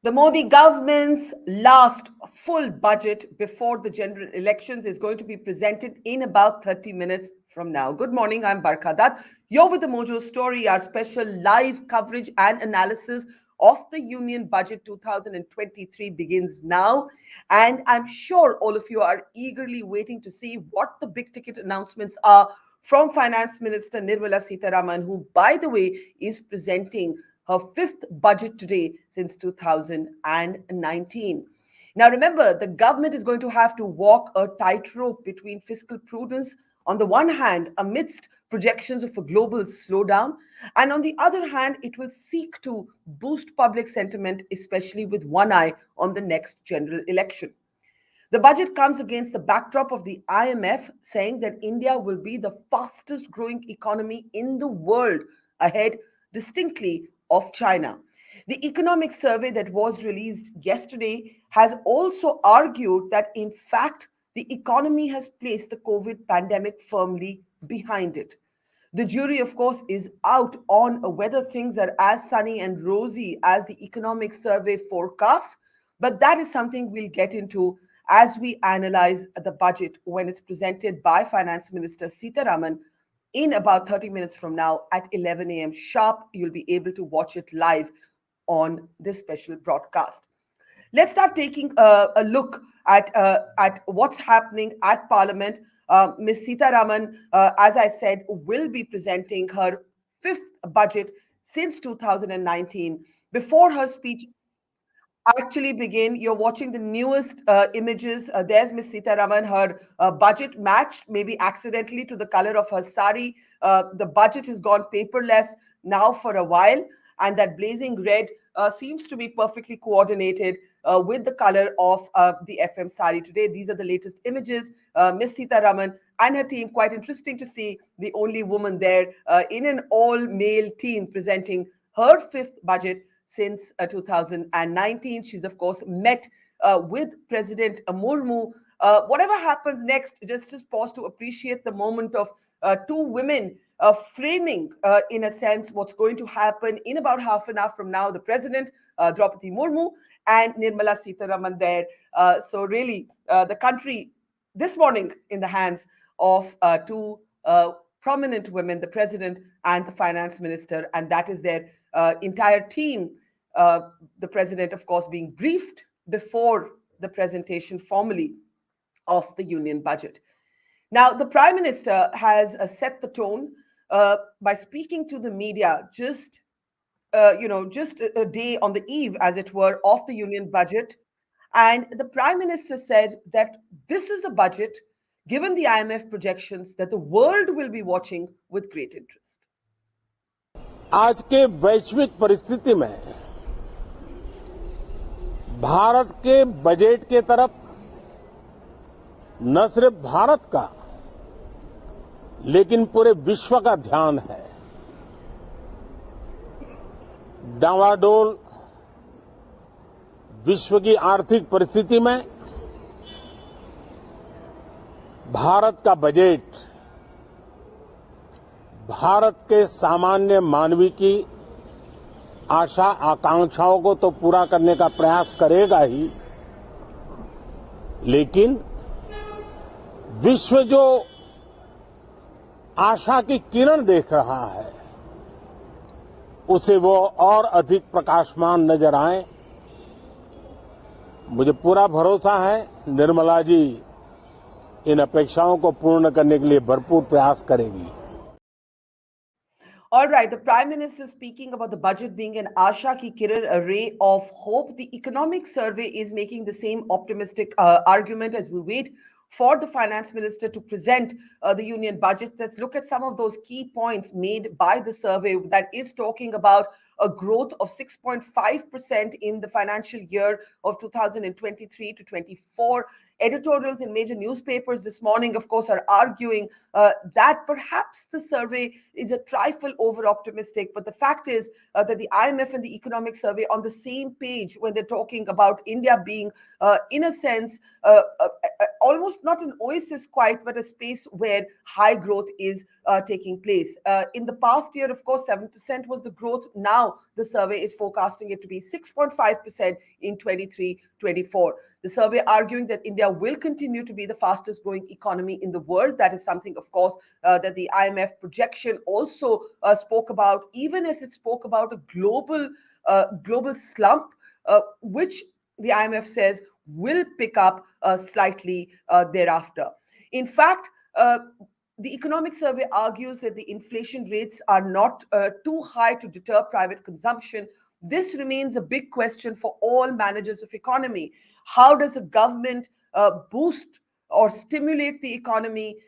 The Modi government's last full budget before the general elections is going to be presented in about 30 minutes from now. Good morning, I'm Barkha Dutt. You're with the Mojo Story, our special live coverage and analysis of the Union Budget 2023 begins now. And I'm sure all of you are eagerly waiting to see what the big ticket announcements are from Finance Minister Nirmala Sitharaman, who, by the way, is presenting her fifth budget today since 2019. Now, remember, the government is going to have to walk a tightrope between fiscal prudence on the one hand, amidst projections of a global slowdown, and on the other hand, it will seek to boost public sentiment, especially with one eye on the next general election. The budget comes against the backdrop of the IMF saying that India will be the fastest growing economy in the world, ahead distinctly of China. The economic survey that was released yesterday has also argued that, in fact, the economy has placed the COVID pandemic firmly behind it. The jury, of course, is out on whether things are as sunny and rosy as the economic survey forecasts, but that is something we'll get into as we analyze the budget when it's presented by Finance Minister Sitharaman in about 30 minutes from now at 11 a.m. sharp. You'll be able to watch it live on this special broadcast. Let's start taking a look at what's happening at Parliament. Ms. Sitharaman, as I said, will be presenting her fifth budget since 2019. Before her speech actually begin, you're watching the newest images. There's Ms. Sitharaman, her budget matched maybe accidentally to the color of her sari. The budget has gone paperless now for a while, and that blazing red seems to be perfectly coordinated with the color of the FM sari today. These are the latest images. Ms. Sitharaman and her team, quite interesting to see the only woman there in an all-male team presenting her fifth budget since 2019. She's, of course, met with President Murmu. Whatever happens next, just pause to appreciate the moment of two women framing, in a sense, what's going to happen in about half an hour from now. The President, Draupadi Murmu, and Nirmala Sitharaman there. So really, the country this morning in the hands of two prominent women, the President and the Finance Minister, and that is their entire team. The President, of course, being briefed before the presentation formally of the Union budget. Now, the Prime Minister has set the tone by speaking to the media just a day on the eve, as it were, of the Union budget. And the Prime Minister said that this is a budget, given the IMF projections, that the world will be watching with great interest. आज के वैश्विक परिस्थिति में भारत के budget के तरफ न सिर्फ भारत का लेकिन पूरे विश्व का ध्यान है। डावाडोल विश्व की आर्थिक परिस्थिति में भारत का बजट भारत के सामान्य मानवी की आशा आकांक्षाओं को तो पूरा करने का प्रयास करेगा ही, लेकिन विश्व जो आशा की किरण देख रहा है उसे वो और अधिक प्रकाशमान नजर आए। मुझे पूरा भरोसा है निर्मला जी इन अपेक्षाओं को पूर्ण करने के लिए भरपूर प्रयास करेंगी। All right, the Prime Minister speaking about the budget being an Asha Ki Kiran, a ray of hope. The economic survey is making the same optimistic argument as we wait for the Finance Minister to present the Union budget. Let's look at some of those key points made by the survey that is talking about a growth of 6.5% in the financial year of 2023 to 24. Editorials in major newspapers this morning, of course, are arguing that perhaps the survey is a trifle over-optimistic. But the fact is that the IMF and the Economic Survey on the same page when they're talking about India being, in a sense, almost not an oasis quite, but a space where high growth is taking place. In the past year, of course, 7% was the growth. Now, now the survey is forecasting it to be 6.5% in 23-24. The survey arguing that India will continue to be the fastest growing economy in the world. That is something, of course, that the IMF projection also spoke about, even as it spoke about a global slump, which the IMF says will pick up slightly thereafter. In fact, the economic survey argues that the inflation rates are not too high to deter private consumption. This remains a big question for all managers of economy. How does a government boost or stimulate the economy?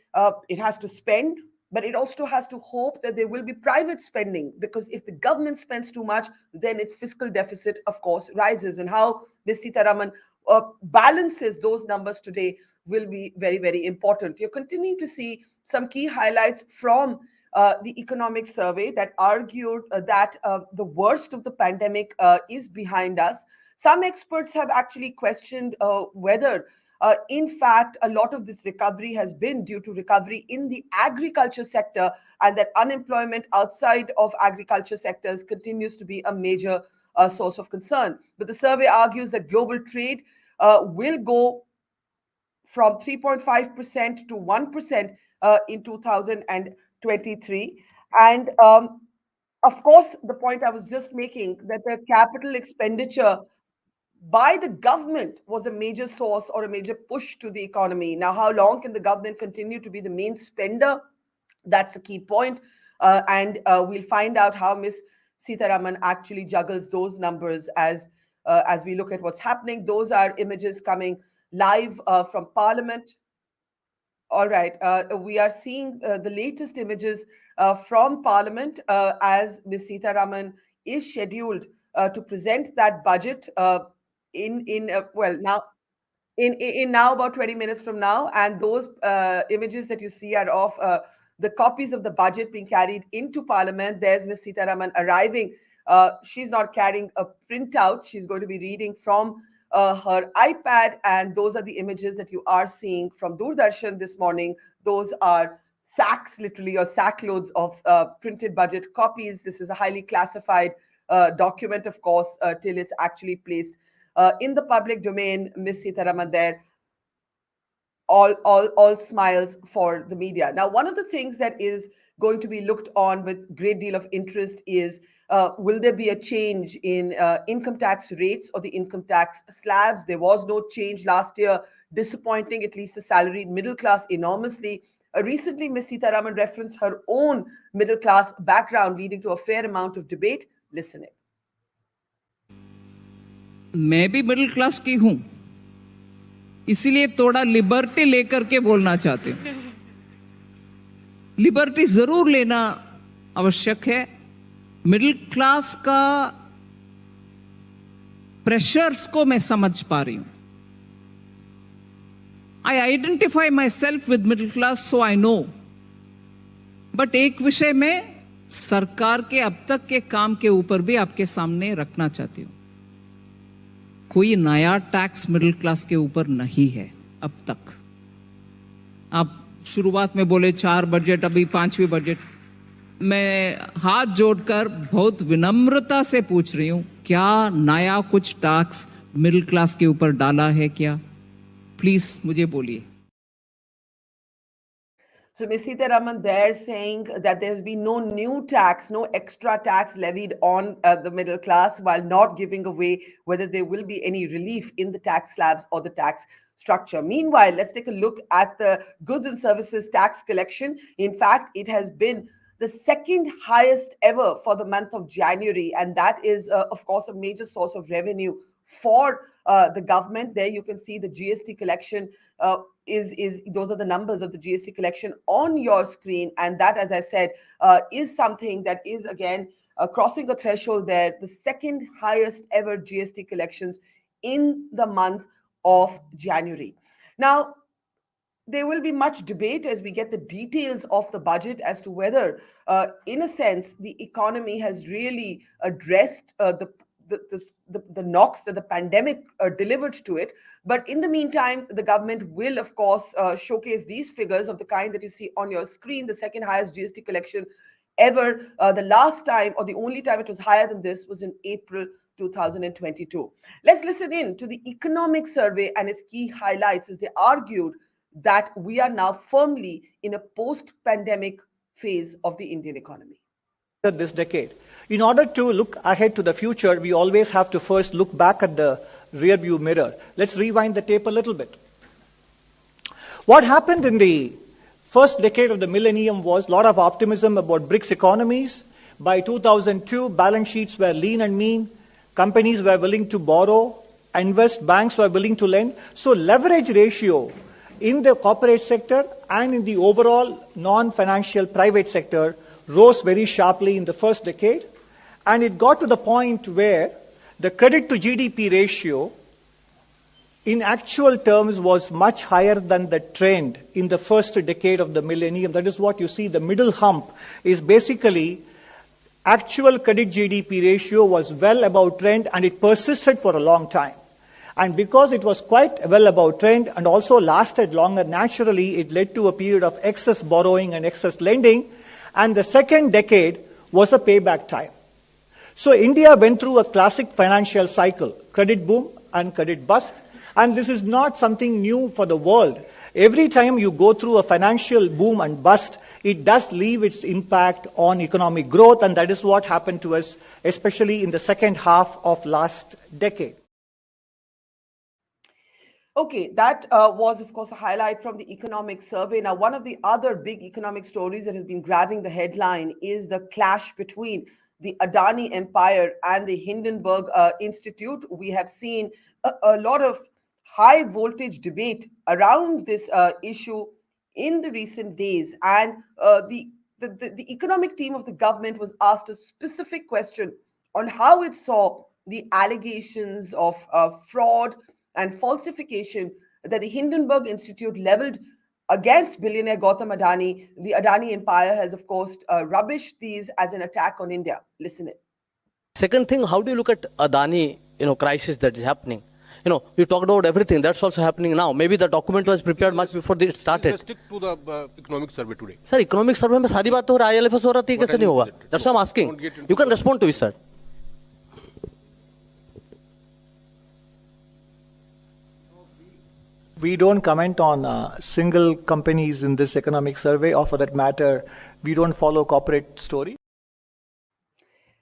It has to spend, but it also has to hope that there will be private spending, because if the government spends too much, then its fiscal deficit, of course, rises. And how Ms. Sitharaman balances those numbers today will be very, very important. You're continuing to see some key highlights from the economic survey that argued that the worst of the pandemic is behind us. Some experts have actually questioned whether, in fact, a lot of this recovery has been due to recovery in the agriculture sector, and that unemployment outside of agriculture sectors continues to be a major source of concern. But the survey argues that global trade will go from 3.5% to 1% in 2023. And of course, the point I was just making, that the capital expenditure by the government was a major source or a major push to the economy. Now, how long can the government continue to be the main spender? That's a key point. And we'll find out how Ms. Sitharaman actually juggles those numbers as we look at what's happening. Those are images coming live from Parliament. All right, we are seeing the latest images from Parliament as Ms. Sitharaman is scheduled to present that budget in now about 20 minutes from now. And those images that you see are of the copies of the budget being carried into Parliament. There's Ms. Sitharaman arriving. She's not carrying a printout. She's going to be reading from her iPad, and those are the images that you are seeing from Doordarshan this morning. Those are sacks, literally, or sackloads of printed budget copies. This is a highly classified document, of course, till it's actually placed in the public domain. Ms. Sitharaman there, all smiles for the media. Now, one of the things that is going to be looked on with great deal of interest is will there be a change in income tax rates or the income tax slabs? There was no change last year, disappointing at least the salaried middle class enormously. Recently, Ms. Sitharaman referenced her own middle class background, leading to a fair amount of debate. Listen in. मैं भी middle class की हूं, इसीलिए थोड़ा liberty लेकर के बोलना चाहते हूं। लिबर्टी जरूर लेना आवश्यक है। मिडिल क्लास का प्रेशर्स को मैं समझ पा रही हूं। आई identify my self with middle class, so I know. But एक विषय में सरकार के अब तक के काम के ऊपर भी आपके सामने रखना चाहती हूं। कोई नया टैक्स मिडिल क्लास के ऊपर नहीं है अब तक। आप शुरुआत में बोले 4 बजट, अभी 5वीं बजट। मैं हाथ जोड़कर बहुत विनम्रता से पूछ रही हूं, क्या नया कुछ टैक्स मिडिल क्लास के ऊपर डाला है क्या? प्लीज मुझे बोलिए। So Ms. Sitharaman there saying that there's been no new tax, no extra tax levied on the middle class, while not giving away whether there will be any relief in the tax slabs or the tax structure. Meanwhile, let's take a look at the goods and services tax collection. In fact, it has been the second highest ever for the month of January, and that is, of course, a major source of revenue for the government. There you can see the GST collection those are the numbers of the GST collection on your screen, and that, as I said, is something that is again crossing a threshold there. The second highest ever GST collections in the month of January. Now, there will be much debate as we get the details of the budget as to whether, in a sense, the economy has really addressed the knocks that the pandemic delivered to it. But in the meantime, the government will, of course, showcase these figures of the kind that you see on your screen. The second highest GST collection ever. The last time, or the only time it was higher than this, was in April 2022. Let's listen in to the economic survey and its key highlights as they argued that we are now firmly in a post-pandemic phase of the Indian economy. This decade. In order to look ahead to the future, we always have to first look back at the rearview mirror. Let's rewind the tape a little bit. What happened in the first decade of the millennium was a lot of optimism about BRICS economies. By 2002, balance sheets were lean and mean. Companies were willing to borrow, invest, banks were willing to lend. So leverage ratio in the corporate sector and in the overall non-financial private sector rose very sharply in the first decade, and it got to the point where the credit to GDP ratio in actual terms was much higher than the trend in the first decade of the millennium. That is what you see. The middle hump is basically actual credit GDP ratio was well above trend, and it persisted for a long time. And because it was quite well above trend and also lasted longer, naturally it led to a period of excess borrowing and excess lending. And the second decade was a payback time. So India went through a classic financial cycle, credit boom and credit bust. And this is not something new for the world. Every time you go through a financial boom and bust, it does leave its impact on economic growth. And that is what happened to us, especially in the second half of last decade. Okay, that was, of course, a highlight from the economic survey. Now, one of the other big economic stories that has been grabbing the headline is the clash between the Adani Empire and the Hindenburg Institute. We have seen a lot of high voltage debate around this issue in the recent days. And the economic team of the government was asked a specific question on how it saw the allegations of fraud and falsification that the Hindenburg Institute leveled against billionaire Gautam Adani. The Adani Empire has, of course, rubbished these as an attack on India. Listen in. Second thing, how do you look at Adani, crisis that is happening? You talked about everything. That's also happening now. Maybe the document was prepared much before it started. Let's stick to the economic survey today. Sir, economic survey में सारी बात हो रहा है, ILFS हो रहा है, कैसे नहीं होगा? That's what I'm asking. You can respond to it, sir. We don't comment on single companies in this economic survey, or for that matter, we don't follow corporate story.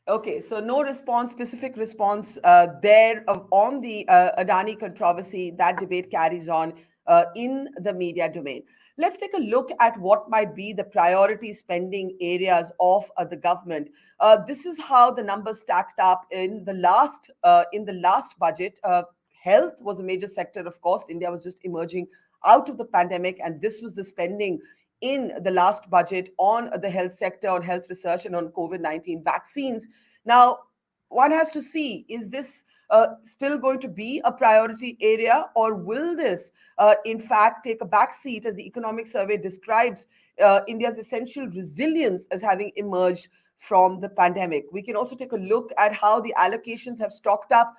Okay, so no response, specific response there on the Adani controversy. That debate carries on in the media domain. Let's take a look at what might be the priority spending areas of the government. This is how the numbers stacked up in the last budget. Health was a major sector, of course. India was just emerging out of the pandemic, and this was the spending in the last budget on the health sector, on health research, and on COVID-19 vaccines. Now, one has to see, is this still going to be a priority area, or will this, in fact, take a backseat as the economic survey describes India's essential resilience as having emerged from the pandemic? We can also take a look at how the allocations have stocked up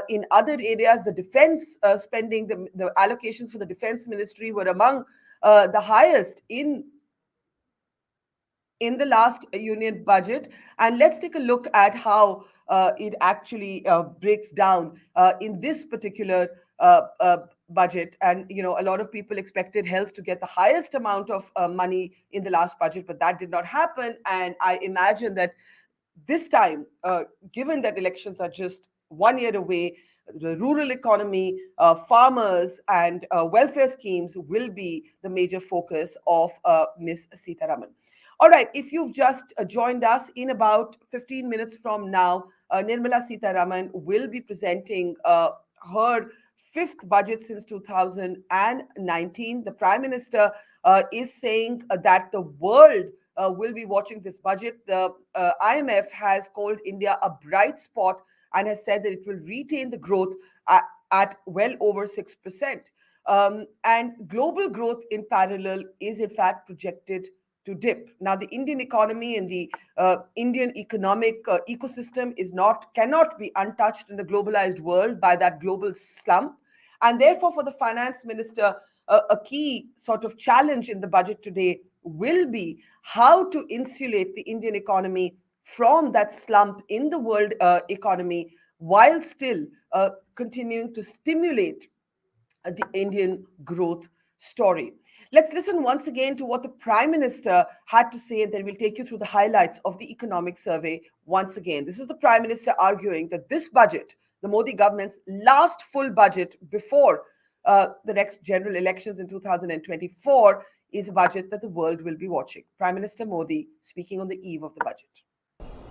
in other areas. The defense spending, the allocations for the defense ministry were among the highest in the last union budget. And let's take a look at how it actually breaks down in this particular budget. And, a lot of people expected health to get the highest amount of money in the last budget, but that did not happen. And I imagine that this time, given that elections are just 1 year away, the rural economy, farmers, and welfare schemes will be the major focus of Ms. Sitharaman. All right, if you've just joined us, in about 15 minutes from now, Nirmala Sitharaman will be presenting her fifth budget since 2019. The Prime Minister is saying that the world will be watching this budget. The IMF has called India a bright spot and has said that it will retain the growth at well over 6%. And global growth in parallel is in fact projected to dip. Now, the Indian economy and the Indian economic ecosystem cannot be untouched in the globalized world by that global slump. And therefore, for the finance minister, a key sort of challenge in the budget today will be how to insulate the Indian economy from that slump in the world economy while still continuing to stimulate the Indian growth story. Let's listen once again to what the Prime Minister had to say, and then we'll take you through the highlights of the economic survey once again. This is the Prime Minister arguing that this budget, the Modi government's last full budget before the next general elections in 2024, is a budget that the world will be watching. Prime Minister Modi speaking on the eve of the budget.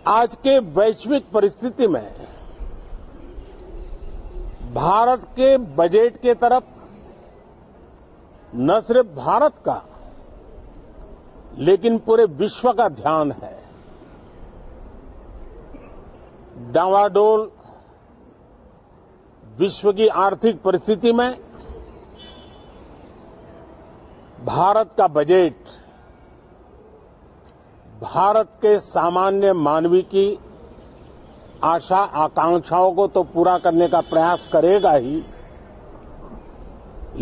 आज के वैश्विक परिस्थिति में भारत के budget के तरफ न सिर्फ भारत का लेकिन पूरे विश्व का ध्यान है। डावाडोल विश्व की आर्थिक परिस्थिति में भारत का बजट भारत के सामान्य मानवी की आशा आकांक्षाओं को तो पूरा करने का प्रयास करेगा ही,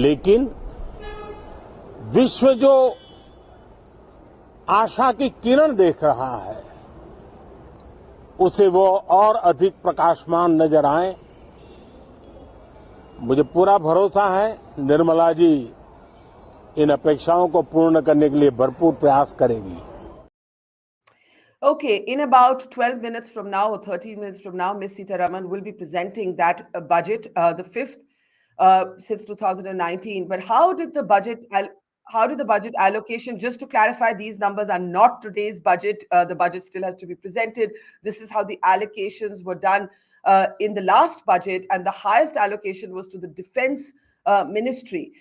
लेकिन विश्व जो आशा की किरण देख रहा है उसे वो और अधिक प्रकाशमान नजर आए। मुझे पूरा भरोसा है निर्मला जी इन अपेक्षाओं को पूर्ण करने के लिए भरपूर प्रयास करेंगी। Okay, in about 12 minutes from now or 13 minutes from now, Ms. Sitharaman will be presenting that budget, the fifth since 2019. But how did the budget allocation, just to clarify, these numbers are not today's budget. The budget still has to be presented. This is how the allocations were done in the last budget, and the highest allocation was to the defense ministry,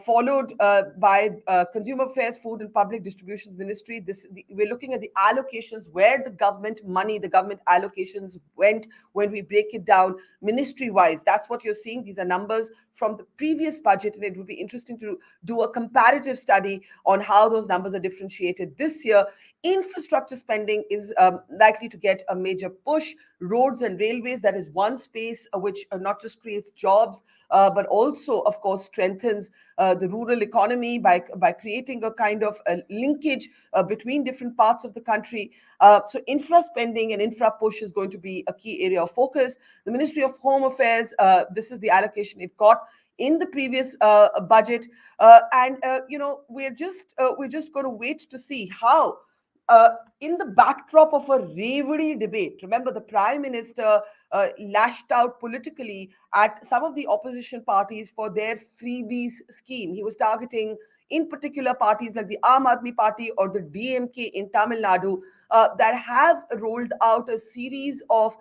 followed by Consumer Affairs, Food and Public Distributions Ministry. We're looking at the allocations, where the government money, the government allocations went when we break it down ministry-wise. That's what you're seeing. These are numbers from the previous budget, and it would be interesting to do a comparative study on how those numbers are differentiated this year. Infrastructure spending is likely to get a major push. Roads and railways, that is one space which not just creates jobs, but also, of course, strengthens the rural economy by creating a kind of a linkage between different parts of the country. So infra spending and infra push is going to be a key area of focus. The Ministry of Home Affairs, this is the allocation it got in the previous budget. We're just going to wait to see how, in the backdrop of a Revadi debate, remember the Prime Minister lashed out politically at some of the opposition parties for their freebies scheme. He was targeting in particular parties like the Aam Aadmi Party or the DMK in Tamil Nadu that have rolled out a series of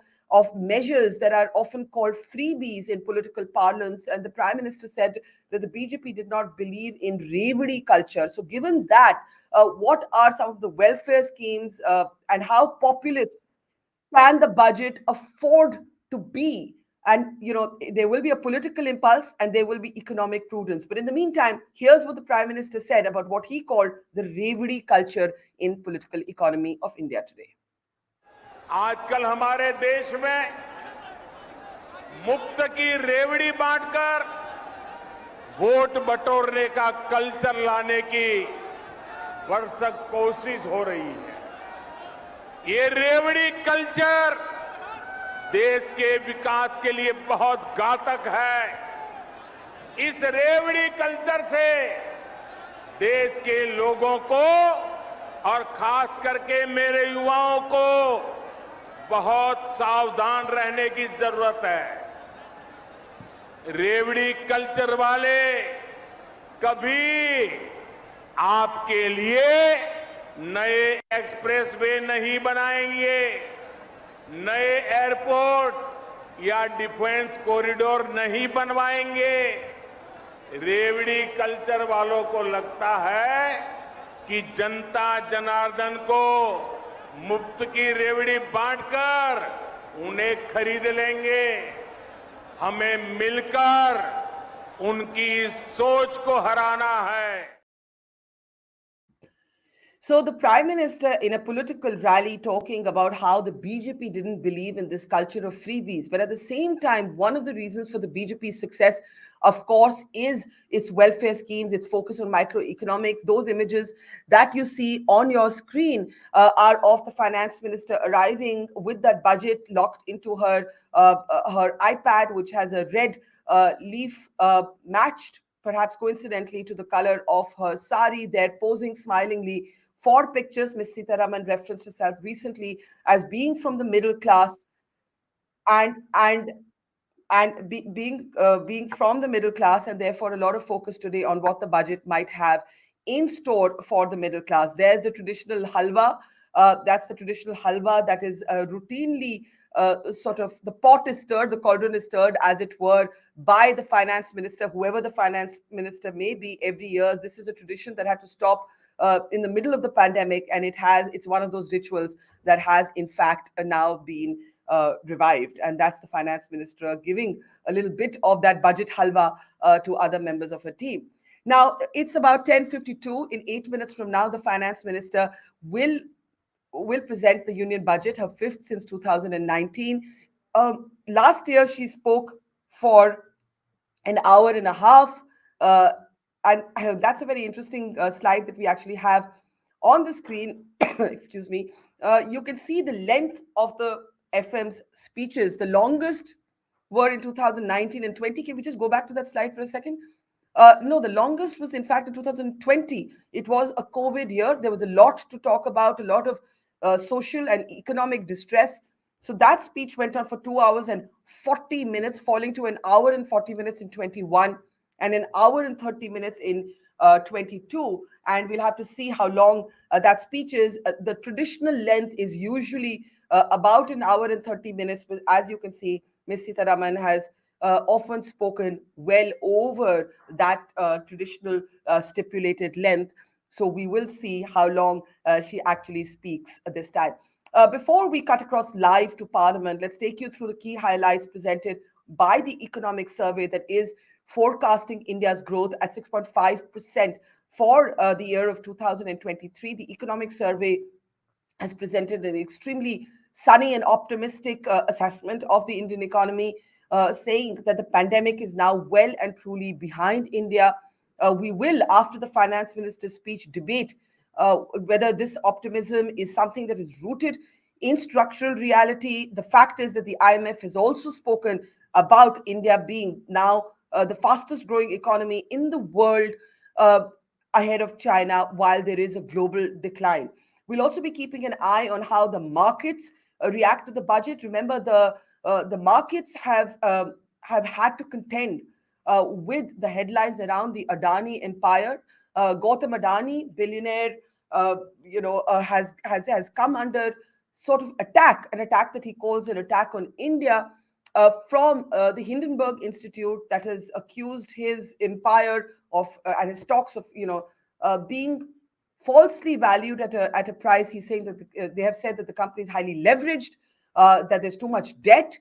measures that are often called freebies in political parlance. And the Prime Minister said that the BJP did not believe in Revadi culture. So given that, what are some of the welfare schemes and how populist can the budget afford to be? And, there will be a political impulse and there will be economic prudence. But in the meantime, here's what the Prime Minister said about what he called the Revadi culture in political economy of India today. आजकल हमारे देश में मुफ्त की रेवड़ी बांटकर vote बटोरने का कल्चर लाने की भरसक कोशिश हो रही है। ये रेवड़ी कल्चर देश के विकास के लिए बहुत घातक है। इस रेवड़ी कल्चर से देश के लोगों को और खास करके मेरे युवाओं को बहुत सावधान रहने की जरूरत है। रेवड़ी कल्चर वाले कभी आपके लिए नए एक्सप्रेसवे नहीं बनाएंगे, नए एयरपोर्ट या डिफेंस कॉरिडोर नहीं बनवाएंगे। रेवड़ी कल्चर वालों को लगता है कि जनता जनार्दन को मुफ्त की रेवड़ी बांटकर उन्हें खरीद लेंगे। हमें मिलकर उनकी सोच को हराना है। So the Prime Minister, in a political rally, talking about how the BJP didn't believe in this culture of freebies, but at the same time, one of the reasons for the BJP's success, of course, is its welfare schemes, its focus on microeconomics. Those images that you see on your screen are of the Finance Minister arriving with that budget locked into her iPad, which has a red leaf matched, perhaps coincidentally, to the color of her sari. They're posing smilingly for pictures. Ms. Sitharaman referenced herself recently as being from the middle class, and being from the middle class, and therefore a lot of focus today on what the budget might have in store for the middle class. There's the traditional halwa. That's the traditional halwa that is routinely sort of, the pot is stirred, the cauldron is stirred, as it were, by the finance minister, whoever the finance minister may be, every year. This is a tradition that had to stop in the middle of the pandemic, and it's one of those rituals that has in fact now been revived, and that's the finance minister giving a little bit of that budget halwa to other members of her team. Now it's about 10:52. In 8 minutes from now, the finance minister will present the union budget, her fifth since 2019. Last year she spoke for an hour and a half. And that's a very interesting slide that we actually have on the screen. Excuse me. You can see the length of the FM's speeches. The longest were in 2019 and 20. Can we just go back to that slide for a second? No, the longest was in fact in 2020. It was a COVID year. There was a lot to talk about, a lot of social and economic distress. So that speech went on for 2 hours and 40 minutes, falling to an hour and 40 minutes in 21 and an hour and 30 minutes in 22. And we'll have to see how long that speech is. The traditional length is usually about an hour and 30 minutes. But as you can see, Ms. Sitharaman has often spoken well over that traditional stipulated length. So we will see how long she actually speaks this time. Before we cut across live to Parliament, let's take you through the key highlights presented by the economic survey that is forecasting India's growth at 6.5% for the year of 2023. The economic survey has presented an extremely sunny and optimistic assessment of the Indian economy, saying that the pandemic is now well and truly behind India. We will, after the finance minister's speech, debate whether this optimism is something that is rooted in structural reality. The fact is that the IMF has also spoken about India being now the fastest growing economy in the world, ahead of China, while there is a global decline. We'll also be keeping an eye on how the markets react to the budget. Remember, the markets have had to contend with the headlines around the Adani empire. Gautam Adani, billionaire, has come under sort of an attack that he calls an attack on India from the Hindenburg Institute, that has accused his empire of and his stocks of being falsely valued at a price. He's saying that they have said that the company is highly leveraged, that there's too much debt.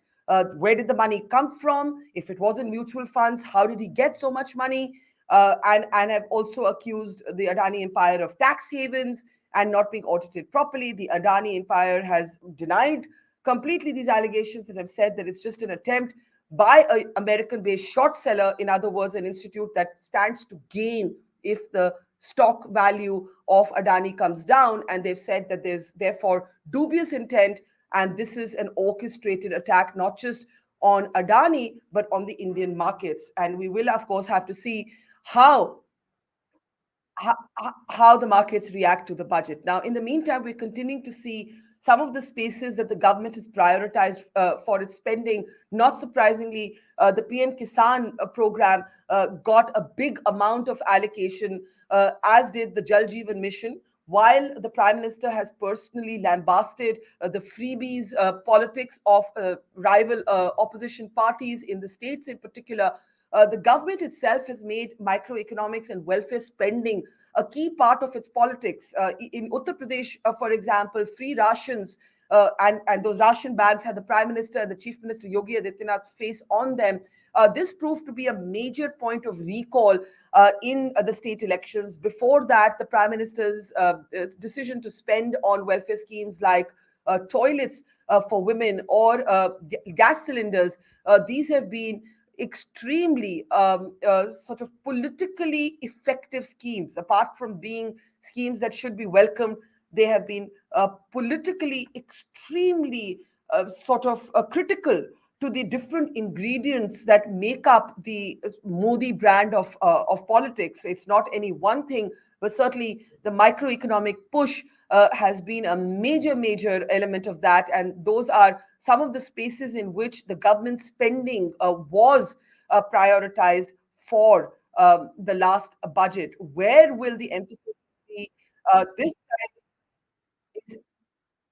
Where did the money come from? If it wasn't mutual funds, how did he get so much money? And have also accused the Adani empire of tax havens and not being audited properly. The Adani empire has denied completely these allegations and have said that it's just an attempt by an American-based short seller, in other words, an institute that stands to gain if the stock value of Adani comes down. And they've said that there's therefore dubious intent, and this is an orchestrated attack, not just on Adani, but on the Indian markets. And we will, of course, have to see how the markets react to the budget. Now, in the meantime, we're continuing to see some of the spaces that the government has prioritized for its spending. Not surprisingly, the PM Kisan program got a big amount of allocation, as did the Jal Jeevan Mission. While the Prime Minister has personally lambasted the freebies politics of rival opposition parties in the states in particular, the government itself has made microeconomics and welfare spending a key part of its politics. In Uttar Pradesh, for example, free rations and those ration bags had the Prime Minister and the Chief Minister Yogi Adityanath's face on them. This proved to be a major point of recall in the state elections. Before that, the Prime Minister's decision to spend on welfare schemes like toilets for women or gas cylinders, these have been extremely sort of politically effective schemes. Apart from being schemes that should be welcomed, they have been politically extremely sort of critical to the different ingredients that make up the Modi brand of politics. It's not any one thing, but certainly the microeconomic push has been a major element of that. And those are some of the spaces in which the government spending was prioritized for the last budget. Where will the emphasis be this time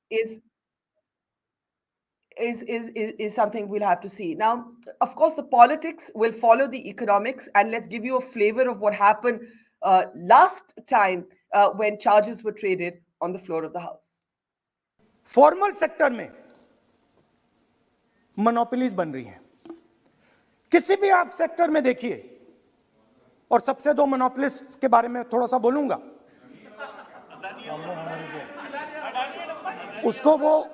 is is something we'll have to see. Now, of course, the politics will follow the economics, and let's give you a flavor of what happened last time when charges were traded on the floor of the House. Formal sector में monopolies बन रही हैं। किसी भी आप sector में देखिए, और सबसे दो मोनोपोलिस्ट के बारे में थोड़ा सा बोलूंगा। उसको वो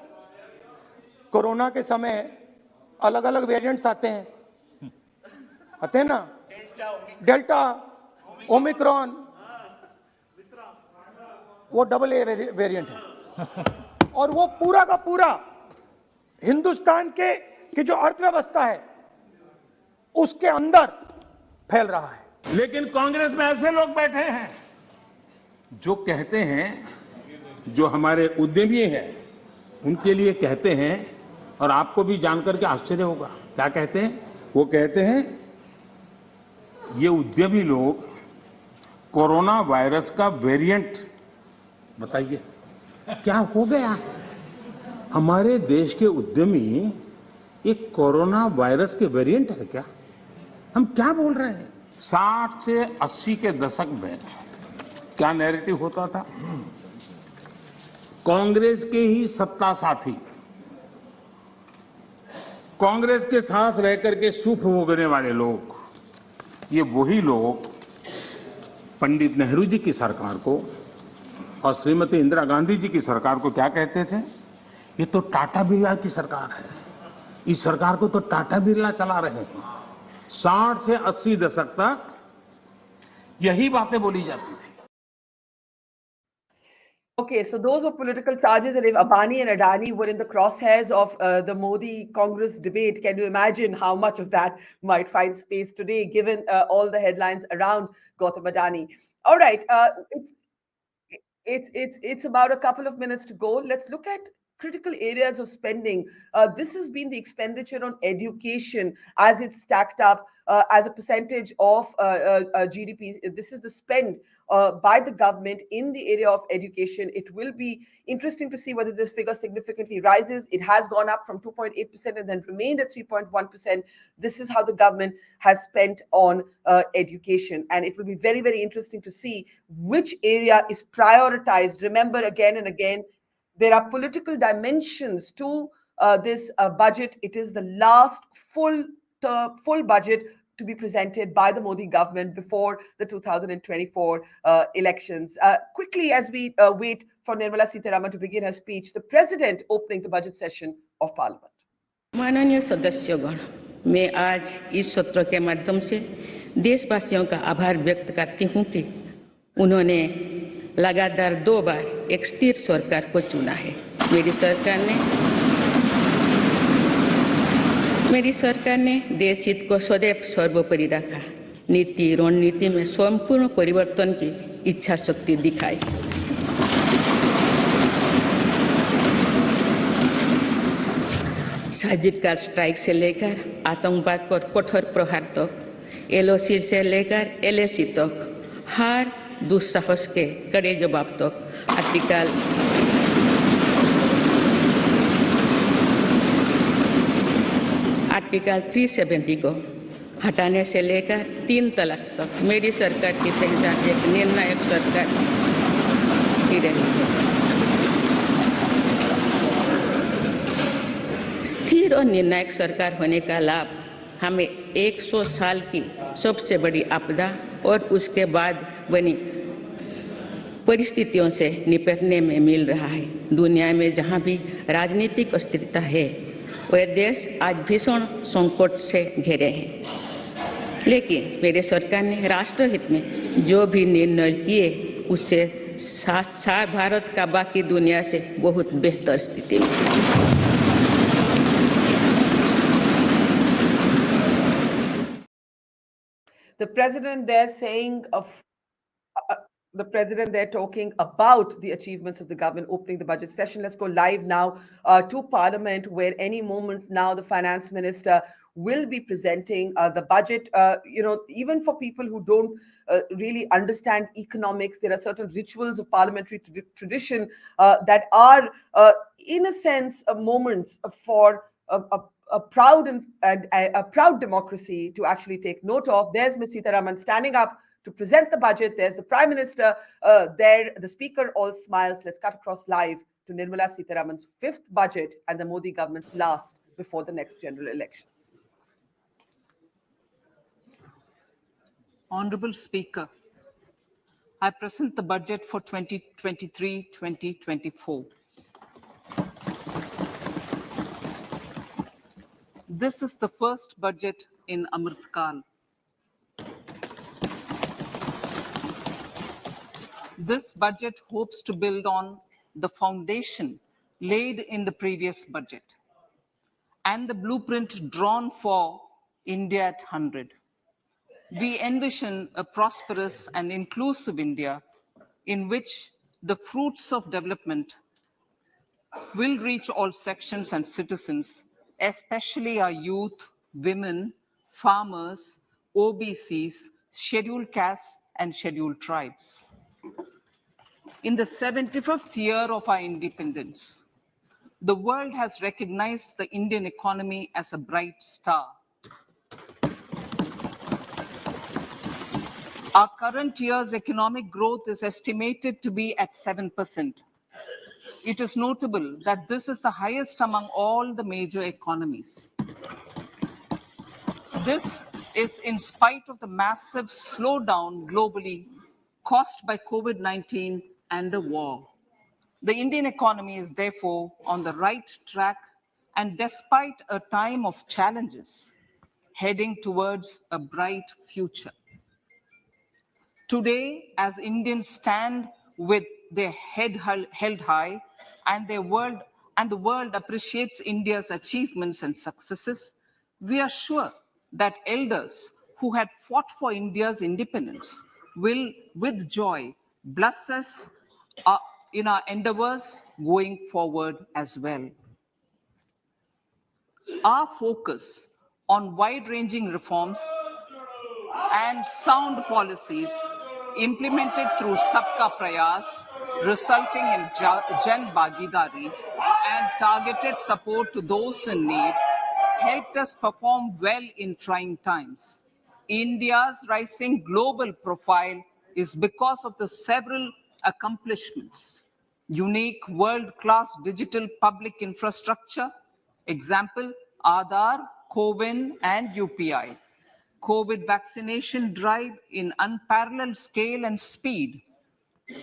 कोरोना के समय अलग अलग वेरिएंट्स आते हैं ना, डेल्टा, ओमिक्रॉन, वो डबल ए वेरिएंट है, और वो पूरा का पूरा हिंदुस्तान की जो अर्थव्यवस्था है उसके अंदर फैल रहा है। लेकिन कांग्रेस में ऐसे लोग बैठे हैं जो कहते हैं, जो हमारे उद्यमी हैं उनके लिए कहते हैं, और आपको भी जानकर के आश्चर्य होगा, क्या कहते हैं? वो कहते हैं ये उद्यमी लोग कोरोना वायरस का वेरिएंट, बताइए क्या हो गया हमारे देश के उद्यमी, एक कोरोना वायरस के वेरिएंट है क्या? हम क्या बोल रहे हैं? 60 से 80 के दशक में क्या नैरेटिव होता था? कांग्रेस के ही सत्ता साथी, कांग्रेस के साथ रहकर के सुख भोगने वाले लोग, ये वही लोग पंडित नेहरू जी की सरकार को और श्रीमती इंदिरा गांधी जी की सरकार को क्या कहते थे? ये तो टाटा बिरला की सरकार है, इस सरकार को तो टाटा बिरला चला रहे हैं। 60 से 80 दशक तक यही बातें बोली जाती थी। Okay, so those were political charges, and if Ambani and Adani were in the crosshairs of the Modi Congress debate, can you imagine how much of that might find space today, given all the headlines around Gautam Adani? All right, it's about a couple of minutes to go. Let's look at critical areas of spending. This has been the expenditure on education as it's stacked up as a percentage of GDP. This is the spend by the government in the area of education. It will be interesting to see whether this figure significantly rises. It has gone up from 2.8% and then remained at 3.1%. This is how the government has spent on education. And it will be very interesting to see which area is prioritized. Remember, again and again, there are political dimensions to this budget. It is the last full budget to be presented by the Modi government before the 2024 elections. Quickly, as we wait for Nirmala Sitharaman to begin her speech, the President opening the budget session of Parliament. माननीय सदस्यगण, मैं आज इस सत्र के माध्यम से देशवासियों का आभार व्यक्त करती हूँ कि उन्होंने लगातार 2 बार एक स्थिर सरकार को चुना है। मेरी सरकार ने देश हित को सदैव सर्वोपरि रखा। नीति रणनीति में संपूर्ण परिवर्तन की इच्छा शक्ति दिखाई। सर्जिकल स्ट्राइक से लेकर आतंकवाद पर कठोर प्रहार तक, LOC से लेकर LAC तक, हर दुस्साहस के कड़े जवाब तक आर्टिकल 370 को हटाने से लेकर 3 तलाक तक मेरी सरकार की पहचान एक निर्णायक सरकार की रही है। स्थिर और निर्णायक सरकार होने का लाभ हमें 100 साल की सबसे बड़ी आपदा और उसके बाद बनी परिस्थितियों से निपटने में मिल रहा है। दुनिया में जहां भी राजनीतिक अस्थिरता है, वह देश आज भीषण संकट से घिरे हैं। लेकिन मेरे सरकार ने राष्ट्रहित में जो भी निर्णय किए, उससे भारत का बाकी दुनिया से बहुत बेहतर स्थिति में है। The president there saying the president there talking about the achievements of the government opening the budget session. Let's go live now to Parliament, where any moment now the finance minister will be presenting the budget. Even for people who don't really understand economics, there are certain rituals of parliamentary tradition that are, in a sense, moments for a proud and a proud democracy to actually take note of. There's Ms. Sitharaman standing up to present the budget. There's the Prime Minister there. The Speaker all smiles. Let's cut across live to Nirmala Sitharaman's 5th budget and the Modi government's last before the next general elections. Honorable Speaker, I present the budget for 2023-2024. This is the first budget in Amrit Kal. This budget hopes to build on the foundation laid in the previous budget and the blueprint drawn for India at 100. We envision a prosperous and inclusive India in which the fruits of development will reach all sections and citizens, especially our youth, women, farmers, OBCs, scheduled castes, and scheduled tribes. In the 75th year of our independence, the world has recognized the Indian economy as a bright star. Our current year's economic growth is estimated to be at 7%. It is notable that this is the highest among all the major economies. This is in spite of the massive slowdown globally caused by COVID-19 and the war. The Indian economy is therefore on the right track, and despite a time of challenges, heading towards a bright future. Today, as Indians stand with their head held high and the world appreciates India's achievements and successes, we are sure that elders who had fought for India's independence will, with joy, bless us in our endeavors going forward as well. Our focus on wide-ranging reforms and sound policies implemented through Sabka Prayas, resulting in Jan Bhagidari and targeted support to those in need, helped us perform well in trying times. India's rising global profile is because of the several accomplishments: unique world-class digital public infrastructure, example, Aadhaar, CoWIN, and UPI. COVID vaccination drive in unparalleled scale and speed,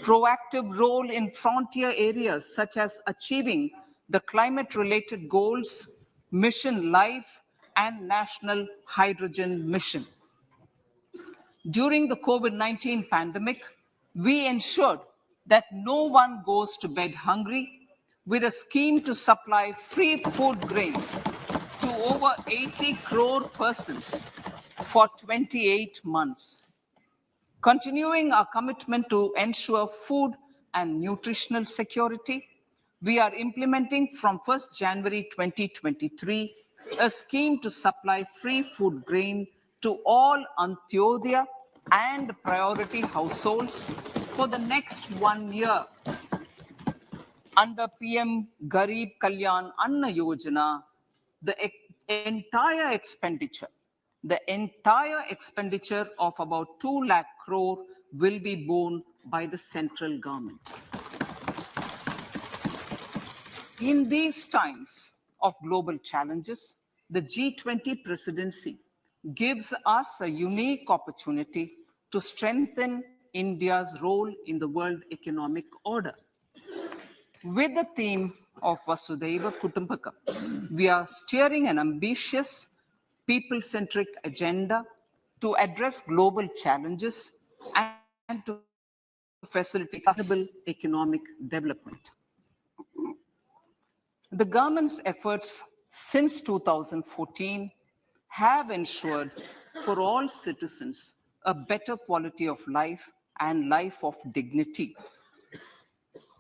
proactive role in frontier areas such as achieving the climate-related goals, Mission Life, and National Hydrogen Mission. During the COVID-19 pandemic, we ensured that no one goes to bed hungry with a scheme to supply free food grains to over 80 crore persons for 28 months. Continuing our commitment to ensure food and nutritional security, we are implementing from 1st January 2023 a scheme to supply free food grain to all Antyodaya and priority households for the next 1 year. Under PM Garib Kalyan Anna Yojana, the entire expenditure of about 2 lakh crore will be borne by the central government. In these times of global challenges, the G20 presidency gives us a unique opportunity to strengthen India's role in the world economic order. With the theme of Vasudhaiva Kutumbakam, we are steering an ambitious, people-centric agenda to address global challenges and to facilitate sustainable economic development. The government's efforts since 2014 have ensured for all citizens a better quality of life and life of dignity.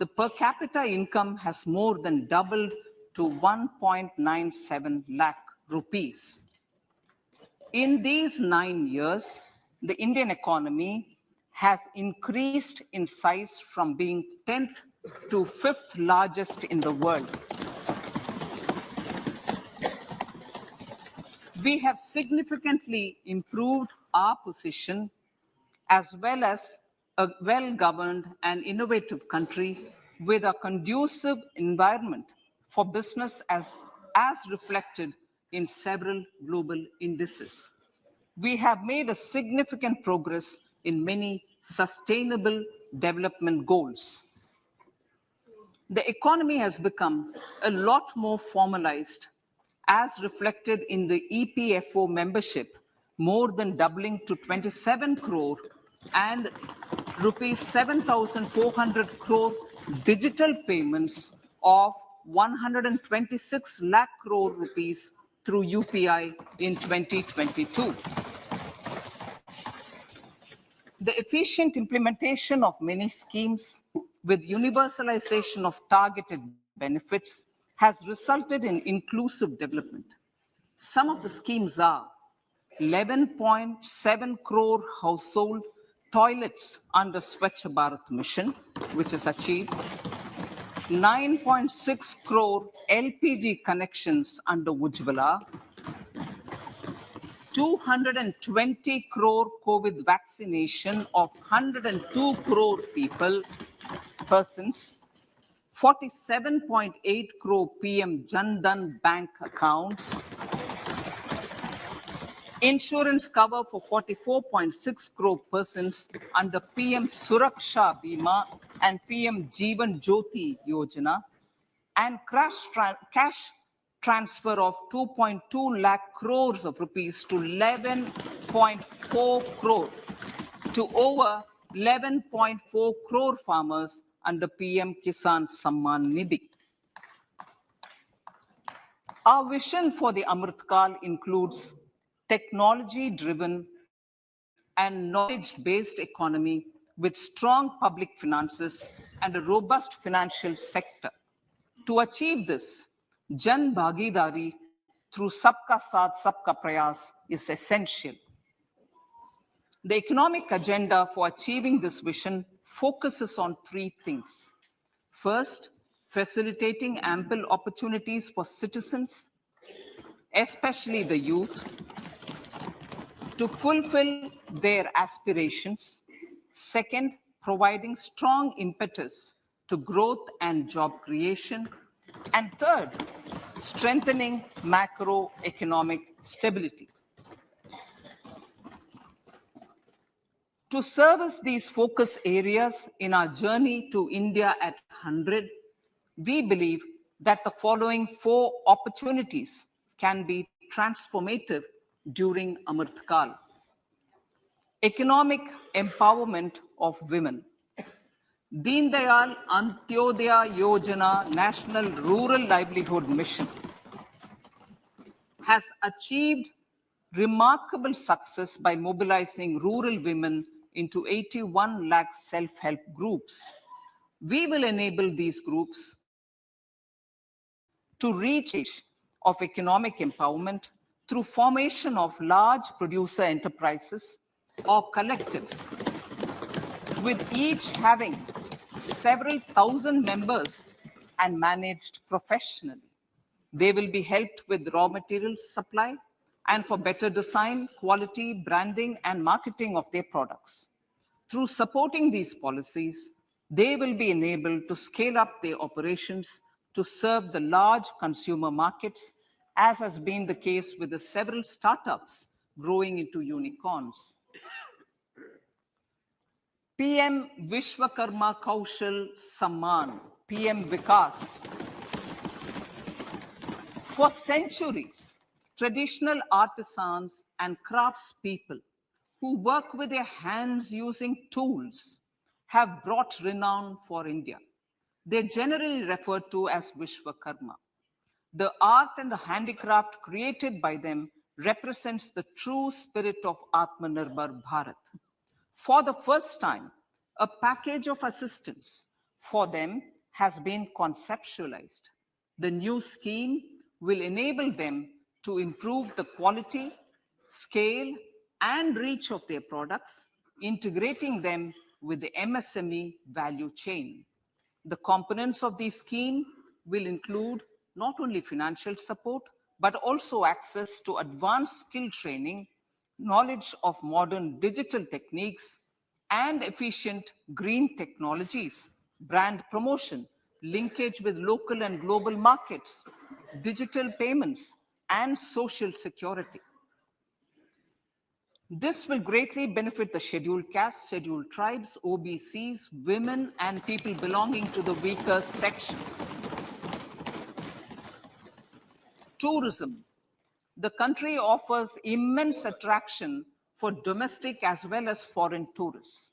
The per capita income has more than doubled to 1.97 lakh rupees. In these 9 years, the Indian economy has increased in size from being 10th to 5th largest in the world. We have significantly improved our position as well as a well-governed and innovative country with a conducive environment for business as reflected in several global indices. We have made a significant progress in many sustainable development goals. The economy has become a lot more formalized as reflected in the EPFO membership, more than doubling to 27 crore and rupees 7,400 crore digital payments of 126 lakh crore rupees through UPI in 2022. The efficient implementation of many schemes with universalization of targeted benefits has resulted in inclusive development. Some of the schemes are 11.7 crore household toilets under Swachh Bharat mission, which is achieved, 9.6 crore LPG connections under Ujjwala, 220 crore COVID vaccination of 102 crore persons, 47.8 crore PM Jan Dhan bank accounts, insurance cover for 44.6 crore persons under PM Suraksha Bima and PM Jeevan Jyoti Yojana, and cash transfer of 2.2 lakh crores of rupees to 11.4 crore to over 11.4 crore farmers under PM Kisan Samman Nidhi. Our vision for the Amritkal includes technology-driven and knowledge-based economy with strong public finances and a robust financial sector. To achieve this, Jan Bhagidari through Sabka Saath Sabka Prayas is essential. The economic agenda for achieving this vision focuses on three things. First, facilitating ample opportunities for citizens, especially the youth, to fulfill their aspirations. Second, providing strong impetus to growth and job creation. And third, strengthening macroeconomic stability. To service these focus areas in our journey to India at 100, we believe that the following four opportunities can be transformative during Amritkal. Economic empowerment of women. Deen Dayal Antyodaya Yojana National Rural Livelihood Mission has achieved remarkable success by mobilizing rural women into 81 lakh self-help groups. We will enable these groups to reach of economic empowerment through formation of large producer enterprises or collectives, with each having several thousand members and managed professionally. They will be helped with raw materials supply and for better design, quality, branding, and marketing of their products. Through supporting these policies, they will be enabled to scale up their operations to serve the large consumer markets, as has been the case with the several startups growing into unicorns. PM Vishwakarma Kaushal Samman, PM Vikas. For centuries, traditional artisans and craftspeople who work with their hands using tools have brought renown for India. They're generally referred to as Vishwakarma. The art and the handicraft created by them represents the true spirit of Atmanirbhar Bharat. For the first time, a package of assistance for them has been conceptualized. The new scheme will enable them to improve the quality, scale, and reach of their products, integrating them with the MSME value chain. The components of the scheme will include not only financial support, but also access to advanced skill training, knowledge of modern digital techniques, and efficient green technologies, brand promotion, linkage with local and global markets, digital payments, and social security. This will greatly benefit the scheduled castes, scheduled tribes, OBCs, women, and people belonging to the weaker sections. Tourism. The country offers immense attraction for domestic as well as foreign tourists.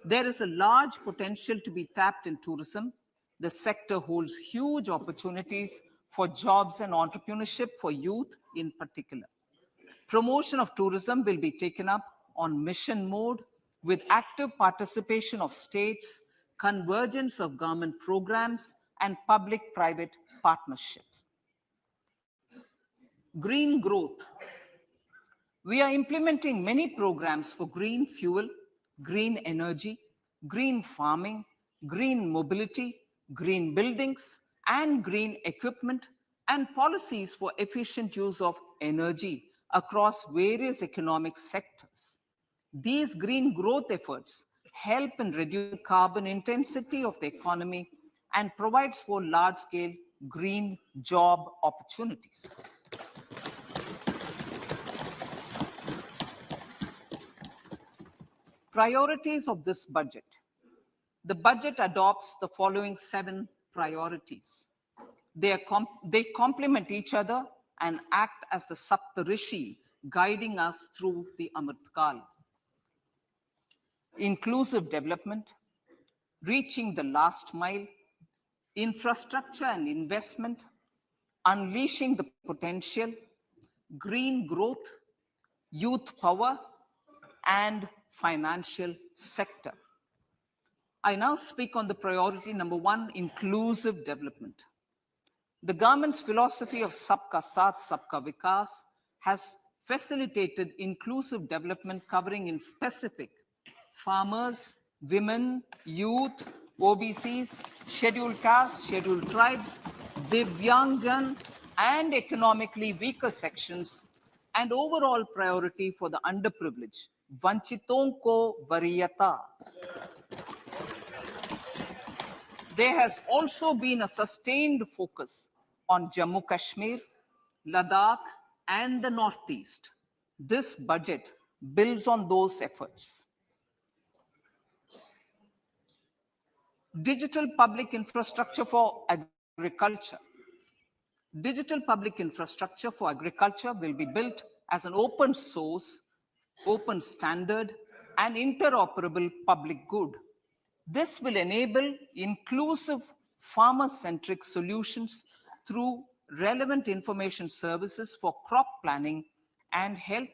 There is a large potential to be tapped in tourism. The sector holds huge opportunities for jobs and entrepreneurship for youth in particular. Promotion of tourism will be taken up on mission mode with active participation of states, convergence of government programs, and public-private partnerships. Green growth. We are implementing many programs for green fuel, green energy, green farming, green mobility, green buildings, and green equipment, and policies for efficient use of energy across various economic sectors. These green growth efforts help in reducing carbon intensity of the economy and provides for large-scale green job opportunities. Priorities of this budget. The budget adopts the following 7 priorities. They complement each other and act as the Saptarishi guiding us through the Amritkal. Inclusive development, reaching the last mile, infrastructure and investment, unleashing the potential, green growth, youth power, and financial sector. I now speak on the priority number 1, inclusive development. The government's philosophy of Sabka Saath, Sabka Vikas has facilitated inclusive development covering in specific farmers, women, youth, OBCs, scheduled castes, scheduled tribes, Divyangjan, and economically weaker sections, and overall priority for the underprivileged, Vanchiton ko Variyata. There has also been a sustained focus on Jammu Kashmir, Ladakh, and the Northeast. This budget builds on those efforts. Digital public infrastructure for agriculture. Digital public infrastructure for agriculture will be built as an open source, open standard, and interoperable public good. This will enable inclusive farmer-centric solutions through relevant information services for crop planning and health,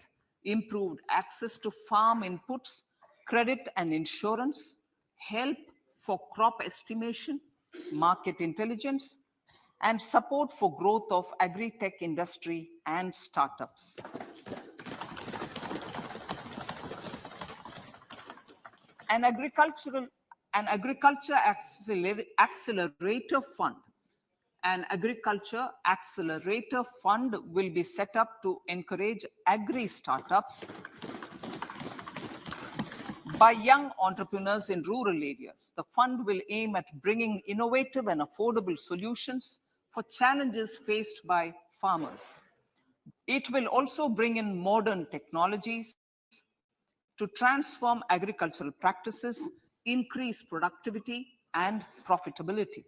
improved access to farm inputs, credit and insurance, help for crop estimation, market intelligence, and support for growth of agri-tech industry and startups. An agriculture accelerator fund. An agriculture accelerator fund will be set up to encourage agri-startups by young entrepreneurs in rural areas. The fund will aim at bringing innovative and affordable solutions for challenges faced by farmers. It will also bring in modern technologies to transform agricultural practices, increase productivity and profitability.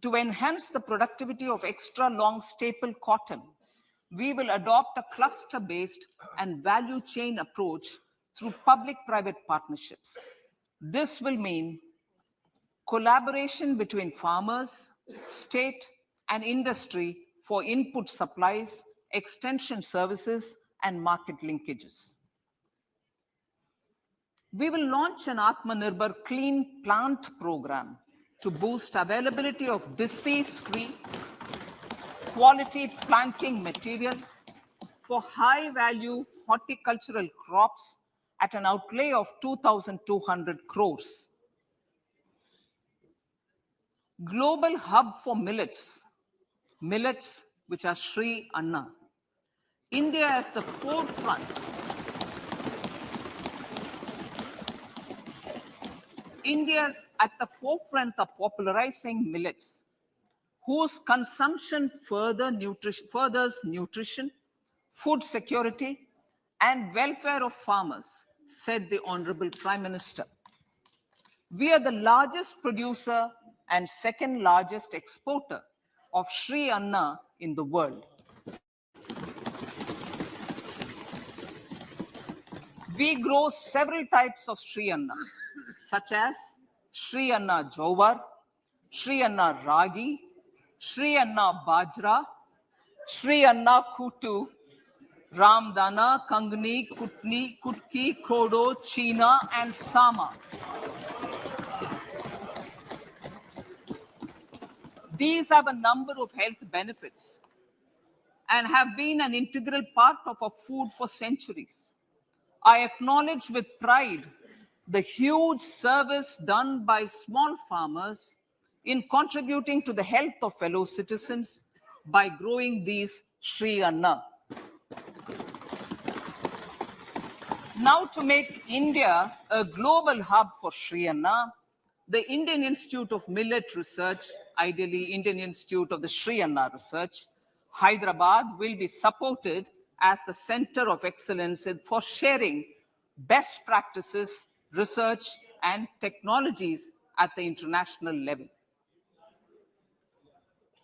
To enhance the productivity of extra long staple cotton, we will adopt a cluster-based and value chain approach through public-private partnerships. This will mean collaboration between farmers, state, and industry for input supplies, extension services, and market linkages. We will launch an Atmanirbhar Clean Plant program to boost availability of disease-free, quality planting material for high-value horticultural crops at an outlay of 2,200 crores. Global hub for millets which are Sri Anna. India is the forefront. India is at the forefront of popularizing millets, whose consumption furthers nutrition, food security, and welfare of farmers, said the Honorable Prime Minister. We are the largest producer and second largest exporter of Sri Anna in the world. We grow several types of Sri Anna, such as Sri Anna Jowar, Sri Anna Ragi, Sri Anna Bajra, Sri Anna Kutu, Ramdana, Kangni, Kutni, Kutki, Kodo, China, and Sama. These have a number of health benefits and have been an integral part of our food for centuries. I acknowledge with pride the huge service done by small farmers in contributing to the health of fellow citizens by growing these Sri Anna. Now, to make India a global hub for Sri Anna, the Indian Institute of Millet Research, ideally Indian Institute of the Sri Anna Research, Hyderabad, will be supported as the center of excellence for sharing best practices, research, and technologies at the international level.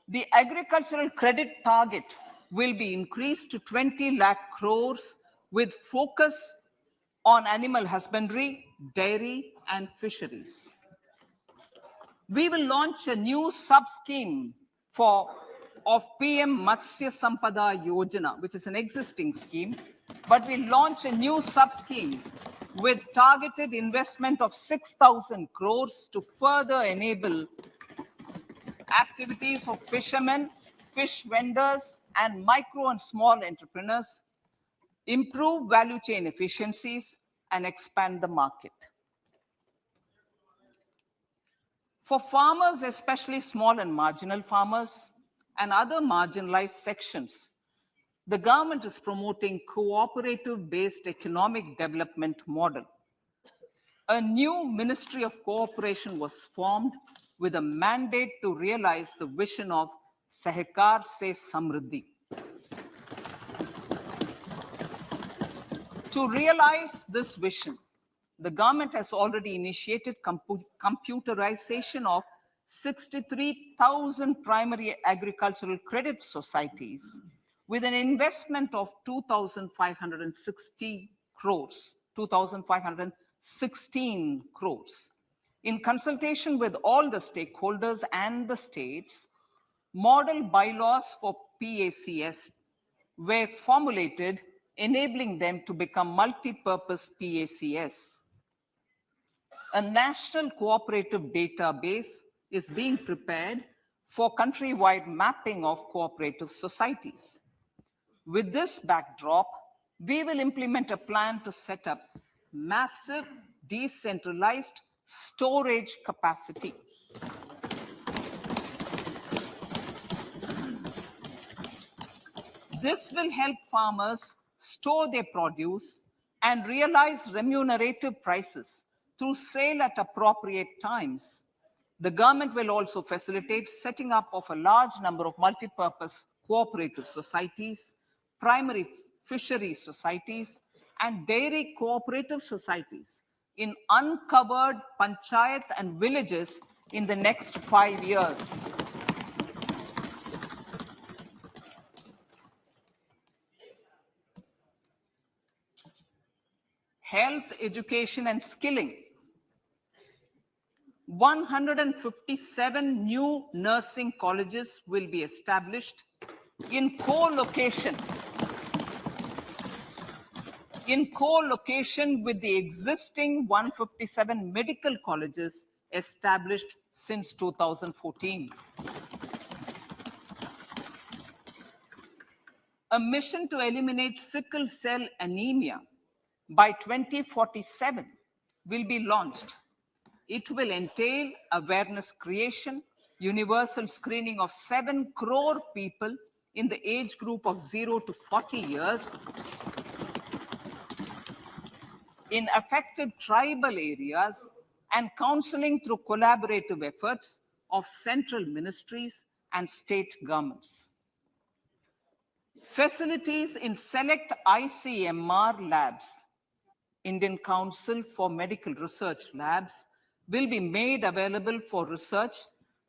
The agricultural credit target will be increased to 20 lakh crores with focus on animal husbandry, dairy, and fisheries. We will launch a new sub-scheme of PM Matsya Sampada Yojana, which is an existing scheme, but we'll launch a new sub-scheme with targeted investment of 6,000 crores to further enable activities of fishermen, fish vendors, and micro and small entrepreneurs, improve value chain efficiencies, and expand the market. For farmers, especially small and marginal farmers and other marginalized sections, the government is promoting cooperative-based economic development model. A new Ministry of Cooperation was formed with a mandate to realize the vision of Sahkar se Samriddhi. To realize this vision, the government has already initiated computerization of 63,000 primary agricultural credit societies with an investment of 2,516 crores. In consultation with all the stakeholders and the states, model bylaws for PACS were formulated, enabling them to become multi-purpose PACS. A national cooperative database is being prepared for countrywide mapping of cooperative societies. With this backdrop, we will implement a plan to set up massive decentralized storage capacity. This will help farmers store their produce and realize remunerative prices through sale at appropriate times. The government will also facilitate setting up of a large number of multi-purpose cooperative societies primary fishery societies, and dairy cooperative societies in uncovered panchayat and villages in the next 5 years. Health, education, and skilling. 157 new nursing colleges will be established in co-location with the existing 157 medical colleges established since 2014. A mission to eliminate sickle cell anemia by 2047 will be launched. It will entail awareness creation, universal screening of 7 crore people in the age group of 0 to 40 years in affected tribal areas, and counseling through collaborative efforts of central ministries and state governments. Facilities in select ICMR labs, Indian Council for Medical Research Labs, will be made available for research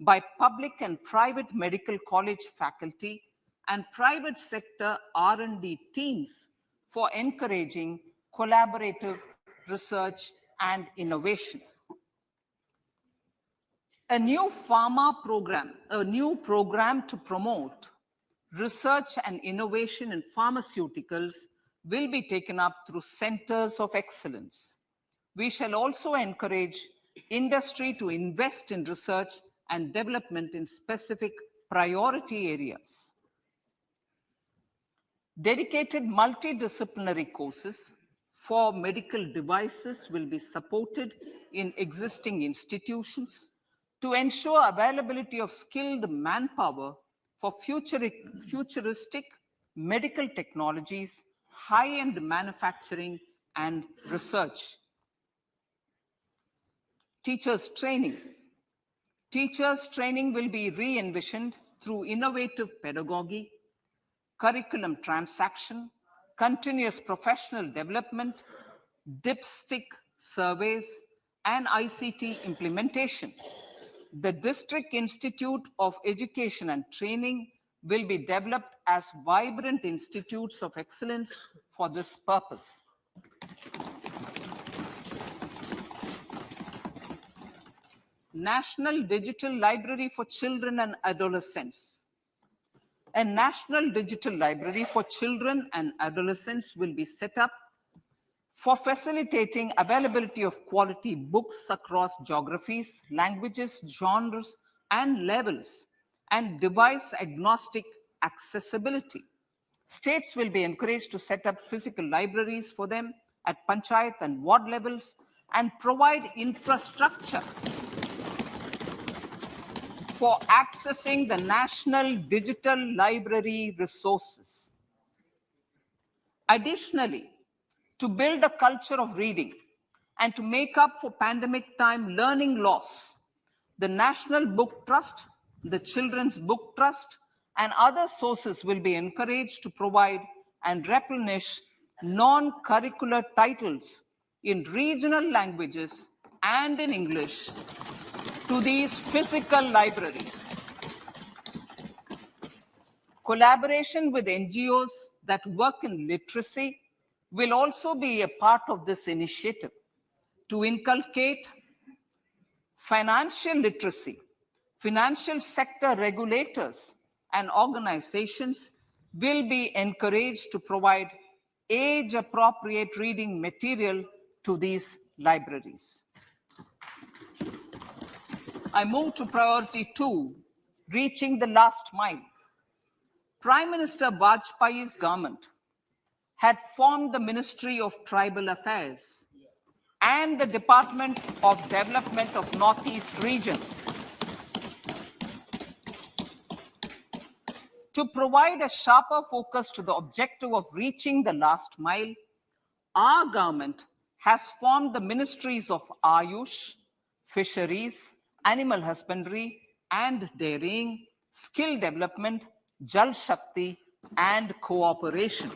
by public and private medical college faculty and private sector R&D teams for encouraging collaborative research and innovation. A new program to promote research and innovation in pharmaceuticals will be taken up through centers of excellence. We shall also encourage industry to invest in research and development in specific priority areas. Dedicated multidisciplinary courses for medical devices will be supported in existing institutions to ensure availability of skilled manpower for futuristic medical technologies, high-end manufacturing, and research. Teachers' training. Teachers' training will be re-envisioned through innovative pedagogy, curriculum transaction, continuous professional development, dipstick surveys, and ICT implementation. The District Institute of Education and Training will be developed as vibrant institutes of excellence for this purpose. National Digital Library for Children and Adolescents. A National Digital Library for Children and Adolescents will be set up for facilitating availability of quality books across geographies, languages, genres, and levels, and device-agnostic accessibility. States will be encouraged to set up physical libraries for them at panchayat and ward levels and provide infrastructure for accessing the National Digital Library resources. Additionally, to build a culture of reading and to make up for pandemic time learning loss, the National Book Trust, the Children's Book Trust, and other sources will be encouraged to provide and replenish non-curricular titles in regional languages and in English to these physical libraries. Collaboration with NGOs that work in literacy will also be a part of this initiative to inculcate financial literacy. Financial sector regulators and organizations will be encouraged to provide age-appropriate reading material to these libraries. I move to priority 2, reaching the last mile. Prime Minister Vajpayee's government had formed the Ministry of Tribal Affairs and the Department of Development of Northeast Region to provide a sharper focus to the objective of reaching the last mile. Our government has formed the ministries of Ayush, Fisheries, Animal Husbandry and Dairying, Skill Development, Jal Shakti, and cooperation.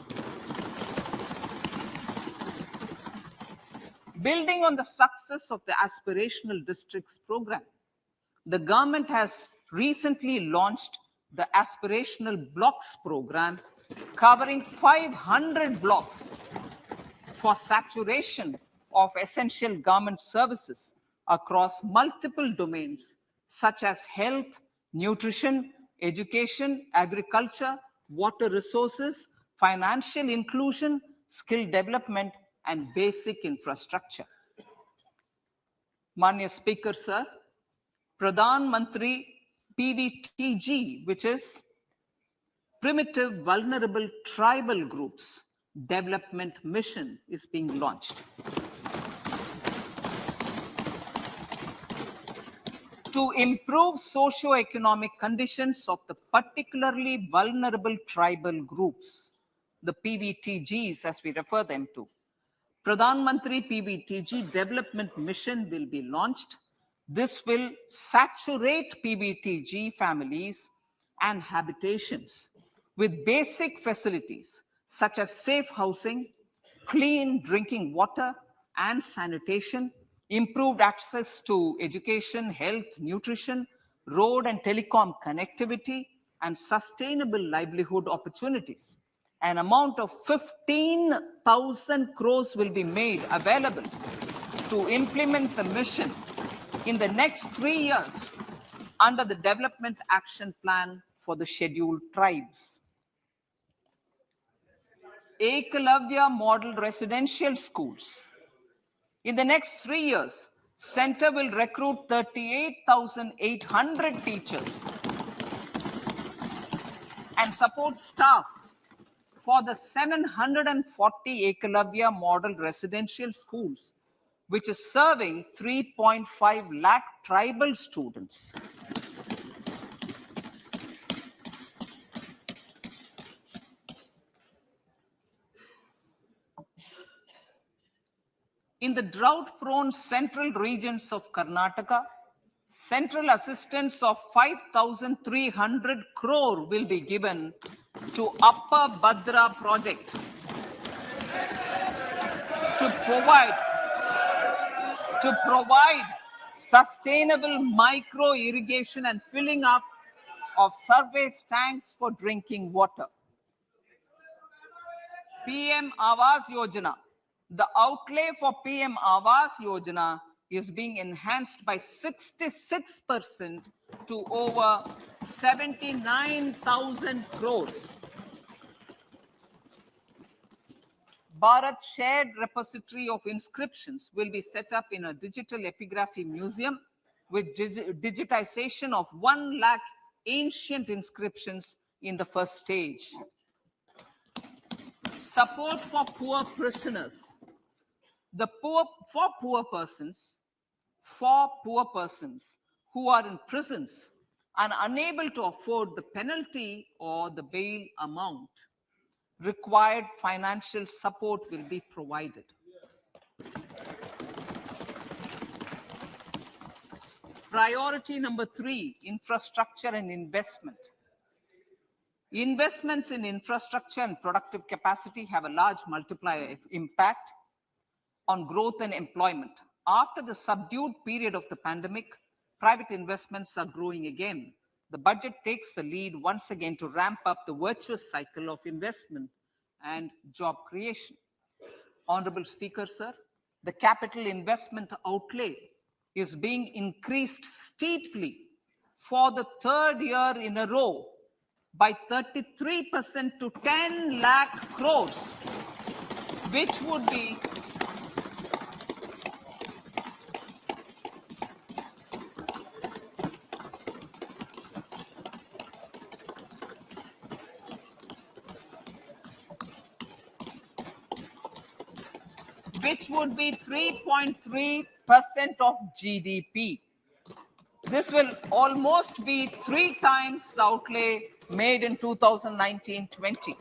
Building on the success of the Aspirational Districts program, the government has recently launched the Aspirational Blocks program, covering 500 blocks for saturation of essential government services across multiple domains such as health, nutrition, education, agriculture, water resources, financial inclusion, skill development, and basic infrastructure. Manya Speaker, sir, Pradhan Mantri PVTG, which is Primitive Vulnerable Tribal Groups Development Mission, is being launched. To improve socio-economic conditions of the particularly vulnerable tribal groups, the PVTGs as we refer them to, Pradhan Mantri PVTG Development Mission will be launched. This will saturate PVTG families and habitations with basic facilities such as safe housing, clean drinking water and sanitation, improved access to education, health, nutrition, road and telecom connectivity, and sustainable livelihood opportunities. An amount of 15,000 crores will be made available to implement the mission in the next 3 years under the Development Action Plan for the Scheduled Tribes. Ekalavya Model Residential Schools. In the next 3 years, Center will recruit 38,800 teachers and support staff for the 740 Ekalavya Model Residential Schools, which is serving 3.5 lakh tribal students. In the drought-prone central regions of Karnataka, central assistance of 5,300 crore will be given to Upper Bhadra project to provide sustainable micro irrigation and filling up of surface tanks for drinking water. PM Awas Yojana. The outlay for PM Awas Yojana is being enhanced by 66% to over 79,000 crores. Bharat Shared Repository of Inscriptions will be set up in a digital epigraphy museum with digitization of 1 lakh ancient inscriptions in the first stage. Support for poor prisoners. For poor persons who are in prisons and unable to afford the penalty or the bail amount, required financial support will be provided. Priority number 3, infrastructure and investment. Investments in infrastructure and productive capacity have a large multiplier impact on growth and employment. After the subdued period of the pandemic, private investments are growing again. The budget takes the lead once again to ramp up the virtuous cycle of investment and job creation. Honorable Speaker, sir, the capital investment outlay is being increased steeply for the 3rd year in a row by 33% to 10 lakh crores, which would be which would be 3.3% of GDP. This will almost be 3 times the outlay made in 2019-20.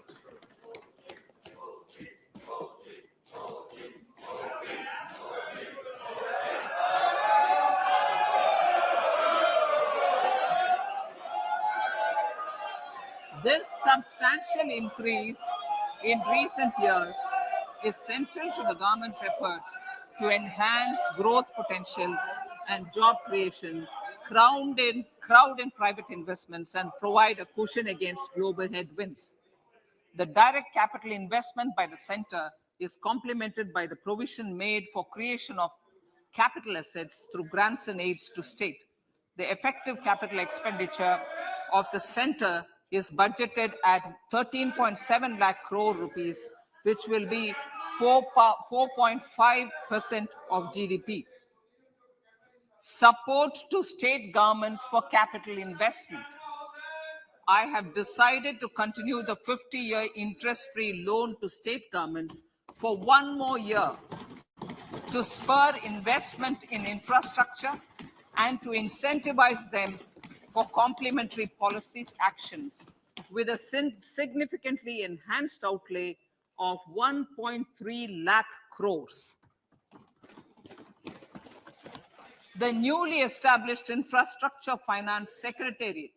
This substantial increase in recent years is central to the government's efforts to enhance growth potential and job creation, crowd in private investments, and provide a cushion against global headwinds. The direct capital investment by the center is complemented by the provision made for creation of capital assets through grants and aids to state. The effective capital expenditure of the center is budgeted at 13.7 lakh crore rupees, which will be 4.5% of GDP. Support to state governments for capital investment. I have decided to continue the 50-year interest-free loan to state governments for one more year to spur investment in infrastructure and to incentivize them for complementary policy actions with a significantly enhanced outlay of 1.3 lakh crores. The newly established Infrastructure Finance Secretariat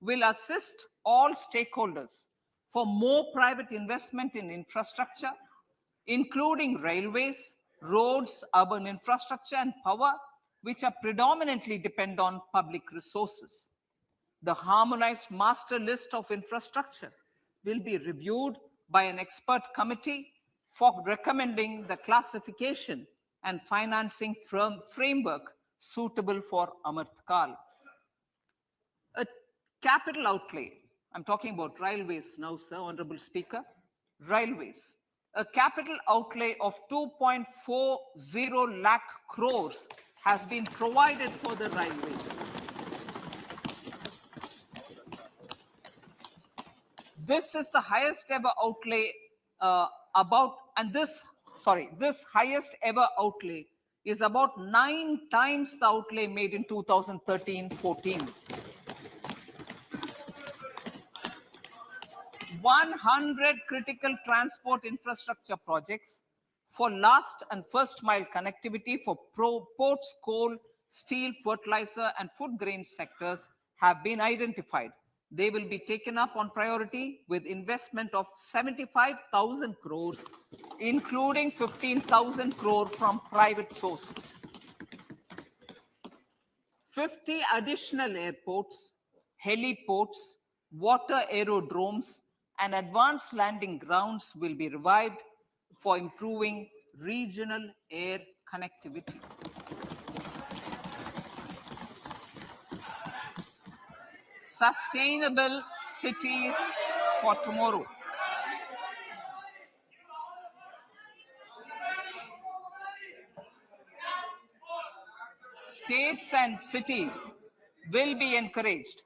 will assist all stakeholders for more private investment in infrastructure, including railways, roads, urban infrastructure, and power, which are predominantly depend on public resources. The harmonized master list of infrastructure will be reviewed by an expert committee for recommending the classification and financing framework suitable for Amartkal. A capital outlay, I'm talking about railways now, sir, Honorable Speaker, railways. A capital outlay of 2.40 lakh crores has been provided for the railways. This is the highest ever outlay this highest ever outlay is about 9 times the outlay made in 2013-14. 100 critical transport infrastructure projects for last and first mile connectivity for ports, coal, steel, fertilizer, and food grain sectors have been identified. They will be taken up on priority with investment of 75,000 crores, including 15,000 crore from private sources. 50 additional airports, heliports, water aerodromes, and advanced landing grounds will be revived for improving regional air connectivity. Sustainable cities for tomorrow. States and cities will be encouraged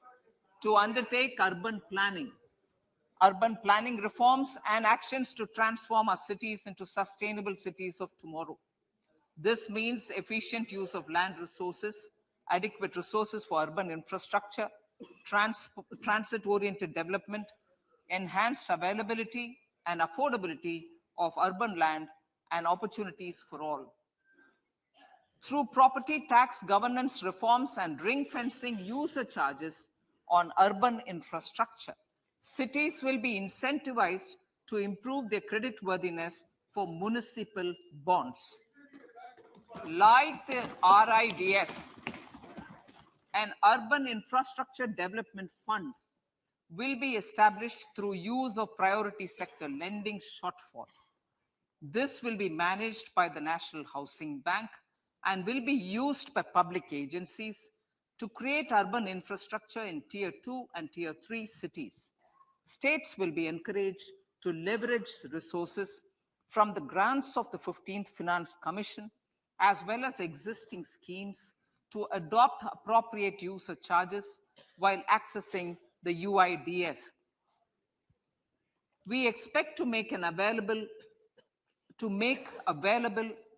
to undertake urban planning reforms and actions to transform our cities into sustainable cities of tomorrow. This means efficient use of land resources, adequate resources for urban infrastructure, transit-oriented development, enhanced availability and affordability of urban land, and opportunities for all. Through property tax governance reforms and ring-fencing user charges on urban infrastructure, cities will be incentivized to improve their creditworthiness for municipal bonds. Like the RIDF, an Urban Infrastructure Development Fund will be established through use of priority sector lending shortfall. This will be managed by the National Housing Bank and will be used by public agencies to create urban infrastructure in Tier 2 and Tier 3 cities. States will be encouraged to leverage resources from the grants of the 15th Finance Commission, as well as existing schemes, to adopt appropriate user charges while accessing the UIDF. We expect to make available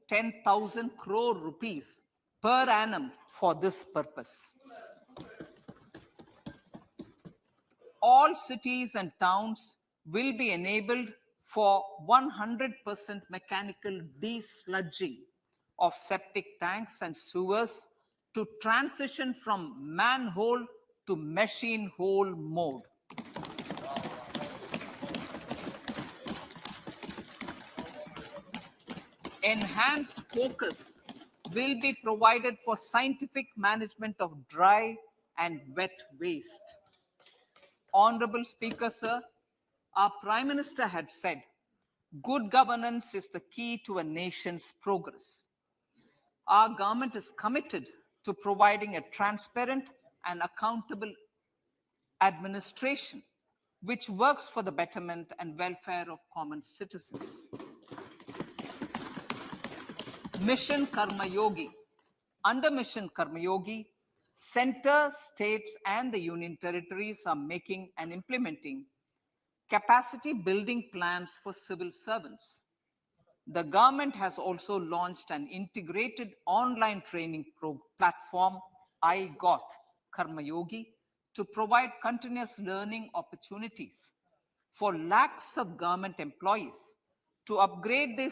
10,000 crore rupees per annum for this purpose. All cities and towns will be enabled for 100% mechanical desludging of septic tanks and sewers to transition from manhole to machine hole mode. enhanced focus will be provided for scientific management of dry and wet waste. Honorable Speaker, sir, our Prime Minister had said, good governance is the key to a nation's progress. Our government is committed to providing a transparent and accountable administration which works for the betterment and welfare of common citizens. Mission Karma Yogi. Under Mission Karma Yogi, center, states, and the union territories are making and implementing capacity building plans for civil servants. The government has also launched an integrated online training platform, I Got Karma Yogi, to provide continuous learning opportunities for lakhs of government employees to upgrade their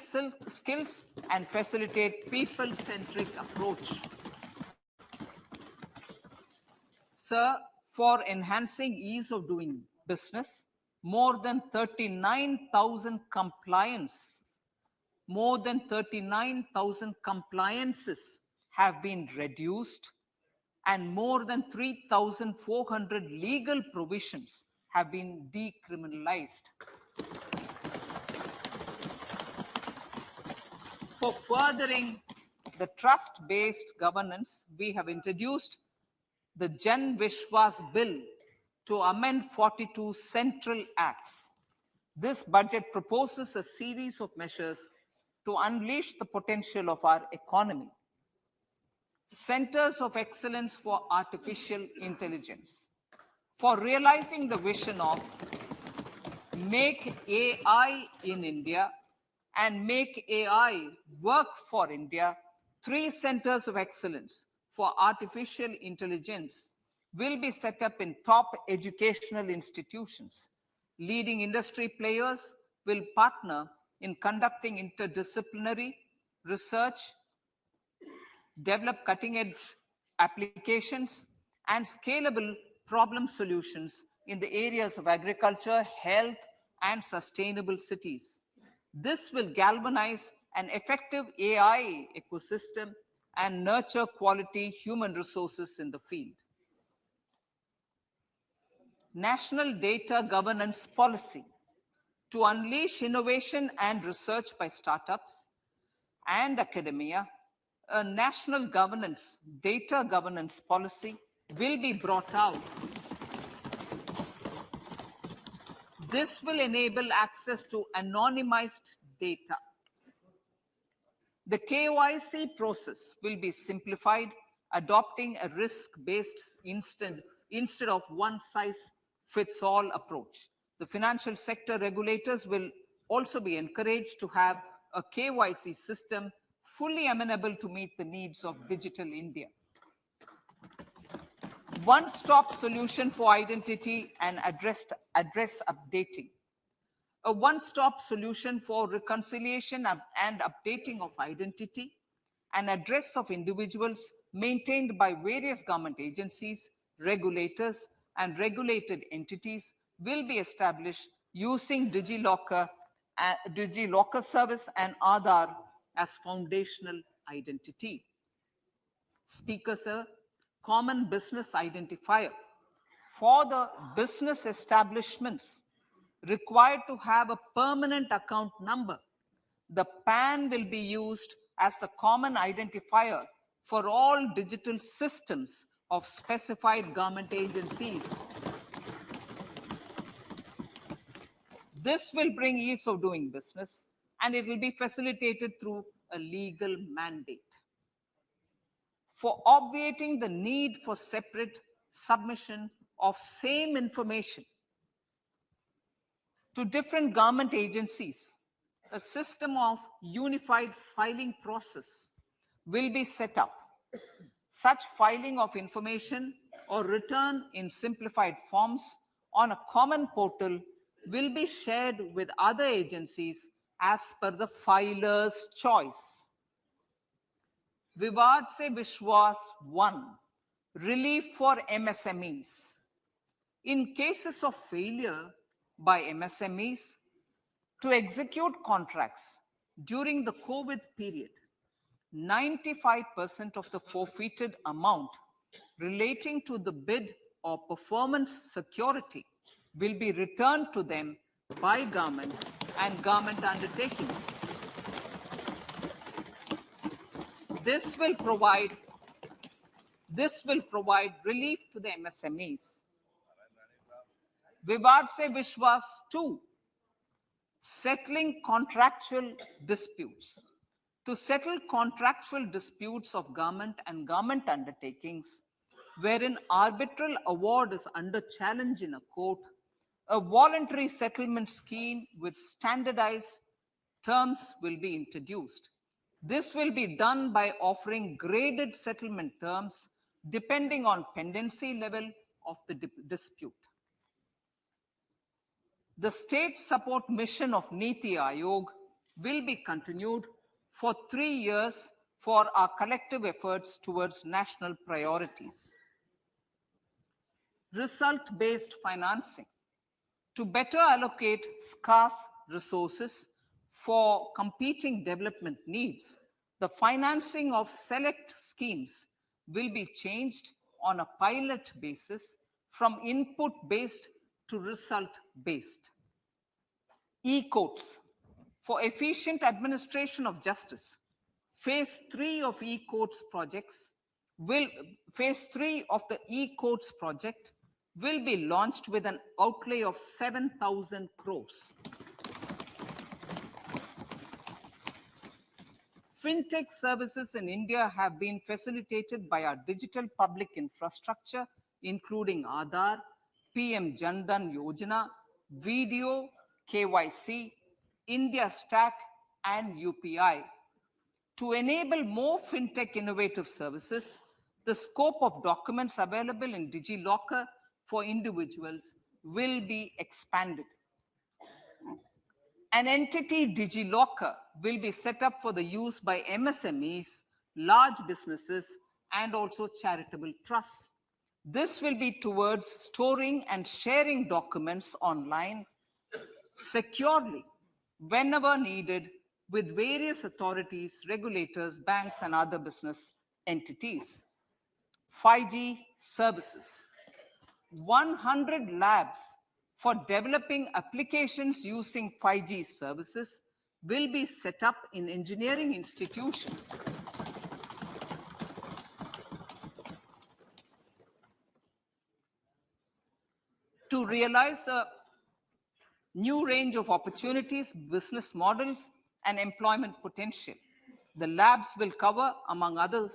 skills and facilitate people-centric approach. Sir, for enhancing ease of doing business, more than 39,000 compliances have been reduced, and more than 3,400 legal provisions have been decriminalized. For furthering the trust-based governance, we have introduced the Jan Vishwas Bill to amend 42 central acts. This budget proposes a series of measures to unleash the potential of our economy. Centers of Excellence for Artificial Intelligence. For realizing the vision of Make AI in India and Make AI Work for India, 3 centers of excellence for artificial intelligence will be set up in top educational institutions. Leading industry players will partner in conducting interdisciplinary research, develop cutting-edge applications, and scalable problem solutions in the areas of agriculture, health, and sustainable cities. This will galvanize an effective AI ecosystem and nurture quality human resources in the field. National Data Governance Policy to unleash innovation and research by startups and academia. A national data governance policy will be brought out. This will enable access to anonymized data. The KYC process will be simplified, adopting a risk-based instead of one-size-fits-all approach. The financial sector regulators will also be encouraged to have a KYC system fully amenable to meet the needs of digital India. One-stop solution for identity and address updating. A one-stop solution for reconciliation and updating of identity and address of individuals maintained by various government agencies, regulators, and regulated entities will be established using DigiLocker service and Aadhaar as foundational identity. Speaker, sir, common business identifier. For the business establishments required to have a permanent account number, the PAN will be used as the common identifier for all digital systems of specified government agencies. This will bring ease of doing business, and it will be facilitated through a legal mandate. For obviating the need for separate submission of same information to different government agencies, a system of unified filing process will be set up. Such filing of information or return in simplified forms on a common portal will be shared with other agencies as per the filer's choice. Vivad se Vishwas 1, relief for MSMEs. In cases of failure by MSMEs to execute contracts, During the COVID period, 95% of the forfeited amount relating to the bid or performance security will be returned to them by government and government undertakings. This will provide relief to the MSMEs. Vivad se Vishwas 2, settling contractual disputes. To settle contractual disputes of government and government undertakings, wherein arbitral award is under challenge in a court, a voluntary settlement scheme with standardized terms will be introduced. This will be done by offering graded settlement terms depending on pendency level of the dispute. The state support mission of Niti Aayog will be continued for 3 years for our collective efforts towards national priorities. Result-based financing. To better allocate scarce resources for competing development needs, the financing of select schemes will be changed on a pilot basis from input-based to result-based. E-courts. For efficient administration of justice, Phase 3 of e-courts projects Phase 3 of the e-courts project will be launched with an outlay of 7,000 crores. Fintech services in India have been facilitated by our digital public infrastructure, including Aadhaar, PM Jan Dhan Yojana, Video, KYC, India Stack, and UPI. To enable more fintech innovative services, the scope of documents available in DigiLocker for individuals will be expanded. An entity DigiLocker will be set up for the use by MSMEs, large businesses, and also charitable trusts. This will be towards storing and sharing documents online securely whenever needed with various authorities, regulators, banks, and other business entities. 5G services. 100 labs for developing applications using 5G services will be set up in engineering institutions. To realize a new range of opportunities, business models, and employment potential, the labs will cover, among others,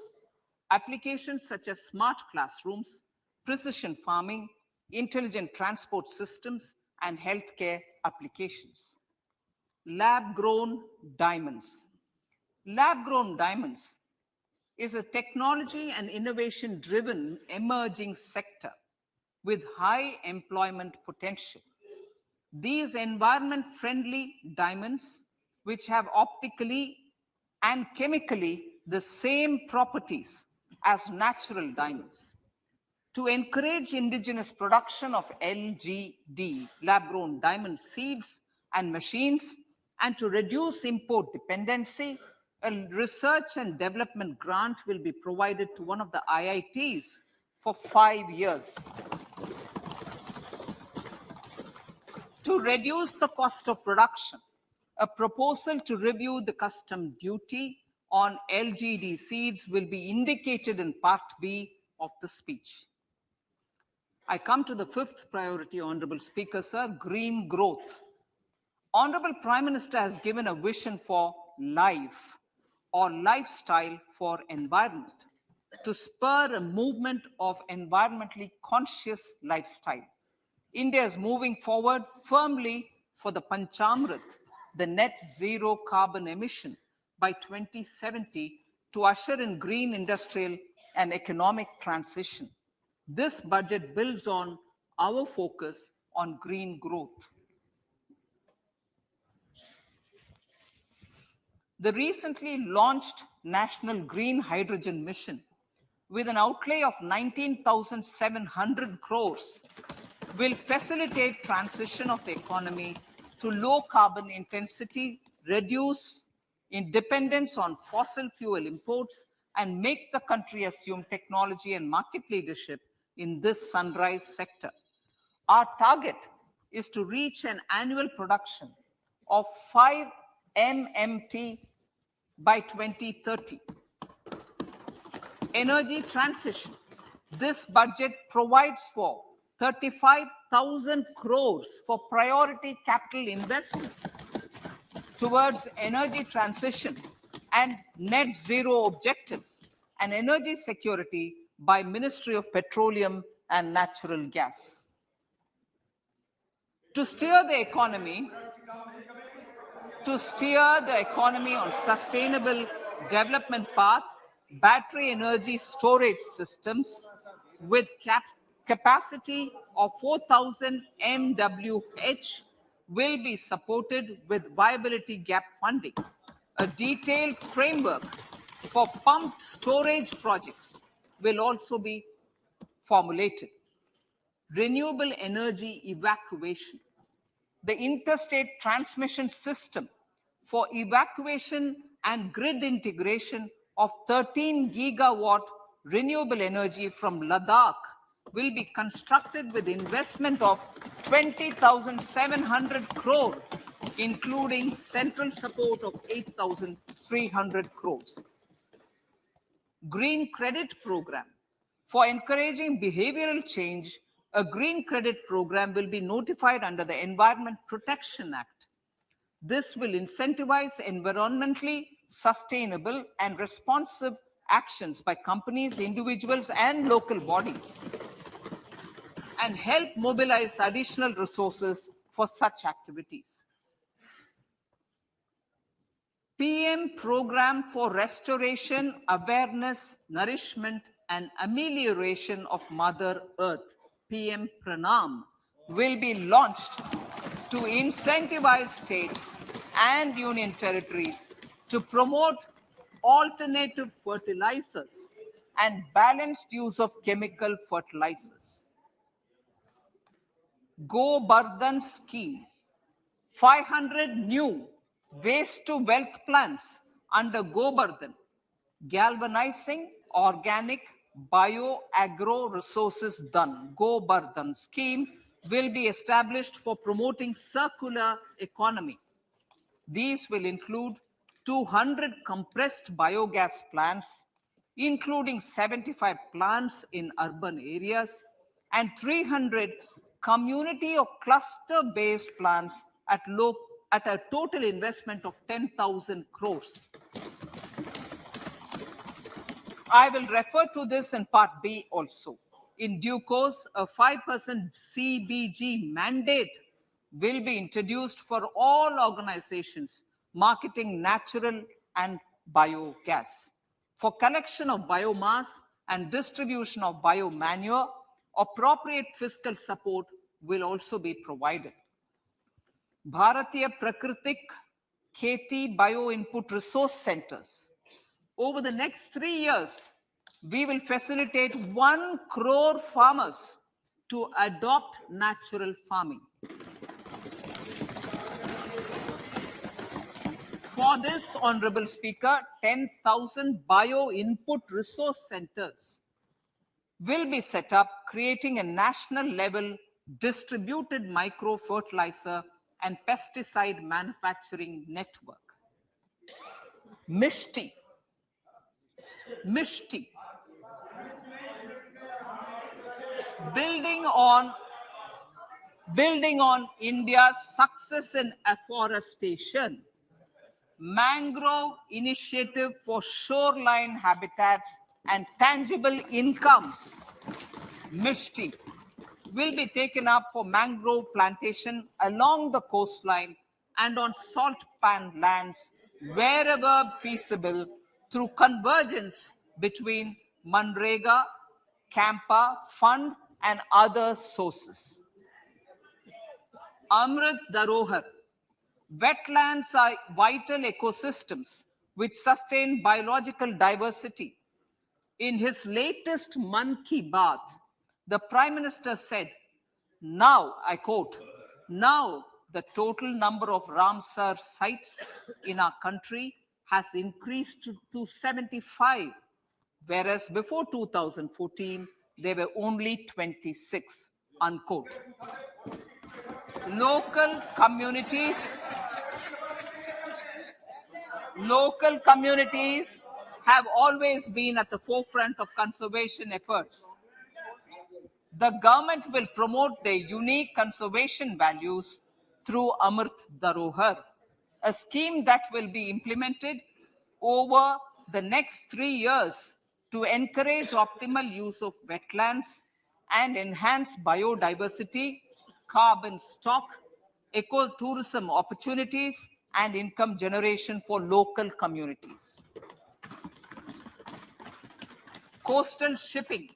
applications such as smart classrooms, precision farming, intelligent transport systems, and healthcare applications. Lab-grown diamonds. Lab-grown diamonds is a technology and innovation-driven emerging sector with high employment potential. These environment-friendly diamonds, which have optically and chemically the same properties as natural diamonds. To encourage indigenous production of LGD, lab-grown diamond seeds and machines, and to reduce import dependency, a research and development grant will be provided to one of the IITs for 5 years. To reduce the cost of production, a proposal to review the custom duty on LGD seeds will be indicated in Part B of the speech. I come to the fifth priority, Honorable Speaker, sir, green growth. Honorable Prime Minister has given a vision for life or lifestyle for environment to spur a movement of environmentally conscious lifestyle. India is moving forward firmly for the Panchamrit, the net zero carbon emission by 2070 to usher in green industrial and economic transition. This budget builds on our focus on green growth. The recently launched National Green Hydrogen Mission, with an outlay of 19,700 crores, will facilitate transition of the economy to low carbon intensity, reduce in dependence on fossil fuel imports and make the country assume technology and market leadership in this sunrise sector. Our target is to reach an annual production of 5 MMT by 2030. Energy transition. This budget provides for 35,000 crores for priority capital investment towards energy transition and net zero objectives and energy security by Ministry of Petroleum and Natural Gas. To steer the economy on sustainable development path, battery energy storage systems with capacity of 4,000 MWH will be supported with viability gap funding. A detailed framework for pumped storage projects will also be formulated. Renewable energy evacuation. The interstate transmission system for evacuation and grid integration of 13 gigawatt renewable energy from Ladakh will be constructed with investment of 20,700 crores, including central support of 8,300 crores. Green Credit Program. For encouraging behavioral change, a green credit program will be notified under the Environment Protection Act. This will incentivize environmentally sustainable and responsive actions by companies, individuals, and local bodies, and help mobilize additional resources for such activities. PM Program for Restoration, Awareness, Nourishment, and Amelioration of Mother Earth, PM Pranam, will be launched to incentivize states and union territories to promote alternative fertilizers and balanced use of chemical fertilizers. Go Bardhan Scheme. 500 new waste to wealth plants under Go Bardhan, galvanizing organic bio-agro resources done. Go Bardhan scheme will be established for promoting circular economy. These will include 200 compressed biogas plants, including 75 plants in urban areas, and 300 community or cluster-based plants at a total investment of 10,000 crores. I will refer to this in Part B also. In due course, a 5% CBG mandate will be introduced for all organizations marketing natural and biogas. For collection of biomass and distribution of biomanure, appropriate fiscal support will also be provided. Bharatiya Prakritik Kheti Bio Input Resource Centers. Over the next 3 years, we will facilitate 1 crore farmers to adopt natural farming. For this, Honorable Speaker, 10,000 bio input resource centers will be set up, creating a national level distributed micro fertilizer and pesticide manufacturing network. Mishti. Building on India's success in afforestation, mangrove initiative for shoreline habitats and tangible incomes, Mishti, will be taken up for mangrove plantation along the coastline and on salt pan lands wherever feasible through convergence between Manrega, Campa Fund and other sources. Amrit Dharohar. Wetlands are vital ecosystems which sustain biological diversity. In his latest Mann Ki Baat, the Prime Minister said, now, I quote, now the total number of Ramsar sites in our country has increased to 75, whereas before 2014, there were only 26, unquote. Local communities have always been at the forefront of conservation efforts. The government will promote their unique conservation values through Amrit Dharohar, a scheme that will be implemented over the next 3 years to encourage optimal use of wetlands and enhance biodiversity, carbon stock, ecotourism opportunities, and income generation for local communities. Coastal shipping.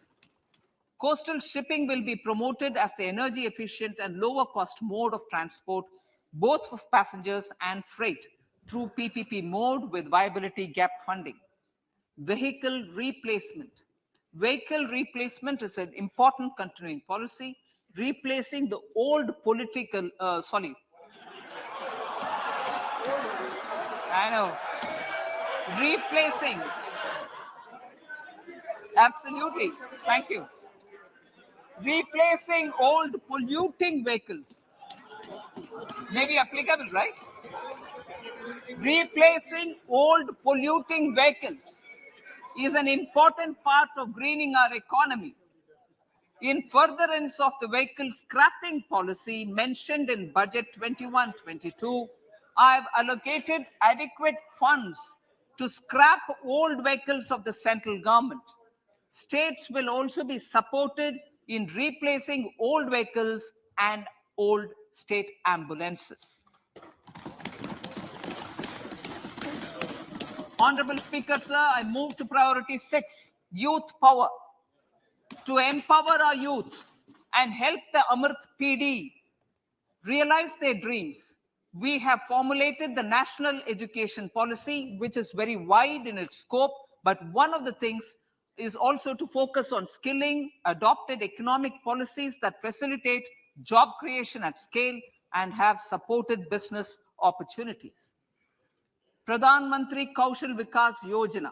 Coastal shipping will be promoted as the energy efficient and lower cost mode of transport, both for passengers and freight, through PPP mode with viability gap funding. Vehicle replacement. Vehicle replacement is an important continuing policy, replacing the old political, replacing, absolutely, thank you. Replacing old polluting vehicles. Maybe applicable, right? Replacing old polluting vehicles is an important part of greening our economy. In furtherance of the vehicle scrapping policy mentioned in Budget 21-22, I have allocated adequate funds to scrap old vehicles of the central government. States will also be supported in replacing old vehicles and old state ambulances. Honorable Speaker, sir, I move to priority 6, youth power. To empower our youth and help the Amrit PD realize their dreams, we have formulated the National Education Policy, which is very wide in its scope, but one of the things is also to focus on skilling, adopted economic policies that facilitate job creation at scale and have supported business opportunities. Pradhan Mantri Kaushal Vikas Yojana.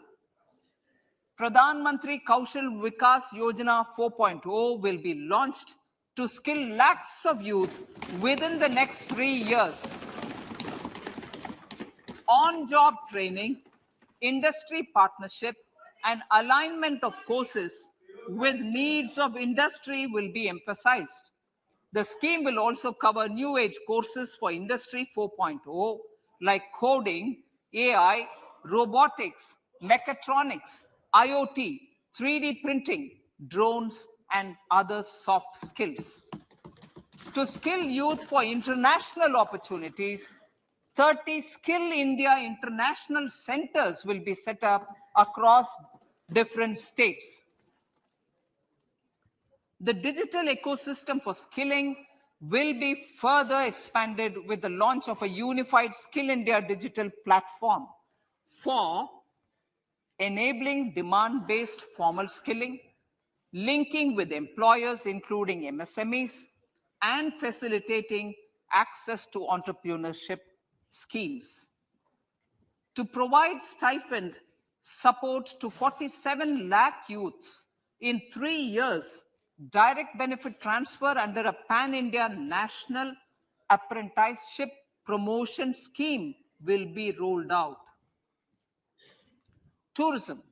Pradhan Mantri Kaushal Vikas Yojana 4.0 will be launched to skill lakhs of youth within the next 3 years. On-job training, industry partnership, and alignment of courses with needs of industry will be emphasized. The scheme will also cover new age courses for Industry 4.0 like coding, AI, robotics, mechatronics, IoT, 3D printing, drones, and other soft skills. To skill youth for international opportunities, 30 Skill India International Centers will be set up across different states. The digital ecosystem for skilling will be further expanded with the launch of a unified Skill India digital platform for enabling demand-based formal skilling, linking with employers, including MSMEs, and facilitating access to entrepreneurship schemes. To provide stipend support to 47 lakh youths in 3 years, direct benefit transfer under a pan-India national apprenticeship promotion scheme will be rolled out. Tourism.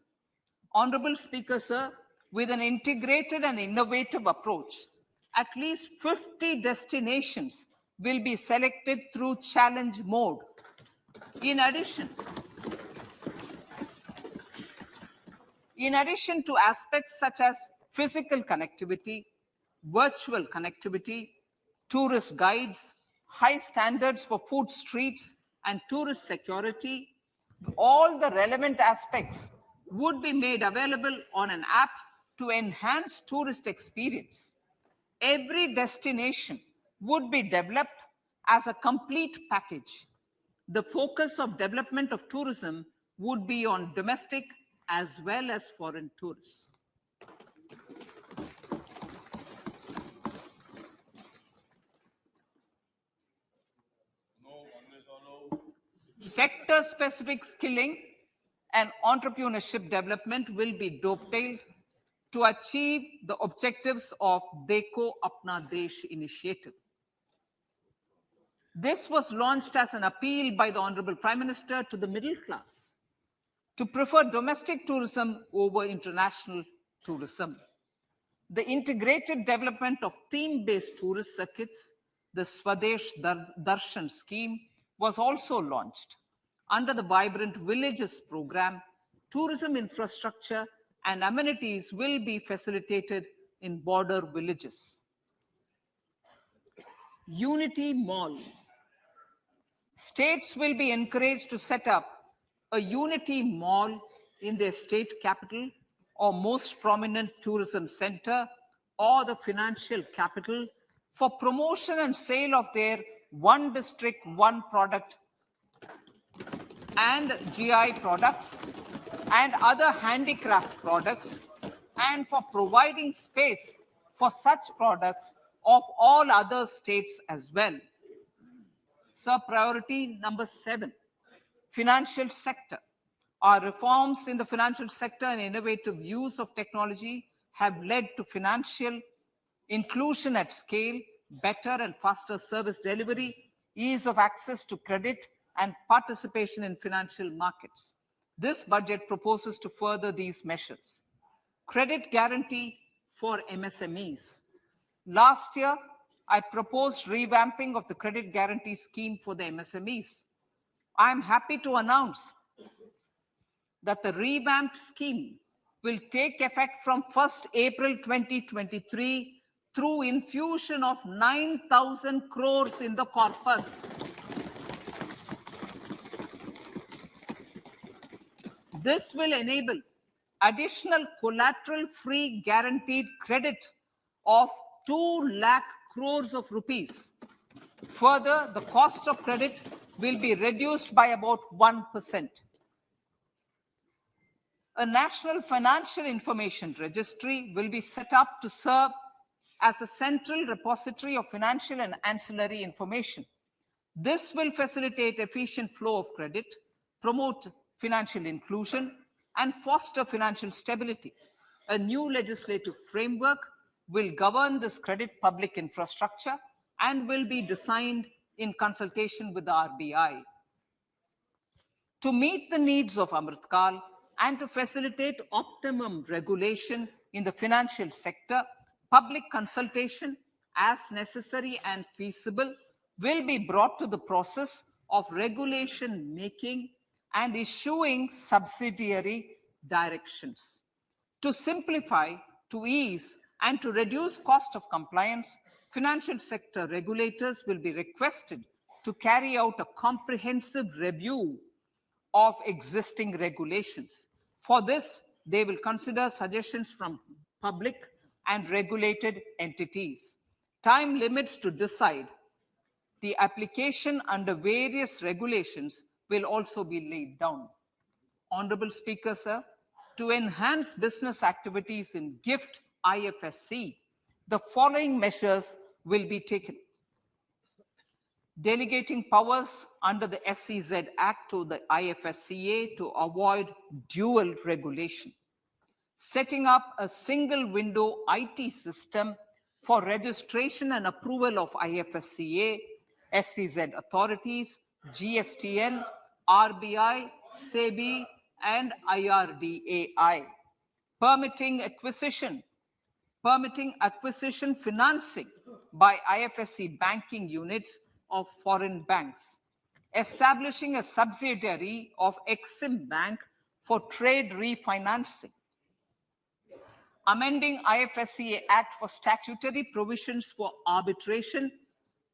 Honorable Speaker, sir, with an integrated and innovative approach, at least 50 destinations will be selected through challenge mode. In addition to aspects such as physical connectivity, virtual connectivity, tourist guides, high standards for food streets, and tourist security, all the relevant aspects would be made available on an app to enhance tourist experience. Every destination would be developed as a complete package. The focus of development of tourism would be on domestic as well as foreign tourists. Sector-specific skilling and entrepreneurship development will be dovetailed to achieve the objectives of Dekho Apna Desh initiative. This was launched as an appeal by the Honorable Prime Minister to the middle class to prefer domestic tourism over international tourism. The integrated development of theme-based tourist circuits, the Swadesh Darshan scheme, was also launched. Under the Vibrant Villages program, tourism infrastructure and amenities will be facilitated in border villages. Unity Mall. States will be encouraged to set up a Unity Mall in their state capital or most prominent tourism center or the financial capital for promotion and sale of their one district, one product and GI products and other handicraft products, and for providing space for such products of all other states as well. Sir, priority number 7, financial sector. Our reforms in the financial sector and innovative use of technology have led to financial inclusion at scale, better and faster service delivery, ease of access to credit, and participation in financial markets. This budget proposes to further these measures. Credit guarantee for MSMEs. Last year, I proposed revamping of the credit guarantee scheme for the MSMEs. I am happy to announce that the revamped scheme will take effect from 1st April 2023 through infusion of 9,000 crores in the corpus. This will enable additional collateral-free guaranteed credit of 2 lakh crores of rupees. Further, the cost of credit will be reduced by about 1%. A national financial information registry will be set up to serve as a central repository of financial and ancillary information. This will facilitate efficient flow of credit, promote financial inclusion, and foster financial stability. A new legislative framework will govern this credit public infrastructure and will be designed in consultation with the RBI. To meet the needs of Amrit Kal and to facilitate optimum regulation in the financial sector, public consultation, as necessary and feasible, will be brought to the process of regulation making and issuing subsidiary directions. To simplify, to ease, and to reduce cost of compliance, financial sector regulators will be requested to carry out a comprehensive review of existing regulations. For this, they will consider suggestions from public and regulated entities. Time limits to decide the application under various regulations will also be laid down. Honorable Speaker, sir, to enhance business activities in GIFT IFSC, the following measures will be taken. Delegating powers under the SEZ Act to the IFSCA to avoid dual regulation. Setting up a single window IT system for registration and approval of IFSCA, SEZ authorities, GSTN, RBI, SEBI, and IRDAI. Permitting acquisition financing by IFSC banking units of foreign banks. Establishing a subsidiary of Exim Bank for trade refinancing. Amending IFSCA Act for statutory provisions for arbitration,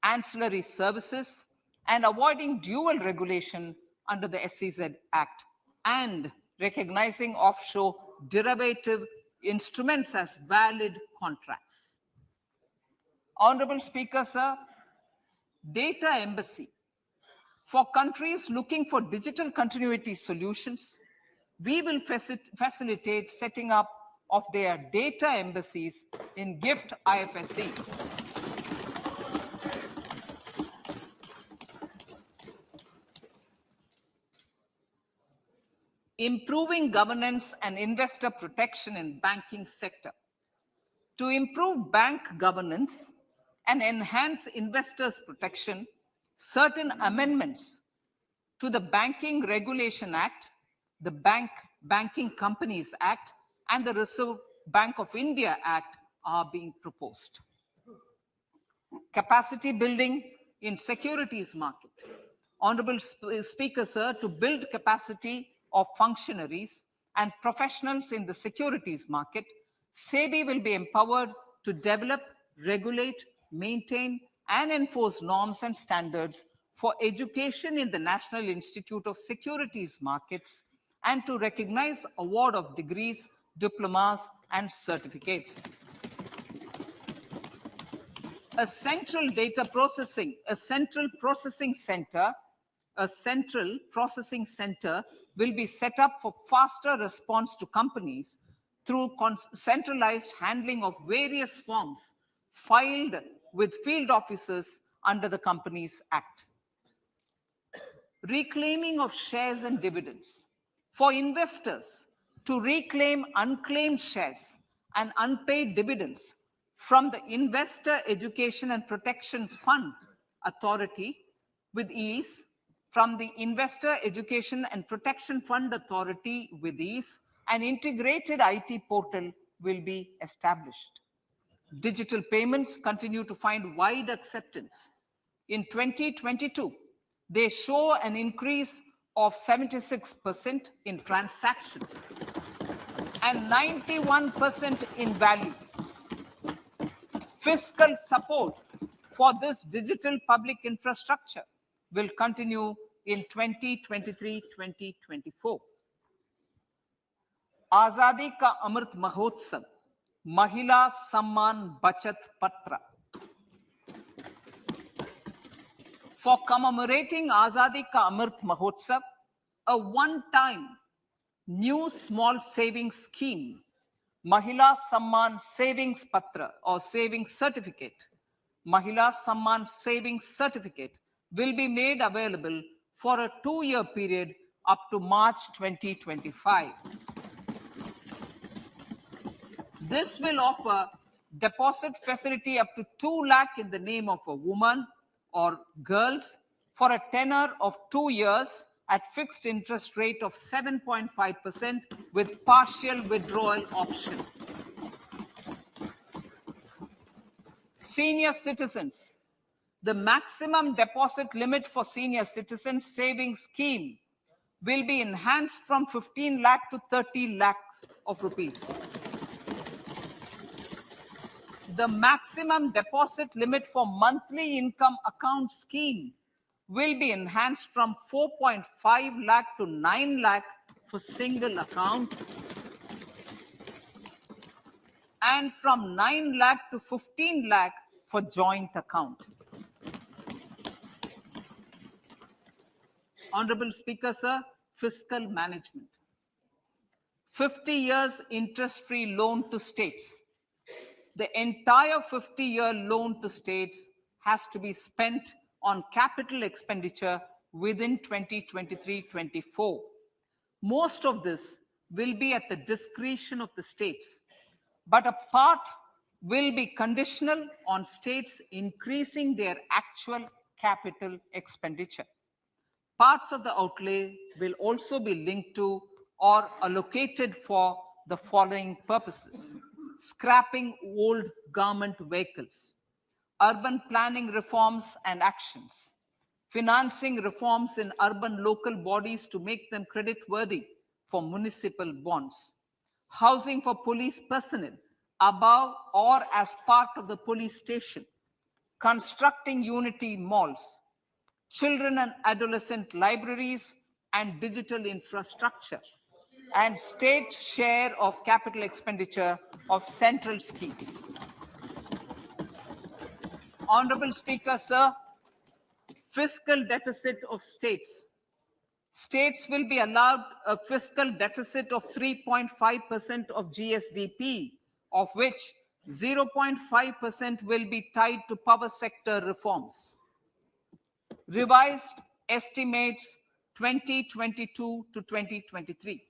ancillary services, and avoiding dual regulation under the SEZ Act, and recognizing offshore derivative instruments as valid contracts. Honorable Speaker, sir, data embassy. For countries looking for digital continuity solutions, we will facilitate setting up of their data embassies in GIFT IFSC. improving governance and investor protection in banking sector. To improve bank governance and enhance investors' protection, certain amendments to the Banking Regulation Act, the Banking Companies Act, and the Reserve Bank of India Act are being proposed. Capacity building in securities market. Honorable Speaker, sir, to build capacity of functionaries and professionals in the securities market, SEBI will be empowered to develop, regulate, maintain, and enforce norms and standards for education in the National Institute of Securities Markets and to recognize award of degrees, diplomas, and certificates. A central processing center will be set up for faster response to companies through centralized handling of various forms filed with field officers under the Companies Act. Reclaiming of shares and dividends. For investors to reclaim unclaimed shares and unpaid dividends from the Investor Education and Protection Fund Authority with ease, from the Investor Education and Protection Fund Authority with ease, an integrated IT portal will be established. Digital payments continue to find wide acceptance. In 2022, they show an increase of 76% in transaction and 91% in value. Fiscal support for this digital public infrastructure will continue in 2023-2024. Azadi Ka Amrit Mahotsav, Mahila Samman Bachat Patra. For commemorating Azadi Ka Amrit Mahotsav, a one-time new small savings scheme, Mahila Samman Savings Patra or Savings Certificate, Mahila Samman Savings Certificate will be made available for a 2-year period up to March 2025. This will offer deposit facility up to 2 lakh in the name of a woman or girls for a tenor of 2 years at fixed interest rate of 7.5% with partial withdrawal option. Senior citizens. The maximum deposit limit for senior citizens savings scheme will be enhanced from 15 lakh to 30 lakhs of rupees. The maximum deposit limit for monthly income account scheme will be enhanced from 4.5 lakh to 9 lakh for single account and from 9 lakh to 15 lakh for joint account. Honorable Speaker, sir, fiscal management. 50 years interest-free loan to states. The entire 50-year loan to states has to be spent on capital expenditure within 2023-24. Most of this will be at the discretion of the states, but a part will be conditional on states increasing their actual capital expenditure. Parts of the outlay will also be linked to or allocated for the following purposes: scrapping old government vehicles, urban planning reforms and actions, financing reforms in urban local bodies to make them credit-worthy for municipal bonds, housing for police personnel above or as part of the police station, constructing unity malls, children and adolescent libraries and digital infrastructure, and state share of capital expenditure of central schemes. Honorable Speaker, sir, fiscal deficit of states. States will be allowed a fiscal deficit of 3.5% of GSDP, of which 0.5% will be tied to power sector reforms. Revised estimates 2022 to 2023.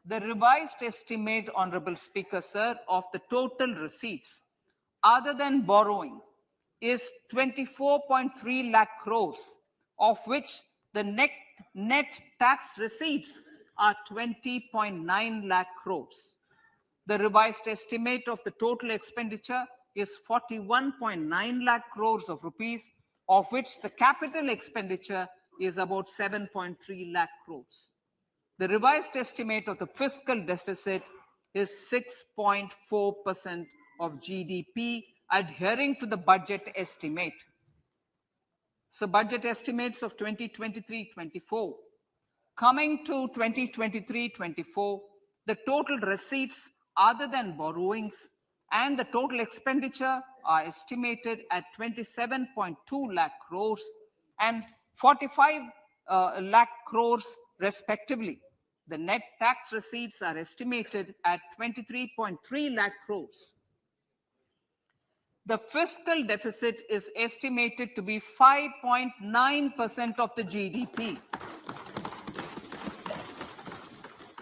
The revised estimate, Honorable Speaker, sir, of the total receipts other than borrowing is 24.3 lakh crores, of which the net tax receipts are 20.9 lakh crores. The revised estimate of the total expenditure is 41.9 lakh crores of rupees, of which the capital expenditure is about 7.3 lakh crores. The revised estimate of the fiscal deficit is 6.4% of GDP, adhering to the budget estimate. So budget estimates of 2023-24. Coming to 2023-24, the total receipts other than borrowings and the total expenditure are estimated at 27.2 lakh crores and 45 lakh crores respectively. The net tax receipts are estimated at 23.3 lakh crores. The fiscal deficit is estimated to be 5.9% of the GDP.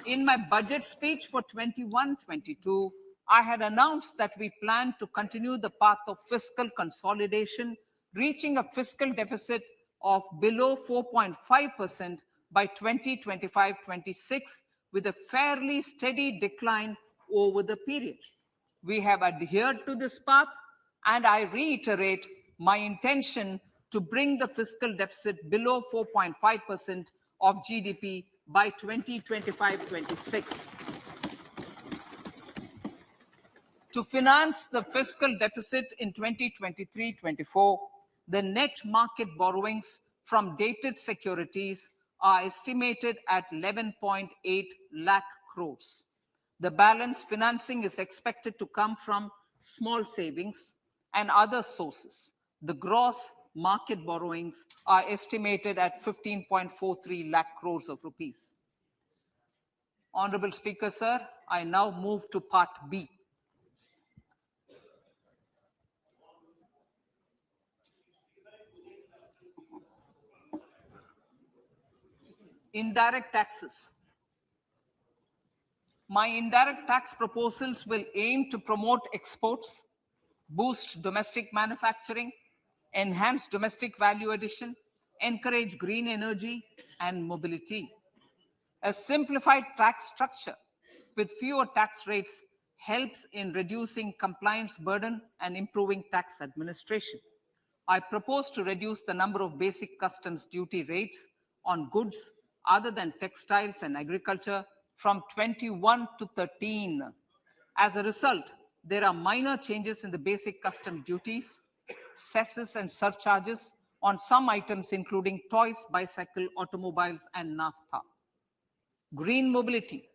In my budget speech for 21-22, I had announced that we plan to continue the path of fiscal consolidation, reaching a fiscal deficit of below 4.5% by 2025-26, with a fairly steady decline over the period. We have adhered to this path, and I reiterate my intention to bring the fiscal deficit below 4.5% of GDP by 2025-26. To finance the fiscal deficit in 2023-24, the net market borrowings from dated securities are estimated at 11.8 lakh crores. The balance financing is expected to come from small savings and other sources. The gross market borrowings are estimated at 15.43 lakh crores of rupees. Honorable Speaker, sir, I now move to Part B. Indirect taxes. My indirect tax proposals will aim to promote exports, boost domestic manufacturing, enhance domestic value addition, encourage green energy and mobility. A simplified tax structure with fewer tax rates helps in reducing compliance burden and improving tax administration. I propose to reduce the number of basic customs duty rates on goods other than textiles and agriculture from 21 to 13. As a result, there are minor changes in the basic customs duties, cesses and surcharges on some items including toys, bicycle, automobiles and naphtha. Green mobility.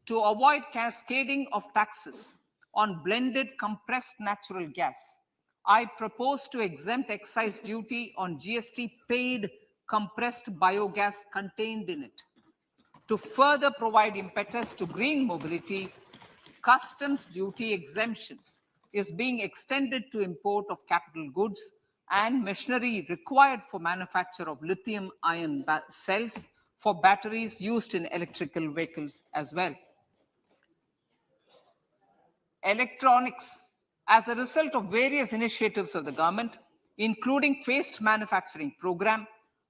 To avoid cascading of taxes on blended compressed natural gas, I propose to exempt excise duty on GST paid compressed biogas contained in it. To further provide impetus to green mobility, customs duty exemptions is being extended to import of capital goods and machinery required for manufacture of lithium-ion cells for batteries used in electrical vehicles as well. Electronics. As a result of various initiatives of the government, including phased manufacturing program,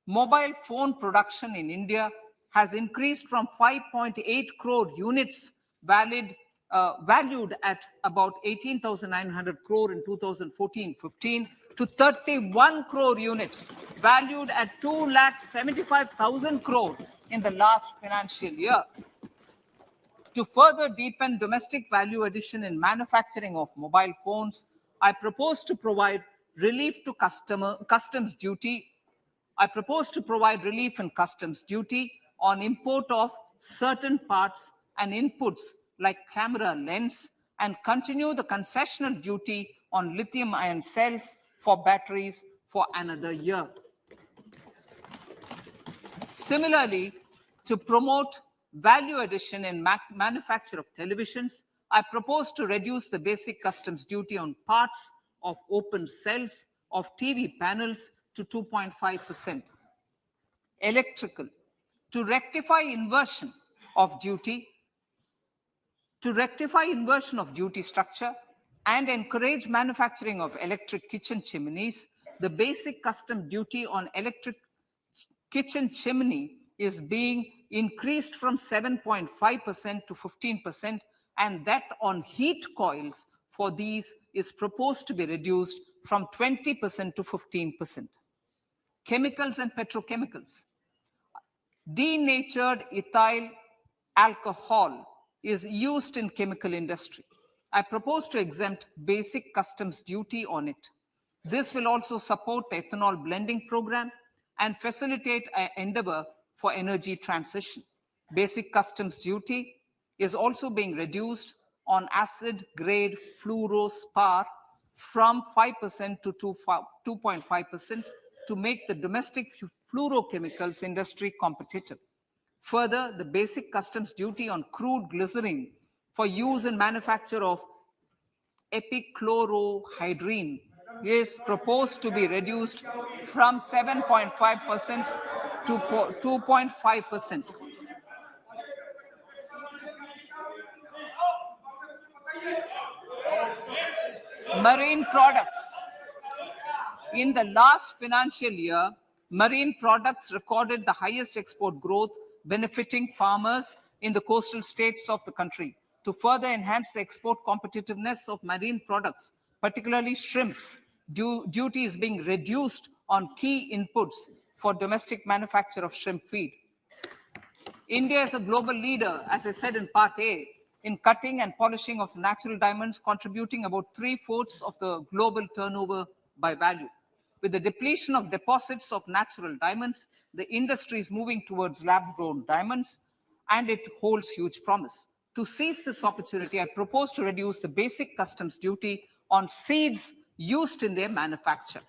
mobile phone production in India has increased from 5.8 crore units valued at about 18,900 crore in 2014-15 to 31 crore units valued at 2,75,000 crore in the last financial year. To further deepen domestic value addition in manufacturing of mobile phones, I propose to provide relief to customs duty. I propose to provide relief in customs duty on import of certain parts and inputs like camera lens and continue the concessional duty on lithium-ion cells for batteries for another year. Similarly, to promote value addition in manufacture of televisions, I propose to reduce the basic customs duty on parts of open cells of TV panels to 2.5%. Electrical. To rectify inversion of duty, To rectify inversion of duty structure and encourage manufacturing of electric kitchen chimneys, the basic custom duty on electric kitchen chimney is being increased from 7.5% to 15%, and that on heat coils for these is proposed to be reduced from 20% to 15%. Chemicals and petrochemicals. Denatured ethyl alcohol is used in chemical industry. I propose to exempt basic customs duty on it. This will also support the ethanol blending program and facilitate an endeavor for energy transition. Basic customs duty is also being reduced on acid grade fluorospar from 5% to 2.5% to make the domestic fluorochemicals industry competitive. Further, the basic customs duty on crude glycerin for use in manufacture of epichlorohydrin is proposed to be reduced from 7.5% to 2.5%. Marine products. In the last financial year, marine products recorded the highest export growth, benefiting farmers in the coastal states of the country. To further enhance the export competitiveness of marine products, particularly shrimps, duty is being reduced on key inputs for domestic manufacture of shrimp feed. India is a global leader, as I said in Part A, in cutting and polishing of natural diamonds, contributing about 3/4 of the global turnover by value. With the depletion of deposits of natural diamonds, the industry is moving towards lab-grown diamonds, and it holds huge promise. To seize this opportunity, I propose to reduce the basic customs duty on seeds used in their manufacture.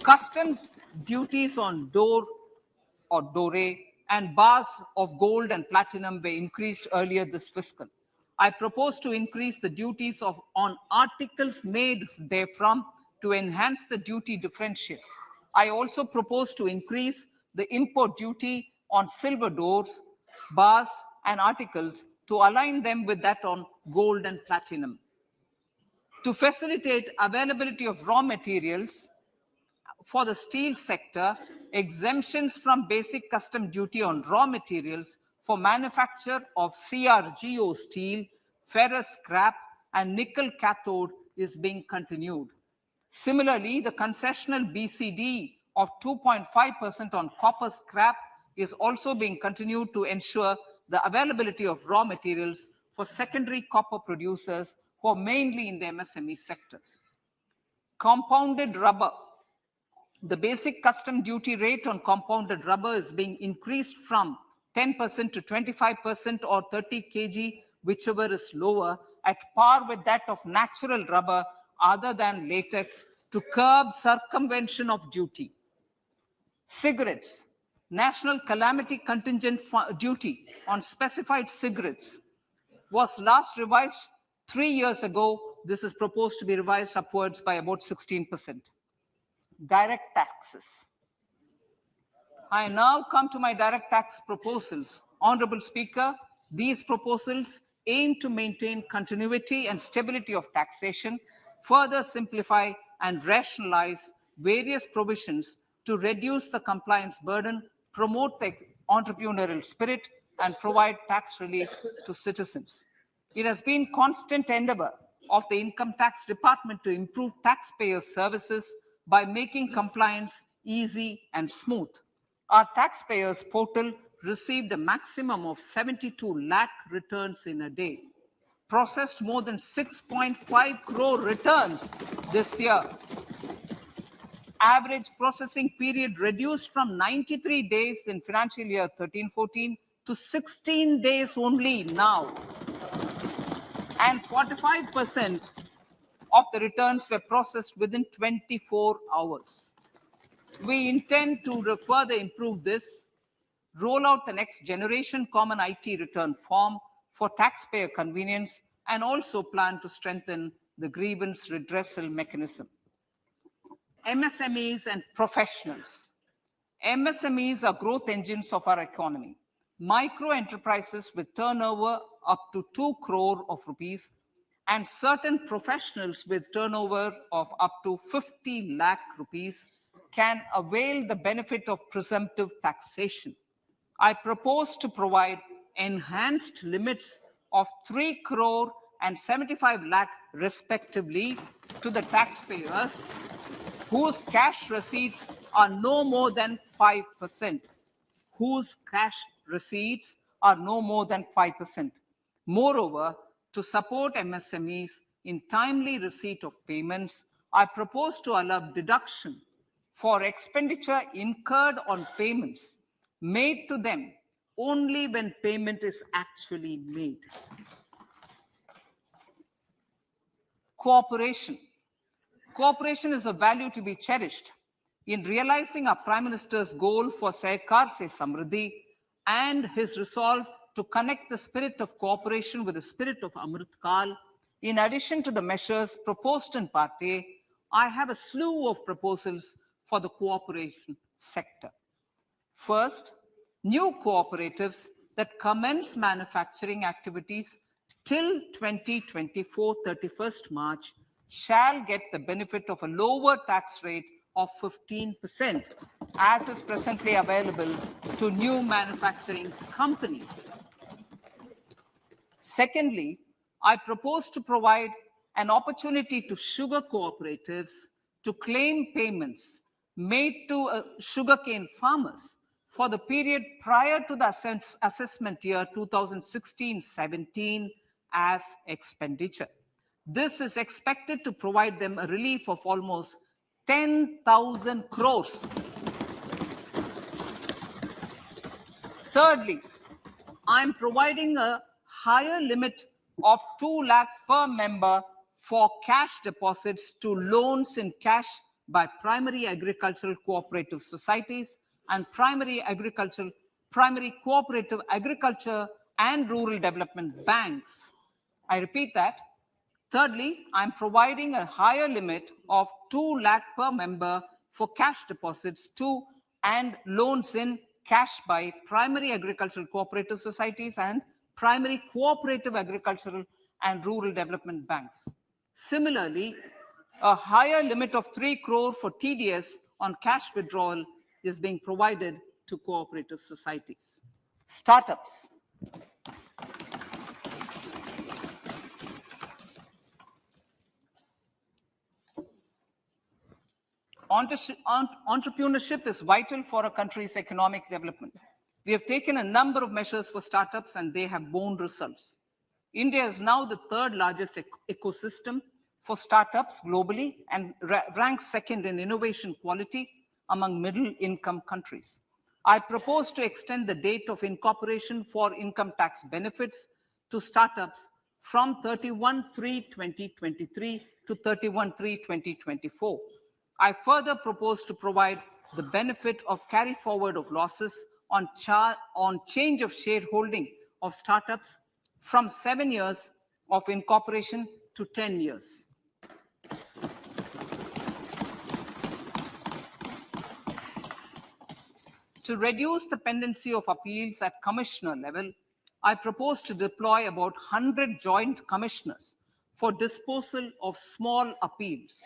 Custom duties on door or dore and bars of gold and platinum were increased earlier this fiscal. I propose to increase the duties on articles made therefrom to enhance the duty differential. I also propose to increase the import duty on silver doors, bars, and articles to align them with that on gold and platinum. To facilitate availability of raw materials for the steel sector, exemptions from basic custom duty on raw materials for manufacture of CRGO steel, ferrous scrap, and nickel cathode is being continued. Similarly, the concessional BCD of 2.5% on copper scrap is also being continued to ensure the availability of raw materials for secondary copper producers who are mainly in the MSME sectors. Compounded rubber. The basic custom duty rate on compounded rubber is being increased from 10% to 25% or 30 kg, whichever is lower, at par with that of natural rubber other than latex, to curb circumvention of duty. Cigarettes. National calamity contingent duty on specified cigarettes was last revised 3 years ago. This is proposed to be revised upwards by about 16%. Direct taxes. I now come to my direct tax proposals. Honorable Speaker, these proposals aim to maintain continuity and stability of taxation, further simplify and rationalize various provisions to reduce the compliance burden, promote the entrepreneurial spirit, and provide tax relief to citizens. It has been constant endeavor of the Income Tax Department to improve taxpayers' services by making compliance easy and smooth. Our taxpayers portal received a maximum of 72 lakh returns in a day, processed more than 6.5 crore returns this year. Average processing period reduced from 93 days in financial year 13-14 to 16 days only now. And 45% of the returns were processed within 24 hours. We intend to further improve this, roll out the next generation common IT return form for taxpayer convenience, and also plan to strengthen the grievance redressal mechanism. MSMEs and professionals. MSMEs are growth engines of our economy. micro enterprises with turnover up to 2 crore of rupees, and certain professionals with turnover of up to 50 lakh rupees can avail the benefit of presumptive taxation. I propose to provide enhanced limits of 3 crore and 75 lakh respectively to the taxpayers whose cash receipts are no more than 5%. Whose cash receipts are no more than 5%. Moreover, to support MSMEs in timely receipt of payments, I propose to allow deduction for expenditure incurred on payments made to them only when payment is actually made. Cooperation. Cooperation is a value to be cherished. In realizing our Prime Minister's goal for Sehkar Se Samriddhi and his resolve to connect the spirit of cooperation with the spirit of Amrit Kal, in addition to the measures proposed in Part A, I have a slew of proposals for the cooperation sector. First, new cooperatives that commence manufacturing activities till 2024, 31st March, shall get the benefit of a lower tax rate of 15%, as is presently available to new manufacturing companies. Secondly, I propose to provide an opportunity to sugar cooperatives to claim payments made to sugarcane farmers for the period prior to the assessment year 2016-17 as expenditure. This is expected to provide them a relief of almost 10,000 crores. Thirdly, I'm providing a higher limit of 2 lakh per member for cash deposits to loans in cash by primary agricultural cooperative societies and primary cooperative agriculture and rural development banks. I repeat that. Thirdly, I'm providing a higher limit of 2 lakh per member for cash deposits to and loans in cash by primary agricultural cooperative societies and primary cooperative agricultural and rural development banks. Similarly, a higher limit of 3 crore for TDS on cash withdrawal is being provided to cooperative societies. Startups. Entrepreneurship is vital for a country's economic development. We have taken a number of measures for startups and they have borne results. India is now the third largest ecosystem for startups globally and ranks second in innovation quality among middle-income countries. I propose to extend the date of incorporation for income tax benefits to startups from 31/3/2023 to 31/3/2024. I further propose to provide the benefit of carry forward of losses on change of shareholding of startups from 7 years of incorporation to 10 years. To reduce the pendency of appeals at commissioner level, I propose to deploy about 100 joint commissioners for disposal of small appeals.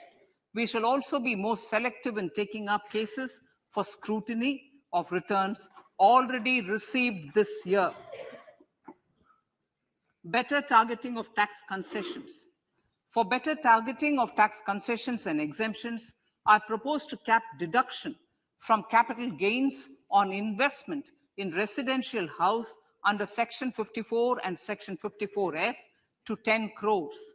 We shall also be more selective in taking up cases for scrutiny of returns already received this year. Better targeting of tax concessions. For better targeting of tax concessions and exemptions, I propose to cap deduction from capital gains on investment in residential house under Section 54 and Section 54F to 10 crores.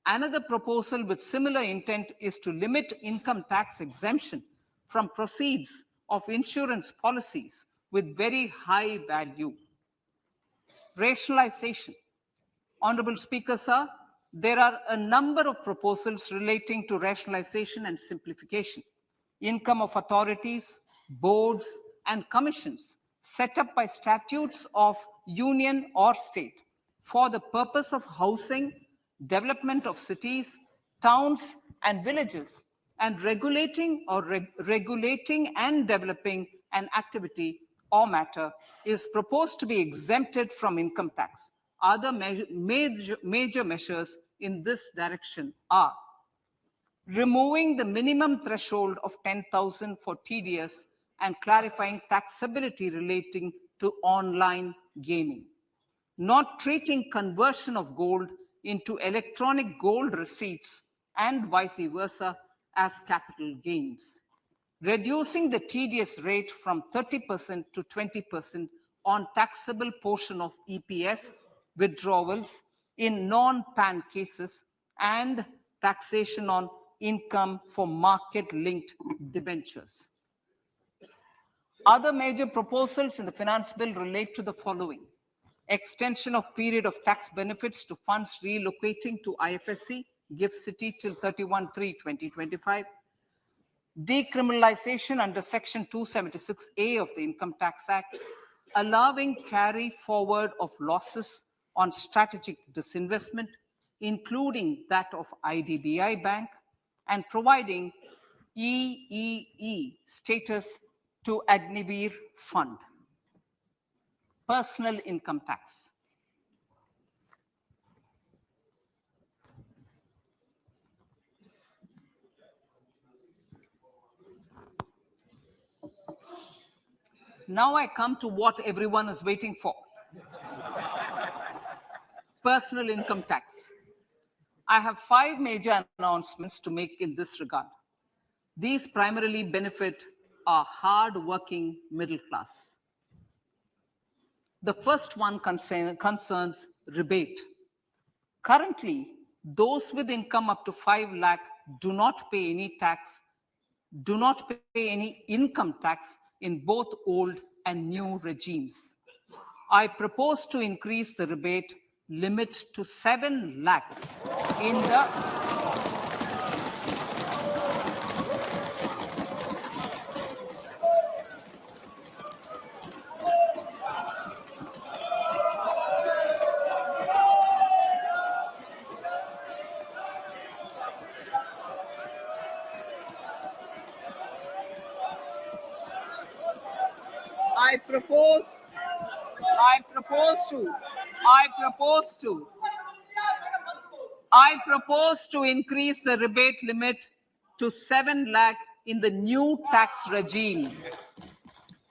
Another proposal with similar intent is to limit income tax exemption from proceeds of insurance policies with very high value. Rationalization. Honorable Speaker, sir, there are a number of proposals relating to rationalization and simplification. Income of authorities, boards, and commissions set up by statutes of union or state for the purpose of housing, development of cities, towns, and villages, and regulating and developing an activity or matter is proposed to be exempted from income tax. Other major measures in this direction are removing the minimum threshold of 10,000 for TDS and clarifying taxability relating to online gaming, not treating conversion of gold into electronic gold receipts and vice versa as capital gains, reducing the TDS rate from 30% to 20% on taxable portion of EPF withdrawals in non-PAN cases, and taxation on income for market-linked debentures. Other major proposals in the finance bill relate to the following: extension of period of tax benefits to funds relocating to IFSC, GIFT City till 31/3/2025, decriminalization under Section 276A of the Income Tax Act, allowing carry forward of losses on strategic disinvestment, including that of IDBI Bank, and providing EEE status to Agnivir Fund. Personal income tax. Now I come to what everyone is waiting for. Personal income tax. I have 5 major announcements to make in this regard. These primarily benefit our hard-working middle class. The first one concerns rebate. Currently, those with income up to 5 lakh do not pay any income tax in both old and new regimes. I propose to increase the rebate limit to 7 lakhs in the I propose to increase the rebate limit to 7 lakh in the new tax regime.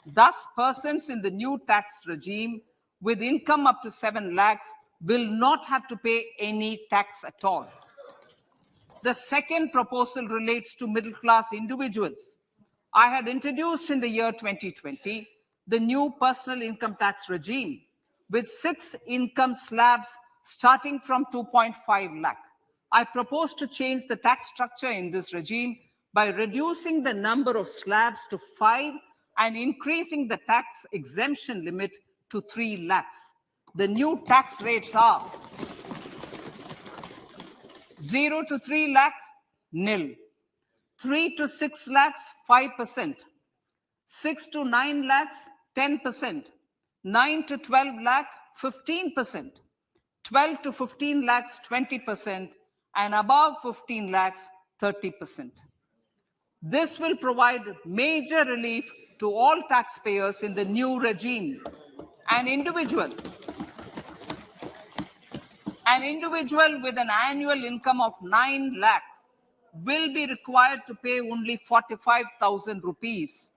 Thus, persons in the new tax regime with income up to 7 lakhs will not have to pay any tax at all. The second proposal relates to middle-class individuals. I had introduced in the year 2020 the new personal income tax regime with 6 income slabs starting from 2.5 lakh. I propose to change the tax structure in this regime by reducing the number of slabs to 5 and increasing the tax exemption limit to 3 lakhs. The new tax rates are 0 to 3 lakh, nil. 3 to 6 lakhs, 5%. 6 to 9 lakhs, 10%. 9 to 12 lakh, 15%. 12 to 15 lakhs, 20%. And above 15 lakhs, 30%. This will provide major relief to all taxpayers in the new regime. An individual with an annual income of 9 lakhs will be required to pay only 45,000 rupees.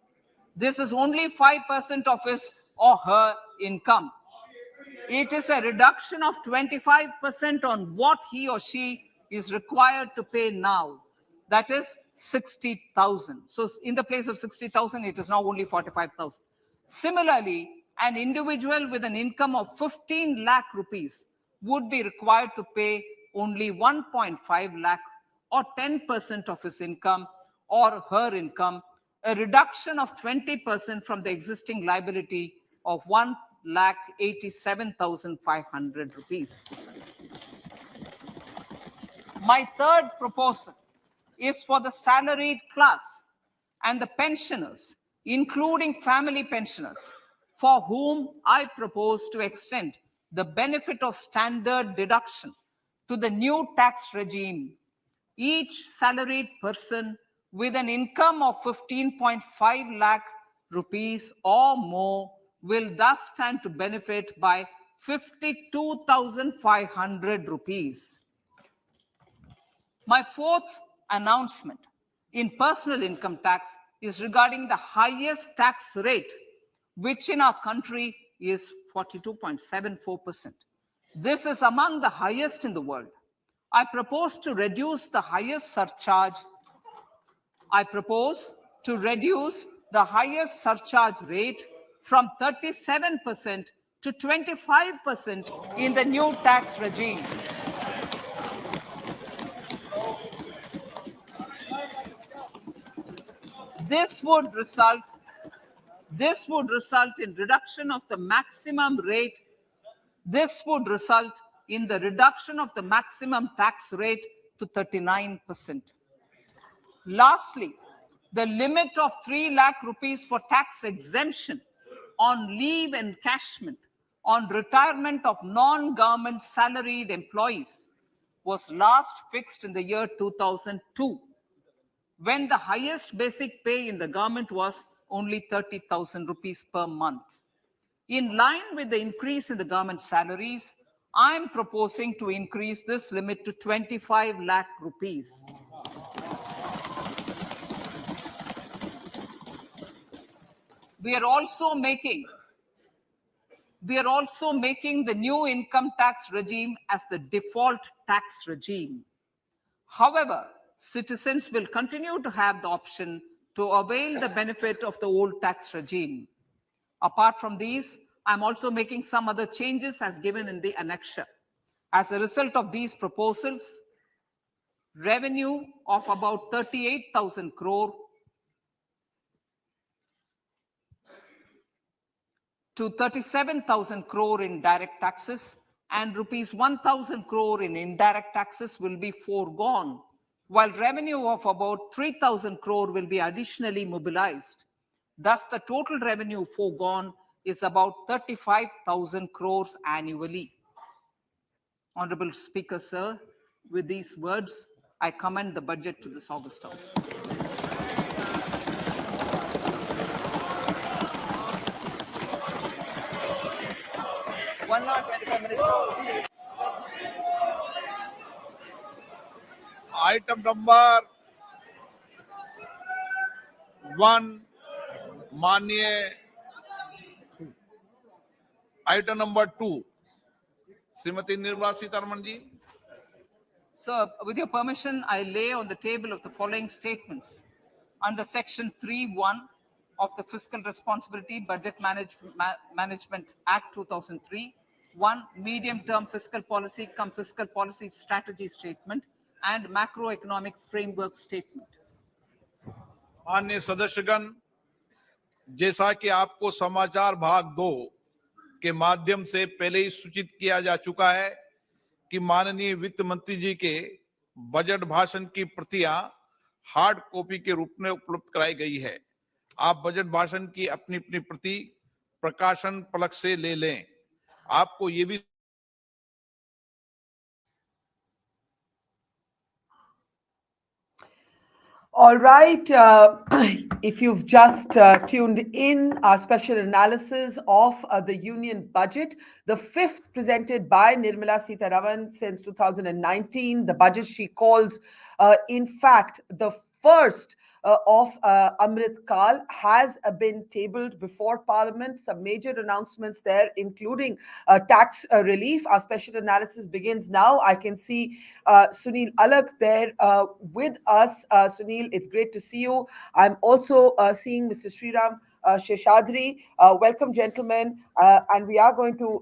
This is only 5% of his or her income. It is a reduction of 25% on what he or she is required to pay now. That is 60,000. So in the place of 60,000, it is now only 45,000. Similarly, an individual with an income of 15 lakh rupees would be required to pay only 1.5 lakh or 10% of his income or her income, a reduction of 20% from the existing liability of 1,87,500 rupees. My third proposal is for the salaried class and the pensioners, including family pensioners, for whom I propose to extend the benefit of standard deduction to the new tax regime. Each salaried person with an income of 15.5 lakh rupees or more will thus stand to benefit by 52,500 rupees. My fourth announcement in personal income tax is regarding the highest tax rate, which in our country is 42.74%. This is among the highest in the world. I propose to reduce the highest surcharge rate from 37% to 25% in the new tax regime. This would result in reduction of the maximum rate. This would result in the reduction of the maximum tax rate to 39%. Lastly, the limit of 3 lakh rupees for tax exemption on leave encashment on retirement of non-government salaried employees was last fixed in the year 2002, when the highest basic pay in the government was only 30,000 rupees per month. In line with the increase in the government salaries, I am proposing to increase this limit to 25 lakh rupees. We are also making the new income tax regime as the default tax regime. However, citizens will continue to have the option to avail the benefit of the old tax regime. Apart from these, I'm also making some other changes as given in the annexure. As a result of these proposals, revenue of about 38,000 crore to 37,000 crore in direct taxes and rupees 1,000 crore in indirect taxes will be foregone, while revenue of about 3,000 crore will be additionally mobilized. Thus, the total revenue foregone is about 35,000 crores annually. Honorable Speaker, sir, with these words, I commend the budget to this August House. Item number 1 माननीय item number 2 Shrimati Nirmala Sitharaman ji. Sir, with your permission, I lay on the table of the following statements. Under Section 3(1) of the Fiscal Responsibility Budget Management Act 2003, 1. Medium-term fiscal policy cum fiscal policy strategy statement and macroeconomic framework statement. माननीय सदस्यगण, जैसा कि आपको समाचार भाग 2 के माध्यम से पहले ही सूचित किया जा चुका है कि माननीय वित्त मंत्री जी के बजट भाषण की प्रतियां हार्ड कॉपी के रूप में उपलब्ध कराई गई है. आप बजट भाषण की अपनी अपनी प्रति प्रकाशन पलक से ले लें. आपको ये भी All right, if you've just tuned in, our special analysis of the union budget, the fifth presented by Nirmala Sitharaman since 2019, the budget she calls, in fact, the first of Amrit Kal, has been tabled before Parliament. Some major announcements there, including tax relief. Our special analysis begins now. I can see Sunil Alak there with us. Sunil, it's great to see you. I'm also seeing Mr. Sriram Sheshadri. Welcome, gentlemen. And we are going to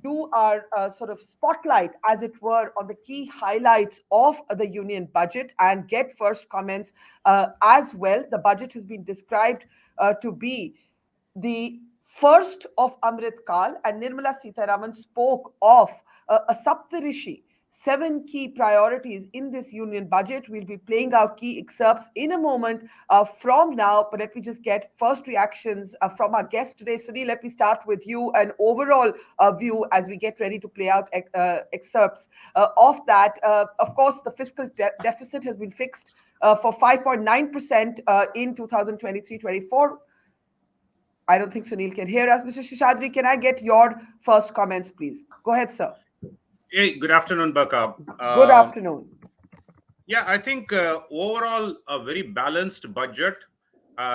do our sort of spotlight, as it were, on the key highlights of the union budget and get first comments as well. The budget has been described to be the first of Amrit Kal, and Nirmala Sitharaman spoke of a Saptarishi, 7 key priorities in this union budget. We'll be playing out key excerpts in a moment from now, but let me just get first reactions from our guest today. Sunil, let me start with you. An overall view as we get ready to play out excerpts of that. Of course, the fiscal deficit has been fixed for 5.9% in 2023-24. I don't think Sunil can hear us. Mr. Seshadri, can I get your first comments, please? Go ahead, sir. Hey, good afternoon, Barkha. Good afternoon. Yeah, I think overall a very balanced budget,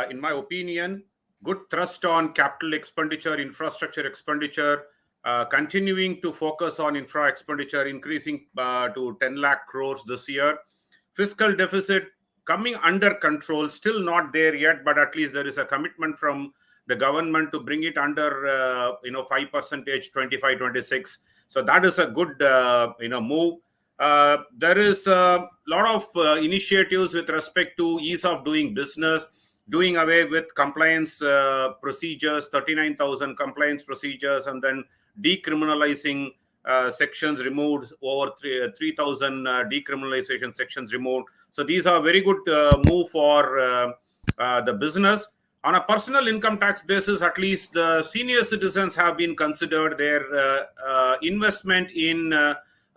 in my opinion. Good thrust on capital expenditure, infrastructure expenditure, continuing to focus on infra expenditure, increasing to 10 lakh crores this year. Fiscal deficit coming under control, still not there yet, but at least there is a commitment from the government to bring it under 5%, 25, 26. So that is a good move. There is a lot of initiatives with respect to ease of doing business, doing away with compliance procedures, 39,000 compliance procedures, and then decriminalizing sections removed, over 3,000 decriminalization sections removed. So these are very good move for the business. On a personal income tax basis, at least the senior citizens have been considered. Their investment in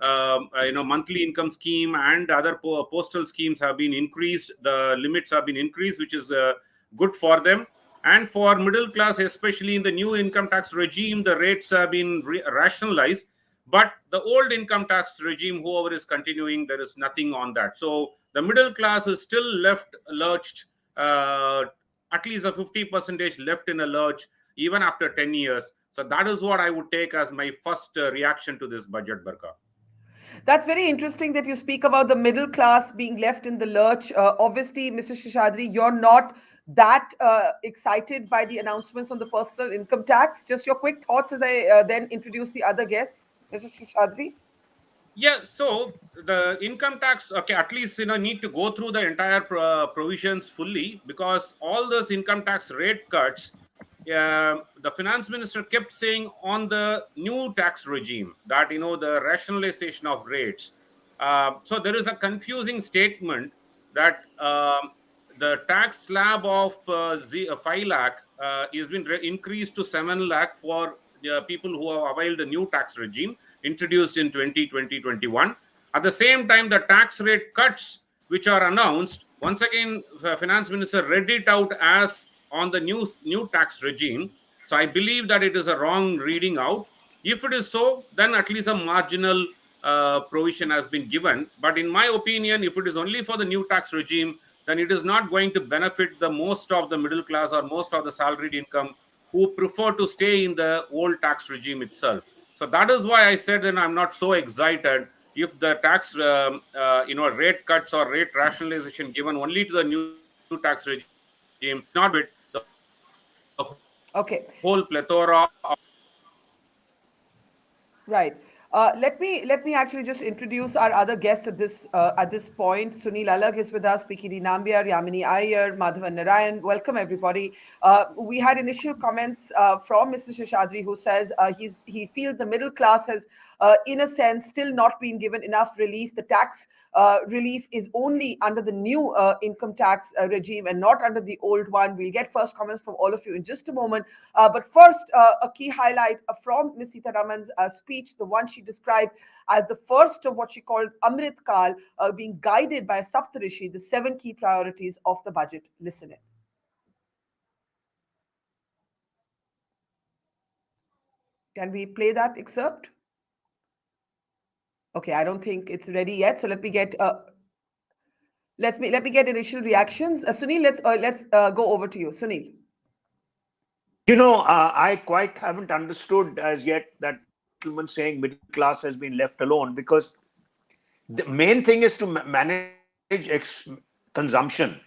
monthly income scheme and other postal schemes have been increased. The limits have been increased, which is good for them. And for middle class, especially in the new income tax regime, the rates have been rationalized. But the old income tax regime, whoever is continuing, there is nothing on that. So the middle class is still left lurched, at least a 50% left in a lurch, even after 10 years. So that is what I would take as my first reaction to this budget, Barkha. That's very interesting that you speak about the middle class being left in the lurch. Obviously, Mr. Seshadri, you're not that excited by the announcements on the personal income tax. Just your quick thoughts as I then introduce the other guests, Mr. Seshadri. Yeah, so the income tax, okay, at least need to go through the entire provisions fully, because all those income tax rate cuts, the finance minister kept saying on the new tax regime that the rationalization of rates. So there is a confusing statement that the tax slab of 5 lakh is been increased to 7 lakh for people who have availed the new tax regime introduced in 2020-21. At the same time, the tax rate cuts which are announced, once again, the finance minister read it out as on the new tax regime. So I believe that it is a wrong reading out. If it is so, then at least a marginal provision has been given. But in my opinion, if it is only for the new tax regime, then it is not going to benefit the most of the middle class or most of the salaried income who prefer to stay in the old tax regime itself. So that is why I said that I'm not so excited if the tax, rate cuts or rate rationalization given only to the new tax regime, not with the whole plethora of. Right. Let me actually just introduce our other guests at this point. Sunil Alag is with us, Pikiri Nambiar, Yamini Iyer, Madhavan Narayan. Welcome everybody. We had initial comments from Mr. Seshadri, who says he feels the middle class has, in a sense, still not been given enough relief. The tax relief is only under the new income tax regime and not under the old one. We'll get first comments from all of you in just a moment. But first, a key highlight from Ms. Sitharaman's speech, the one she described as the first of what she called Amrit Kal, being guided by Saptarishi, the 7 key priorities of the budget. Listen in. Can we play that excerpt? Okay, I don't think it's ready yet. So let me get initial reactions. Sunil, let's go over to you, Sunil. I quite haven't understood as yet that gentleman saying middle class has been left alone, because the main thing is to manage consumption,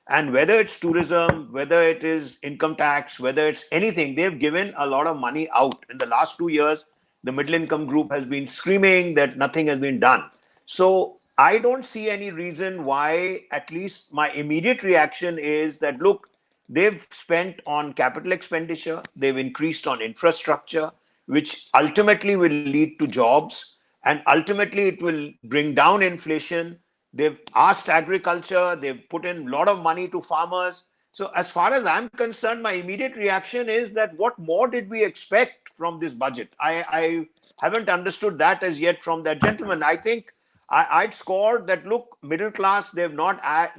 and whether it's tourism, whether it is income tax, whether it's anything, they've given a lot of money out. In the last 2 years, the middle income group has been screaming that nothing has been done. So I don't see any reason why. At least my immediate reaction is that, look, they've spent on capital expenditure, they've increased on infrastructure, which ultimately will lead to jobs, and ultimately it will bring down inflation. They've asked agriculture, they've put in a lot of money to farmers. So as far as I'm concerned, my immediate reaction is that what more did we expect from this budget? I haven't understood that as yet from that gentleman. I think I'd score that, look, middle class, I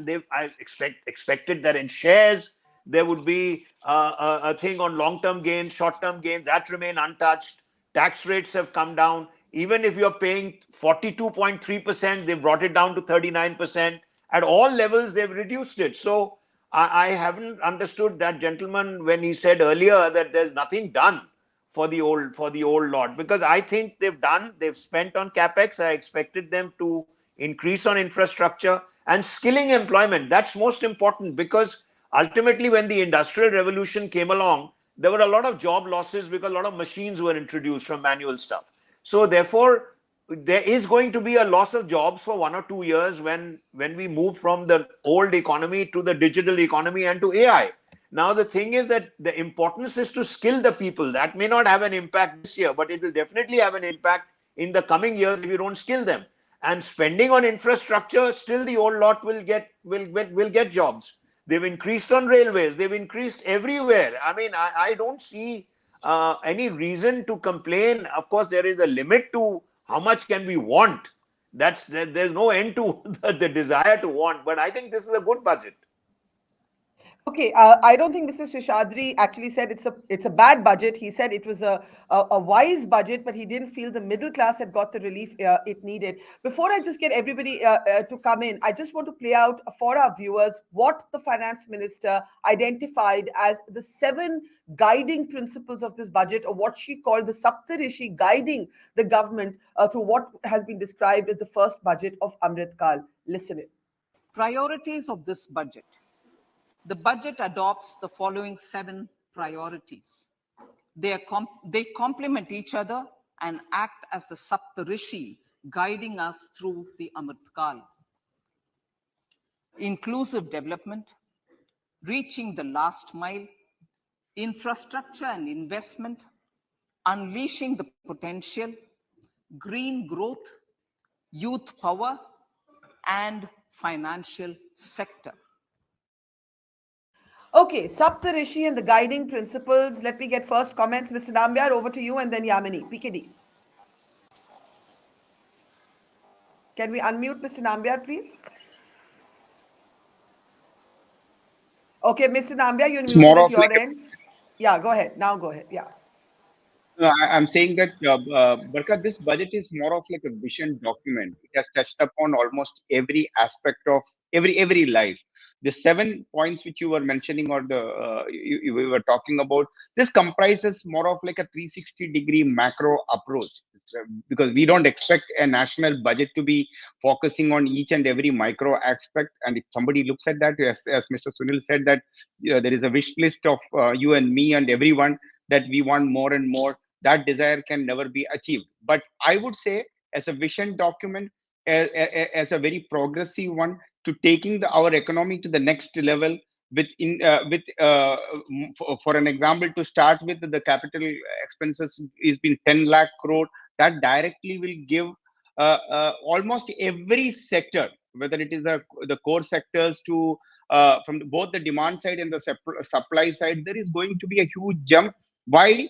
expected that in shares, There would be a thing on long-term gains, short-term gains that remain untouched. Tax rates have come down. Even if you're paying 42.3%, they've brought it down to 39%. At all levels, they've reduced it. So I haven't understood that gentleman when he said earlier that there's nothing done for the old lot, because I think they've spent on capex. I expected them to increase on infrastructure and skilling employment. That's most important, because ultimately when the industrial revolution came along, there were a lot of job losses because a lot of machines were introduced from manual stuff. So therefore there is going to be a loss of jobs for 1 or 2 years when we move from the old economy to the digital economy and to AI. Now, the thing is that the importance is to skill the people. That may not have an impact this year, but it will definitely have an impact in the coming years if you don't skill them. And spending on infrastructure, still the old lot will get jobs. They've increased on railways. They've increased everywhere. I mean, I don't see any reason to complain. Of course, there is a limit to how much can we want. There's no end to the desire to want. But I think this is a good budget. Okay, I don't think Mr. Seshadri actually said it's a bad budget. He said it was a wise budget, but he didn't feel the middle class had got the relief it needed. Before I just get everybody to come in, I just want to play out for our viewers what the finance minister identified as the 7 guiding principles of this budget, or what she called the Saptarishi, guiding the government through what has been described as the first budget of Amrit Kal. Listen in. Priorities of this budget. The budget adopts the following 7 priorities. They complement each other and act as the Saptarishi guiding us through the Amrit Kal. Inclusive development, reaching the last mile, infrastructure and investment, unleashing the potential, green growth, youth power, and financial sector. Okay, Saptarishi and the guiding principles. Let me get first comments. Mr. Nambiar, over to you, and then Yamini, PKD. Can we unmute Mr. Nambiar, please? Okay, Mr. Nambiar, you're muted at your end. Yeah, go ahead. Now go ahead. Yeah. No, I'm saying that, Barkha, this budget is more of like a vision document. It has touched upon almost every aspect of every life. The 7 points which you were mentioning, or we were talking about, this comprises more of like a 360-degree macro approach, because we don't expect a national budget to be focusing on each and every micro aspect. And if somebody looks at that, as Mr. Sunil said, that there is a wish list of you and me and everyone, that we want more and more. That desire can never be achieved. But I would say, as a vision document, as a very progressive one, to taking our economy to the next level, for an example, to start with, the capital expenses is been 10 lakh crore. That directly will give almost every sector, whether it is the core sectors to from both the demand side and the supply side, there is going to be a huge jump, while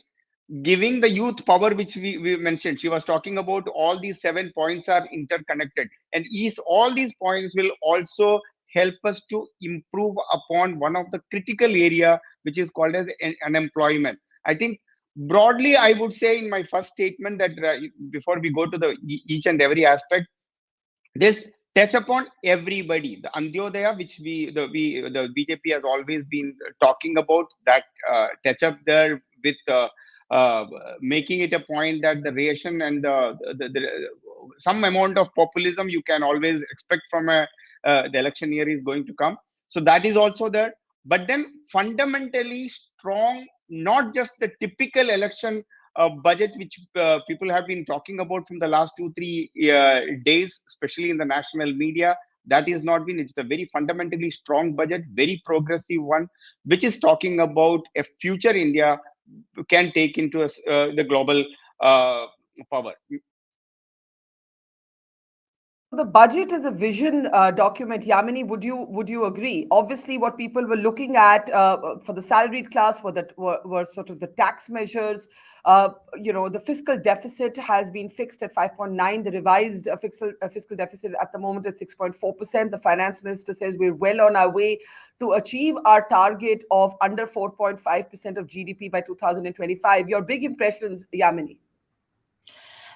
giving the youth power, which we mentioned. She was talking about all these 7 points are interconnected, and all these points will also help us to improve upon one of the critical area, which is called as unemployment. I think broadly, I would say in my first statement that before we go to the each and every aspect, this touch upon everybody. The Antyodaya, which the BJP has always been talking about, that touch up there with making it a point that the ration and some amount of populism you can always expect from the election year is going to come. So that is also there. But then fundamentally strong, not just the typical election budget which people have been talking about from the last 2-3 days, especially in the national media. That is not been. It's a very fundamentally strong budget, very progressive one, which is talking about a future India can take into the global power. the budget is a vision document. Yamini, would you agree? Obviously, what people were looking at for the salaried class were sort of the tax measures. The fiscal deficit has been fixed at 5.9. The revised fiscal deficit at the moment is 6.4%. The finance minister says we're well on our way to achieve our target of under 4.5% of GDP by 2025. Your big impressions, Yamini?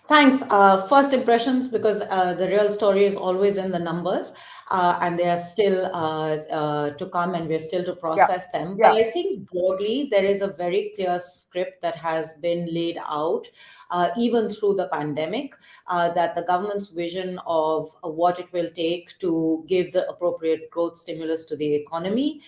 Thanks. First impressions, because the real story is always in the numbers, and they are still to come, and we're still to process them. But I think broadly, there is a very clear script that has been laid out, even through the pandemic, that the government's vision of what it will take to give the appropriate growth stimulus to the economy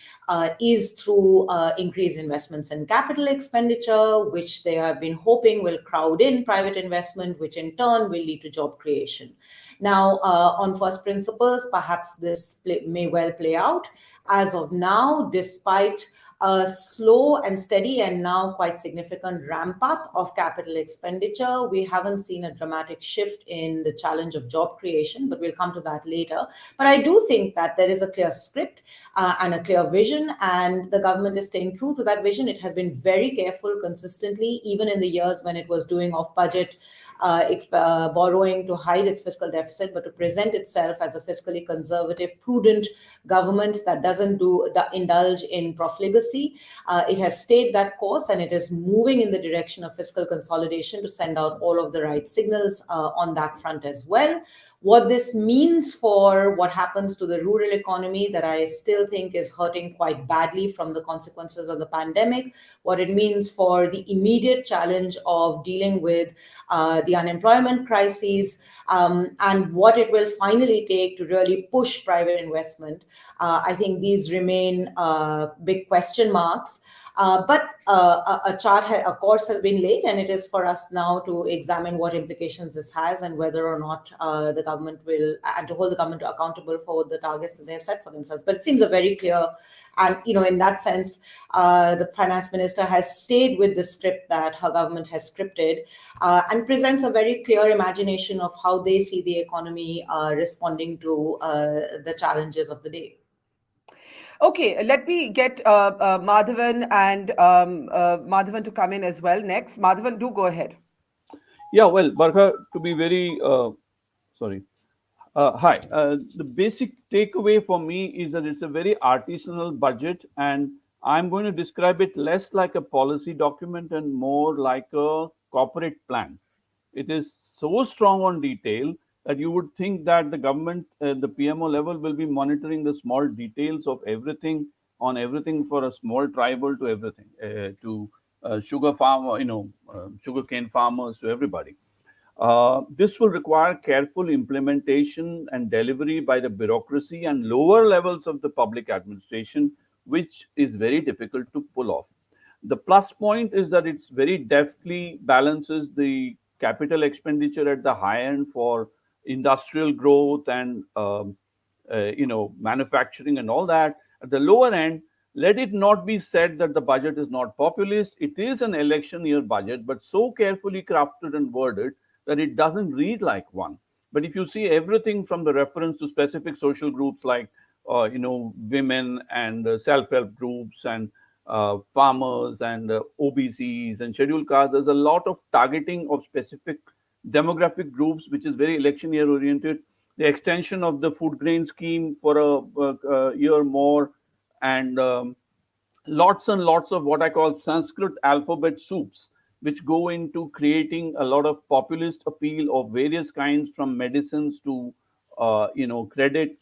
is through increased investments in capital expenditure, which they have been hoping will crowd in private investment, which in turn will lead to job creation. Now, on first principles, perhaps this may well play out. As of now, despite a slow and steady and now quite significant ramp up of capital expenditure, we haven't seen a dramatic shift in the challenge of job creation, but we'll come to that later. But I do think that there is a clear script and a clear vision, and the government is staying true to that vision. It has been very careful consistently, even in the years when it was doing off-budget borrowing to hide its fiscal deficit, but to present itself as a fiscally conservative, prudent government that doesn't indulge in profligacy. It has stayed that course, and it is moving in the direction of fiscal consolidation to send out all of the right signals on that front as well. What this means for what happens to the rural economy, that I still think is hurting quite badly from the consequences of the pandemic, what it means for the immediate challenge of dealing with the unemployment crises, and what it will finally take to really push private investment. I think these remain big question marks. But a course has been laid, and it is for us now to examine what implications this has and whether or not the government will, and to hold the government accountable for the targets that they have set for themselves. But it seems a very clear, and in that sense, the finance minister has stayed with the script that her government has scripted, and presents a very clear imagination of how they see the economy responding to the challenges of the day. Okay, let me get Madhavan and Madhavan to come in as well next. Madhavan, do go ahead. Yeah, well, Barkha, to be very, hi. The basic takeaway for me is that it's a very artisanal budget, and I'm going to describe it less like a policy document and more like a corporate plan. It is so strong on detail that you would think that the government, the PMO level, will be monitoring the small details of everything, on everything, for a small tribal to everything, to sugar farmer, sugarcane farmers, to everybody. This will require careful implementation and delivery by the bureaucracy and lower levels of the public administration, which is very difficult to pull off. The plus point is that it's very deftly balances the capital expenditure at the high end for industrial growth and manufacturing and all that. At the lower end, let it not be said that the budget is not populist. It is an election year budget, but so carefully crafted and worded that it doesn't read like one. But if you see everything from the reference to specific social groups like women and self-help groups and farmers and OBCs and scheduled castes, there's a lot of targeting of specific demographic groups, which is very election year oriented. The extension of the food grain scheme for a year more, and lots and lots of what I call Sanskrit alphabet soups, which go into creating a lot of populist appeal of various kinds, from medicines to credit.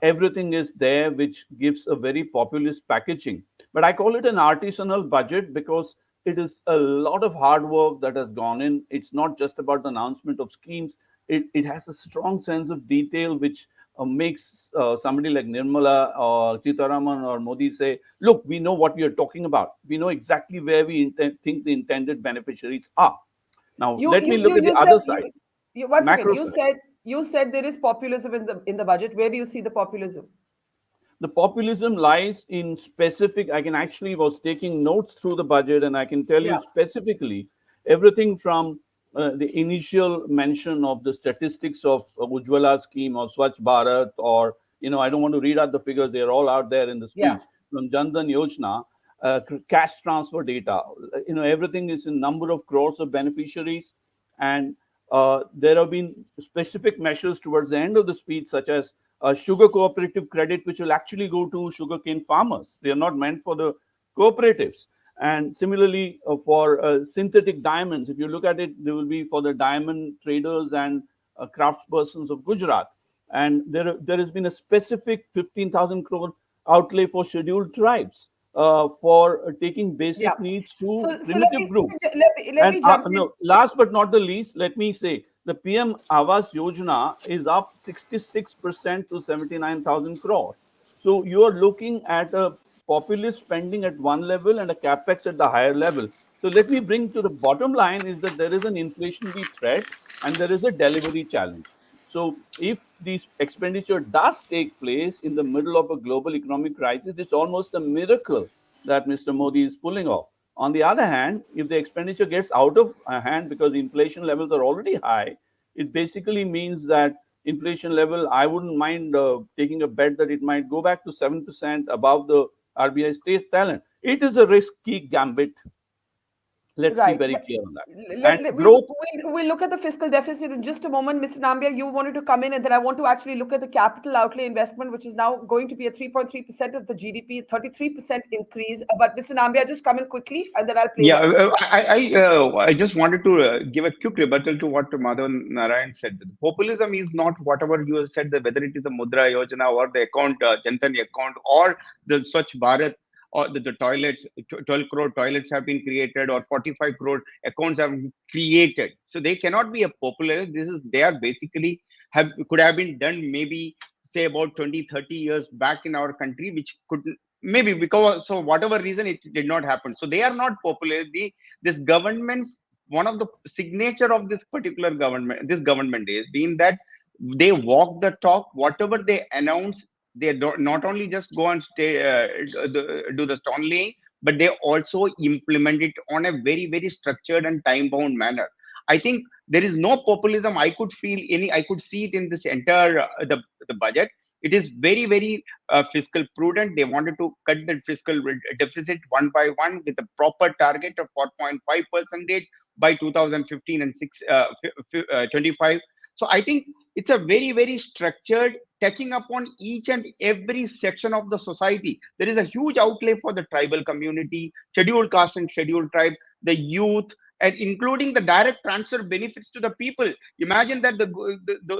Everything is there, which gives a very populist packaging. But I call it an artisanal budget because it is a lot of hard work that has gone in. It's not just about the announcement of schemes. It has a strong sense of detail, which makes somebody like Nirmala or Sitharaman or Modi say, look, we know what we are talking about. We know exactly where we think the intended beneficiaries are. Now, let me look at the other side. You said there is populism in the budget. Where do you see the populism? The populism lies in specific. I was taking notes through the budget, and I can tell you specifically everything from the initial mention of the statistics of Ujjwala scheme or Swachh Bharat, or, I don't want to read out the figures, they're all out there in the speech, from Jan Dhan Yojana, cash transfer data, everything is in number of crores of beneficiaries. And there have been specific measures towards the end of the speech, such as sugar cooperative credit, which will actually go to sugarcane farmers. They are not meant for the cooperatives. And similarly, for synthetic diamonds, if you look at it, they will be for the diamond traders and craftspersons of Gujarat. And there has been a specific 15,000 crore outlay for scheduled tribes for taking basic needs to primitive groups. Let me jump in. No, last but not the least, let me say, the PM Awas Yojana is up 66% to 79,000 crore. So you are looking at a populist spending at one level and a capex at the higher level. So let me bring to the bottom line is that there is an inflationary threat and there is a delivery challenge. So if this expenditure does take place in the middle of a global economic crisis, it's almost a miracle that Mr. Modi is pulling off. On the other hand, if the expenditure gets out of hand because inflation levels are already high, it basically means that inflation level, I wouldn't mind taking a bet that it might go back to 7% above the RBI state talent. It is a risky gambit. Let's be very clear on that. We'll look at the fiscal deficit in just a moment. Mr. Nambiar, you wanted to come in, and then I want to actually look at the capital outlay investment, which is now going to be at 3.3% of the GDP, 33% increase. But Mr. Nambiar, just come in quickly, and then I'll play. I just wanted to give a quick rebuttal to what Madhavan Narayan said. Populism is not whatever you have said, whether it is a Mudra Yojana or the account, Jan Dhan account, or the Swachh Bharat, or the toilets, 12 crore toilets have been created, or 45 crore accounts have been created. So they cannot be a popular. They are basically could have been done maybe say about 20, 30 years back in our country, which could maybe because so whatever reason it did not happen. So they are not popular. This government's one of the signature of this particular government, this government is being that they walk the talk. Whatever they announce, they don't not only just go and do the stone laying, but they also implement it on a very, very structured and time-bound manner. I think there is no populism. I could see it in this entire the budget. It is very, very fiscal prudent. They wanted to cut the fiscal deficit one by one with a proper target of 4.5% by 2015 and 25. So I think it's a very, very structured, touching upon each and every section of the society. There is a huge outlay for the tribal community, scheduled caste and scheduled tribe, the youth, and including the direct transfer benefits to the people. Imagine that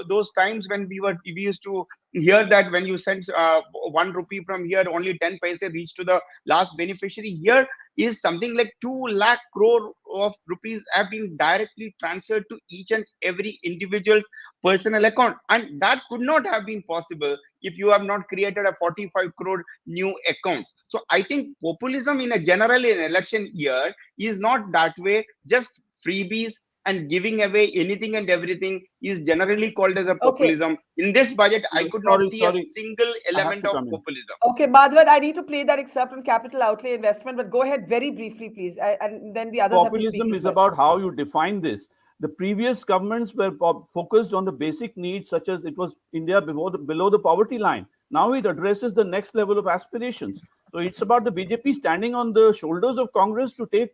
those times when we used to hear that when you send 1 rupee from here, only 10 paise reach to the last beneficiary. Here is something like 2 lakh crore of rupees have been directly transferred to each and every individual personal account, and that could not have been possible if you have not created a 45 crore new accounts. So I think populism in a general election year is not that way. Just freebies and giving away anything and everything is generally called as a populism. In this budget, I could not see a single element of populism. Okay, Madhavan, I need to play that excerpt on capital outlay investment, but go ahead very briefly, please. And then the others populism is about how you define this. The previous governments were focused on the basic needs, such as it was India below the poverty line. Now it addresses the next level of aspirations. So it's about the BJP standing on the shoulders of Congress to take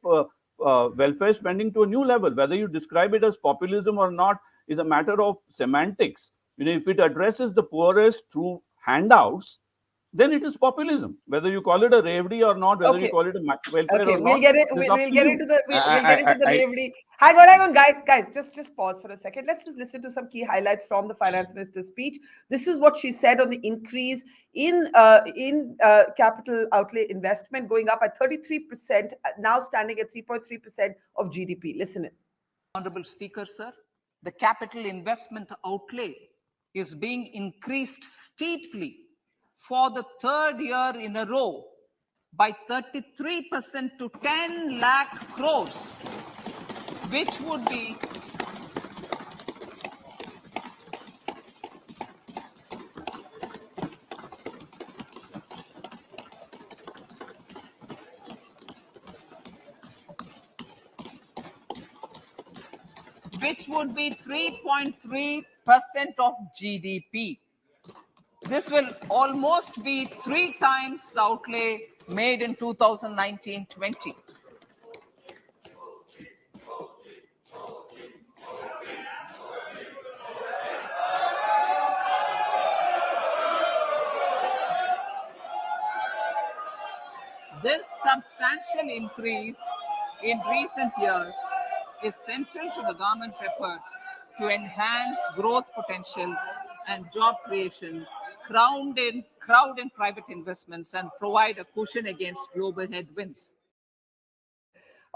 welfare spending to a new level. Whether you describe it as populism or not is a matter of semantics. If it addresses the poorest through handouts, then it is populism. Whether you call it a revdi or not, whether you call it a welfare or not. We'll get into the revdi. Hang on, guys. Just pause for a second. Let's just listen to some key highlights from the finance minister's speech. This is what she said on the increase in capital outlay investment, going up at 33%, now standing at 3.3% of GDP. Listen in. Honorable Speaker, sir, the capital investment outlay is being increased steeply for the third year in a row by 33% to 10 lakh crores, which would be which would be 3.3% of GDP. This will almost be 3 times the outlay made in 2019-20. This substantial increase in recent years is central to the government's efforts to enhance growth potential and job creation, crowd in private investments, and provide a cushion against global headwinds.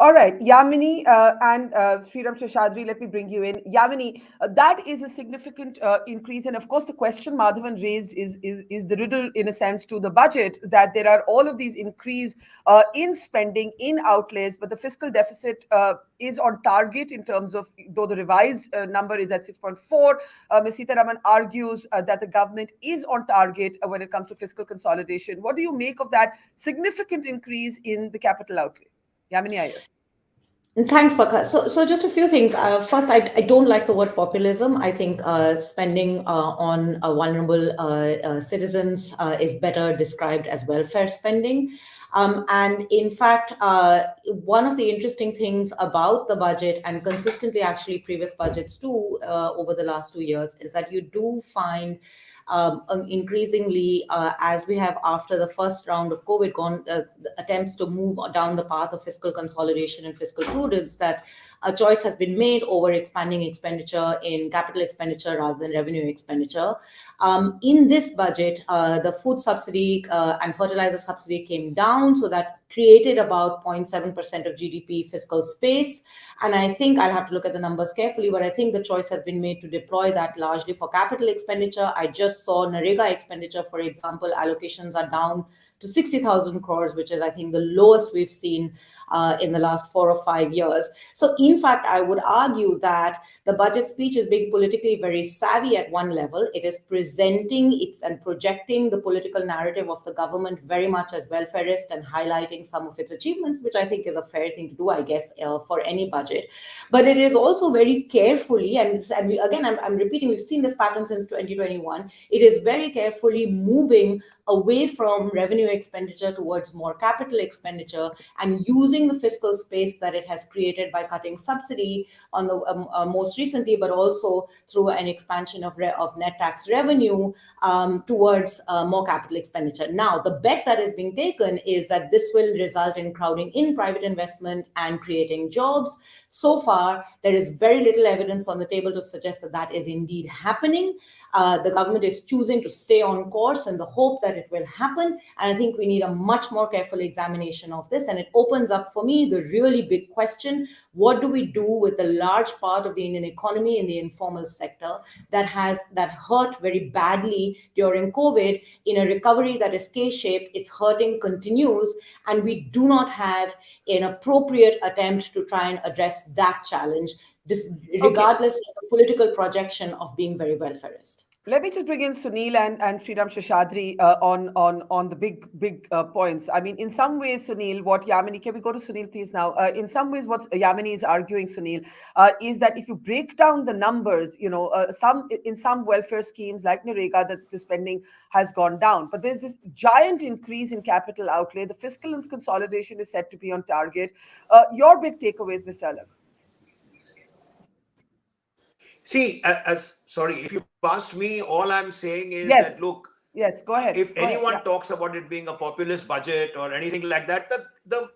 All right, Yamini and Sriram Seshadri, let me bring you in. Yamini, that is a significant increase. And of course, the question Madhavan raised is the riddle, in a sense, to the budget, that there are all of these increase in spending, in outlays, but the fiscal deficit is on target in terms of, though the revised number is at 6.4, Ms. Sitharaman argues that the government is on target when it comes to fiscal consolidation. What do you make of that significant increase in the capital outlay? Yamini Iyer. Thanks, Barkha. So just a few things. First, I don't like the word populism. I think spending on vulnerable citizens is better described as welfare spending. And in fact, one of the interesting things about the budget, and consistently actually previous budgets too, over the last 2 years, is that you do find increasingly, as we have after the first round of COVID attempts to move down the path of fiscal consolidation and fiscal prudence, that a choice has been made over expanding expenditure in capital expenditure rather than revenue expenditure. In this budget, the food subsidy and fertilizer subsidy came down, so that created about 0.7% of GDP fiscal space. And I think I'll have to look at the numbers carefully, but I think the choice has been made to deploy that largely for capital expenditure. I just saw Narendra expenditure, for example, allocations are down to 60,000 crores, which is, I think, the lowest we've seen in the last 4 or 5 years. So in fact, I would argue that the budget speech is being politically very savvy at one level. It is presenting and projecting the political narrative of the government very much as welfarist and highlighting some of its achievements, which I think is a fair thing to do, I guess, for any budget. But it is also very carefully, and again, I'm repeating, we've seen this pattern since 2021. It is very carefully moving away from revenue expenditure towards more capital expenditure, and using the fiscal space that it has created by cutting subsidy on the most recently, but also through an expansion of net tax revenue towards more capital expenditure. Now, the bet that is being taken is that this will result in crowding in private investment and creating jobs. So far, there is very little evidence on the table to suggest that that is indeed happening. The government is choosing to stay on course in the hope that it will happen. And I think we need a much more careful examination of this. And it opens up for me the really big question: what do we do with the large part of the Indian economy in the informal sector that hurt very badly during COVID? In a recovery that is K-shaped, its hurting continues, and we do not have an appropriate attempt to try and address that challenge, regardless of the political projection of being very welfarist. Let me just bring in Sunil and Sriram Seshadri on the big points. I mean, in some ways, Sunil, what Yamini, can we go to Sunil, please, now? In some ways, what Yamini is arguing, Sunil, is that if you break down the numbers, in some welfare schemes like Narendra, that the spending has gone down. But there's this giant increase in capital outlay. The fiscal consolidation is said to be on target. Your big takeaways, Mr. Alag? See, sorry, if you asked me, all I'm saying is that, look, yes, go ahead. If anyone talks about it being a populist budget or anything like that, the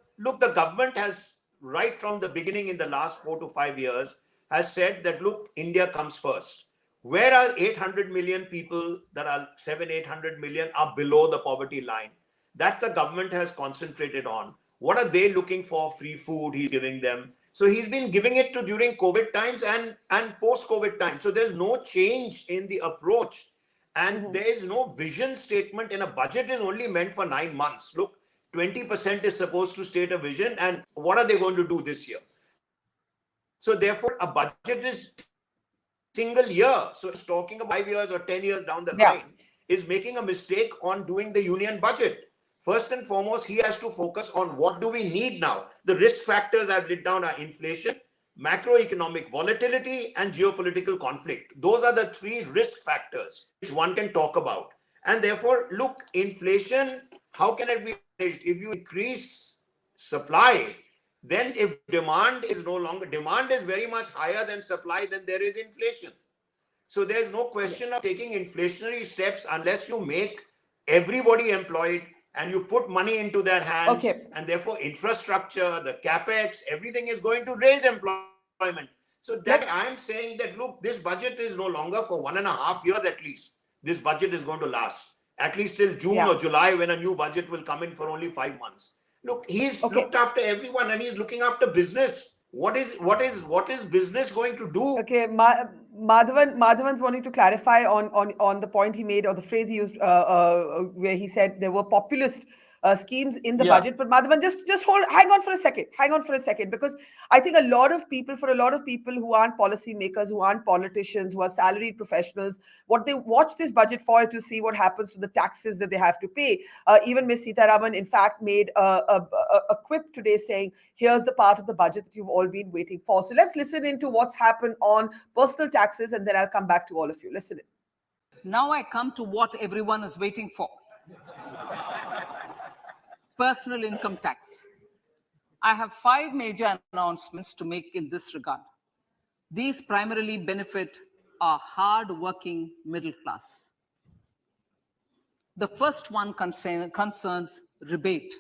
government has, right from the beginning in the last 4 to 5 years, has said that, look, India comes first. Where are 800 million people that are 800 million are below the poverty line? That the government has concentrated on. What are they looking for? Free food he's giving them. So he's been giving it to during COVID times and post-COVID times. So there's no change in the approach. And there is no vision statement in a budget. Is only meant for 9 months. Look, 20% is supposed to state a vision. And what are they going to do this year? So therefore, a budget is single year. So it's talking about 5 years or 10 years down the line is making a mistake on doing the union budget. First and foremost, he has to focus on what do we need now. The risk factors I've written down are inflation, macroeconomic volatility, and geopolitical conflict. Those are the three risk factors which one can talk about. And therefore, look, inflation, how can it be managed? If you increase supply, then if demand is no longer, demand is very much higher than supply, then there is inflation. So there's no question of taking inflationary steps unless you make everybody employed and you put money into their hands. And therefore infrastructure, the capex, everything is going to raise employment. So that I'm saying that, look, this budget is no longer for 1.5 years at least. This budget is going to last at least till June or July, when a new budget will come in for only 5 months. Look, he's looked after everyone and he's looking after business. What is business going to do? Okay, Madhavan's wanting to clarify on the point he made, or the phrase he used, where he said there were populist schemes in the budget. But Madhavan, just hang on for a second, because I think for a lot of people who aren't policymakers, who aren't politicians, who are salaried professionals, what they watch this budget for is to see what happens to the taxes that they have to pay. Even Ms. Sitharaman, in fact, made a quip today saying, here's the part of the budget that you've all been waiting for. So let's listen into what's happened on personal taxes, and then I'll come back to all of you. Listen in. Now I come to what everyone is waiting for. Personal income tax. I have 5 major announcements to make in this regard. These primarily benefit our hard-working middle class. The first one concerns rebate.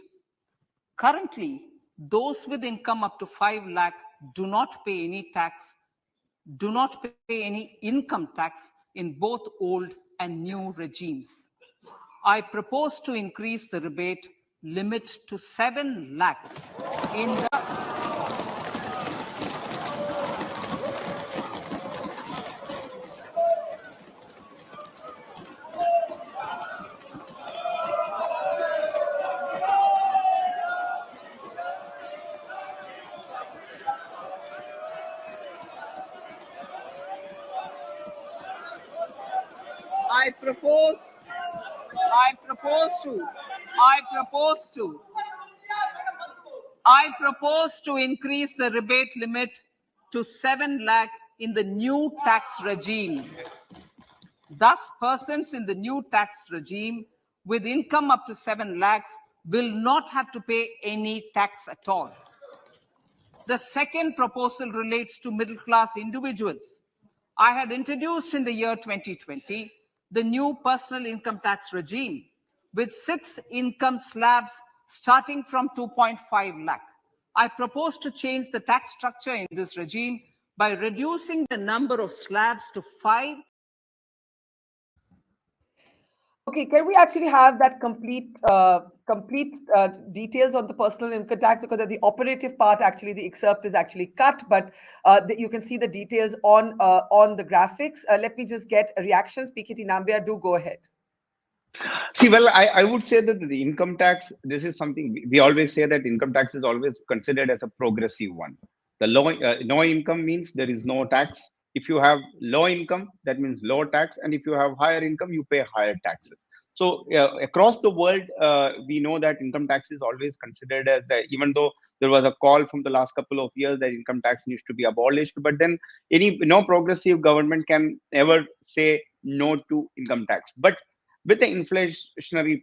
Currently, those with income up to 5 lakh do not pay any income tax in both old and new regimes. I propose to increase the rebate limit to 7 lakhs in the I propose to increase the rebate limit to 7 lakh in the new tax regime. Thus, persons in the new tax regime with income up to 7 lakhs will not have to pay any tax at all. The second proposal relates to middle-class individuals. I had introduced in the year 2020 the new personal income tax regime with 6 income slabs starting from 2.5 lakh. I propose to change the tax structure in this regime by reducing the number of slabs to 5. Okay, can we actually have that complete details on the personal income tax? Because at the operative part, actually, the excerpt is actually cut, but you can see the details on the graphics. Let me just get a reaction. PKT Nambia, do go ahead. See, well, I would say that the income tax, this is something we always say, that income tax is always considered as a progressive one. The no income means there is no tax. If you have low income, that means low tax. And if you have higher income, you pay higher taxes. So across the world, we know that income tax is always considered as even though there was a call from the last couple of years that income tax needs to be abolished, but then no progressive government can ever say no to income tax. But with the inflationary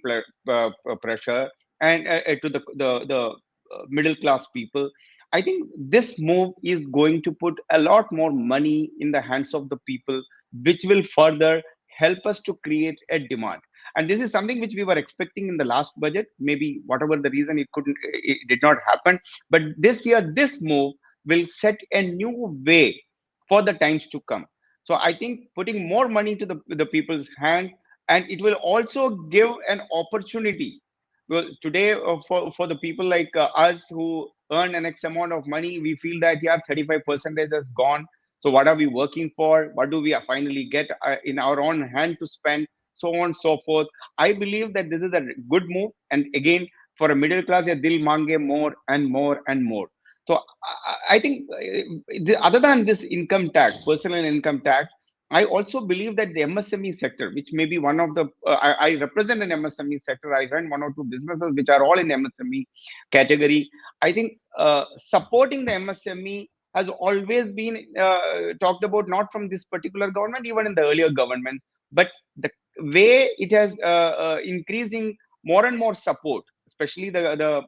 pressure and to the middle class people, I think this move is going to put a lot more money in the hands of the people, which will further help us to create a demand. And this is something which we were expecting in the last budget. Maybe whatever the reason, it did not happen. But this year, this move will set a new way for the times to come. So I think putting more money to the people's hand, and it will also give an opportunity. Well, today for the people like us who earn an X amount of money, we feel that 35% has gone. So what are we working for? What do we finally get in our own hand to spend? So on and so forth. I believe that this is a good move. And again, for a middle class, they'll mange more and more and more. So I think other than this income tax, personal income tax, I also believe that the MSME sector, which may be one of the, I represent an MSME sector. I run 1 or 2 businesses which are all in MSME category. I think supporting the MSME has always been talked about, not from this particular government, even in the earlier governments, but the way it has increasing more and more support, especially the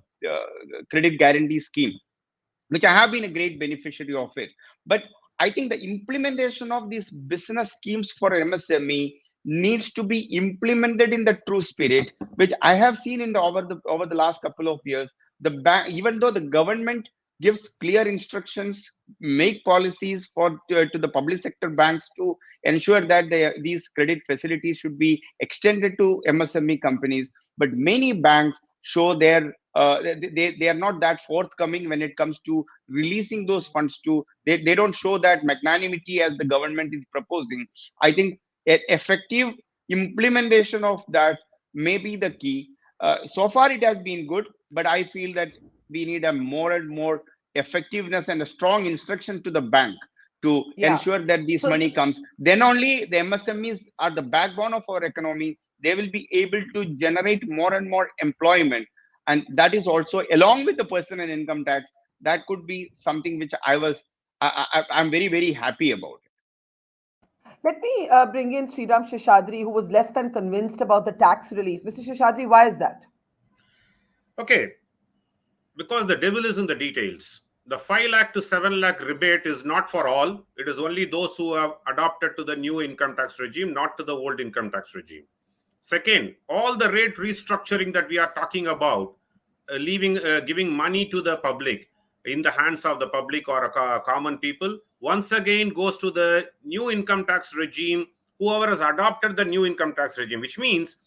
credit guarantee scheme, which I have been a great beneficiary of it. But I think the implementation of these business schemes for MSME needs to be implemented in the true spirit, which I have seen in the over the last couple of years. The bank, even though the government gives clear instructions, make policies to the public sector banks to ensure that these credit facilities should be extended to MSME companies, but many banks show their they are not that forthcoming when it comes to releasing those funds to. They don't show that magnanimity as the government is proposing. I think effective implementation of that may be the key. So far it has been good, but I feel that we need a more and more effectiveness and a strong instruction to the bank to ensure that this money comes. Then only the MSMEs are the backbone of our economy. They will be able to generate more and more employment. And that is also, along with the personal income tax, that could be something which I'm very, very happy about. Let me bring in Sriram Sheshadri, who was less than convinced about the tax relief. Mr. Sheshadri, why is that? Okay, because the devil is in the details. The 5 lakh to 7 lakh rebate is not for all. It is only those who have adopted to the new income tax regime, not to the old income tax regime. Second, all the rate restructuring that we are talking about, giving money to the public, in the hands of the public or common people, once again goes to the new income tax regime, whoever has adopted the new income tax regime, which means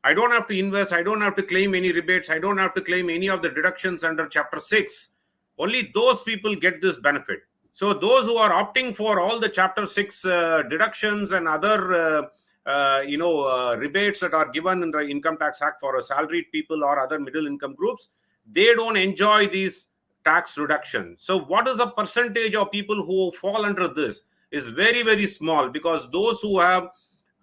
I don't have to invest, I don't have to claim any rebates, I don't have to claim any of the deductions under Chapter 6. Only those people get this benefit. So those who are opting for all the Chapter 6 deductions and other rebates that are given in the Income Tax Act for salaried people or other middle income groups, they don't enjoy these tax reduction. So what is the percentage of people who fall under this is very, very small, because those who have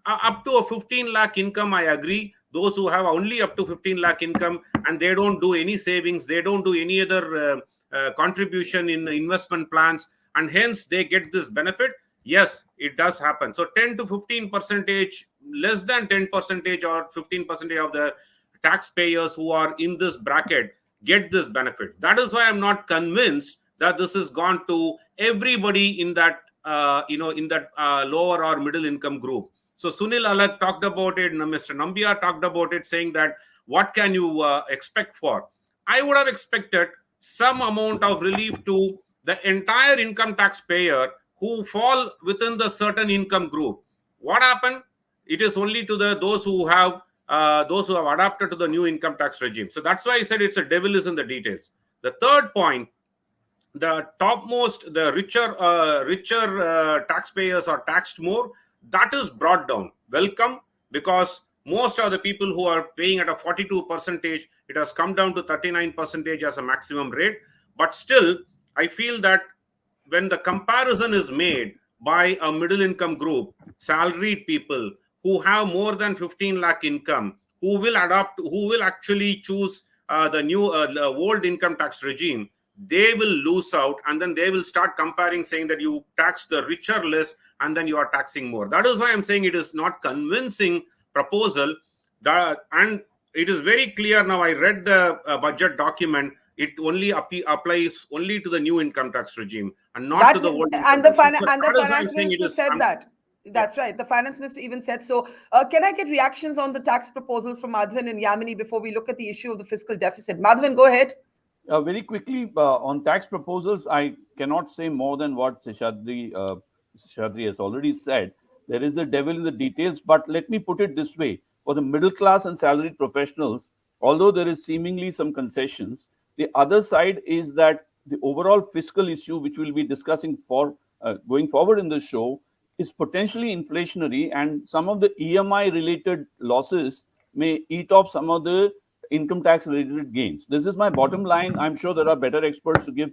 up to a 15 lakh income, I agree. Those who have only up to 15 lakh income and they don't do any savings, they don't do any other contribution in investment plans, and hence they get this benefit. Yes, it does happen. So 10 to 15 percentage, less than 10 percentage or 15 percentage of the taxpayers who are in this bracket get this benefit. That is why I'm not convinced that this has gone to everybody in that lower or middle income group. So Sunil Alak talked about it, Mr. Nambiar talked about it, saying that what can you expect for? I would have expected some amount of relief to the entire income taxpayer who fall within the certain income group. What happened? It is only to those who have adapted to the new income tax regime. So that's why I said it's a devil is in the details. The third point, the topmost, the richer taxpayers are taxed more. That is brought down. Welcome, because most of the people who are paying at a 42%, it has come down to 39% as a maximum rate. But still, I feel that when the comparison is made by a middle income group, salaried people who have more than 15 lakh income, who will actually choose the new the old income tax regime, they will lose out, and then they will start comparing, saying that you tax the richer less and then you are taxing more. That is why I'm saying it is not convincing proposal. And it is very clear now. I read the budget document. It only applies only to the new income tax regime and not to the old. And the finance minister said that. That's right. The finance minister even said so. Can I get reactions on the tax proposals from Madhavan and Yamini before we look at the issue of the fiscal deficit? Madhavan, go ahead. Very quickly, on tax proposals, I cannot say more than what Sheshadri has already said. There is a devil in the details, but let me put it this way. For the middle class and salaried professionals, although there is seemingly some concessions, the other side is that the overall fiscal issue, which we'll be discussing for going forward in the show, is potentially inflationary, and some of the EMI related losses may eat off some of the income tax related gains. This is my bottom line. I'm sure there are better experts to give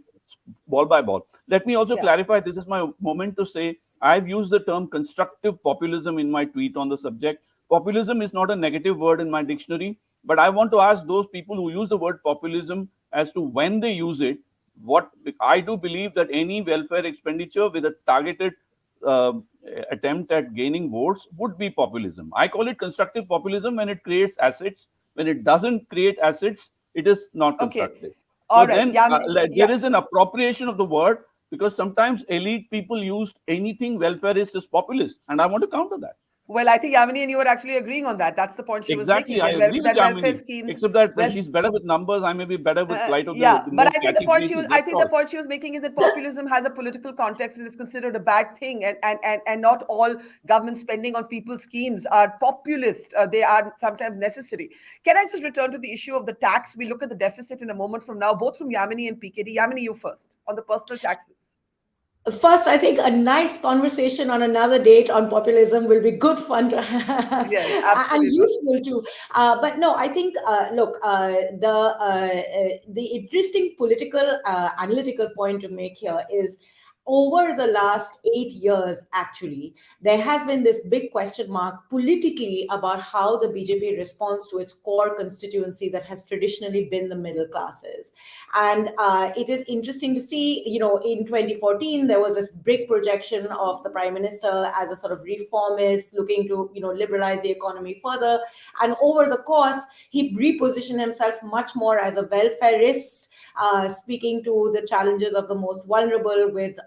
ball by ball. Let me also clarify, this is my moment to say, I've used the term constructive populism in my tweet on the subject. Populism is not a negative word in my dictionary, but I want to ask those people who use the word populism as to when they use it, what I do believe that any welfare expenditure with a targeted uh, attempt at gaining votes would be populism. I call it constructive populism when it creates assets. When it doesn't create assets, it is not Okay. constructive. So All right. then Yamini, there is an appropriation of the word, because sometimes elite people used anything welfareist as populist, and I want to counter that. Well, I think Yamini and you are actually agreeing on that. That's the point she was Exactly, making. I agree with That welfare Yamini, schemes, except that well, she's better with numbers. I may be better with flight of yeah, the but more I think the catchy point she was, places. That's the all. point she was making is that populism has a political context and is considered a bad thing, and not all government spending on people's schemes are populist. They are sometimes necessary. Can I just return to the issue of the tax? We look at the deficit in a moment from now, both from Yamini and PKD. Yamini, you first on the personal taxes. First, I think a nice conversation on another date on populism will be good fun to have Yes, and absolutely. useful too. But no, I think look, the interesting political analytical point to make here is, over the last 8 years, actually, there has been this big question mark politically about how the BJP responds to its core constituency that has traditionally been the middle classes. And it is interesting to see, in 2014, there was this big projection of the Prime Minister as a sort of reformist looking to, liberalize the economy further. And over the course, he repositioned himself much more as a welfareist, speaking to the challenges of the most vulnerable with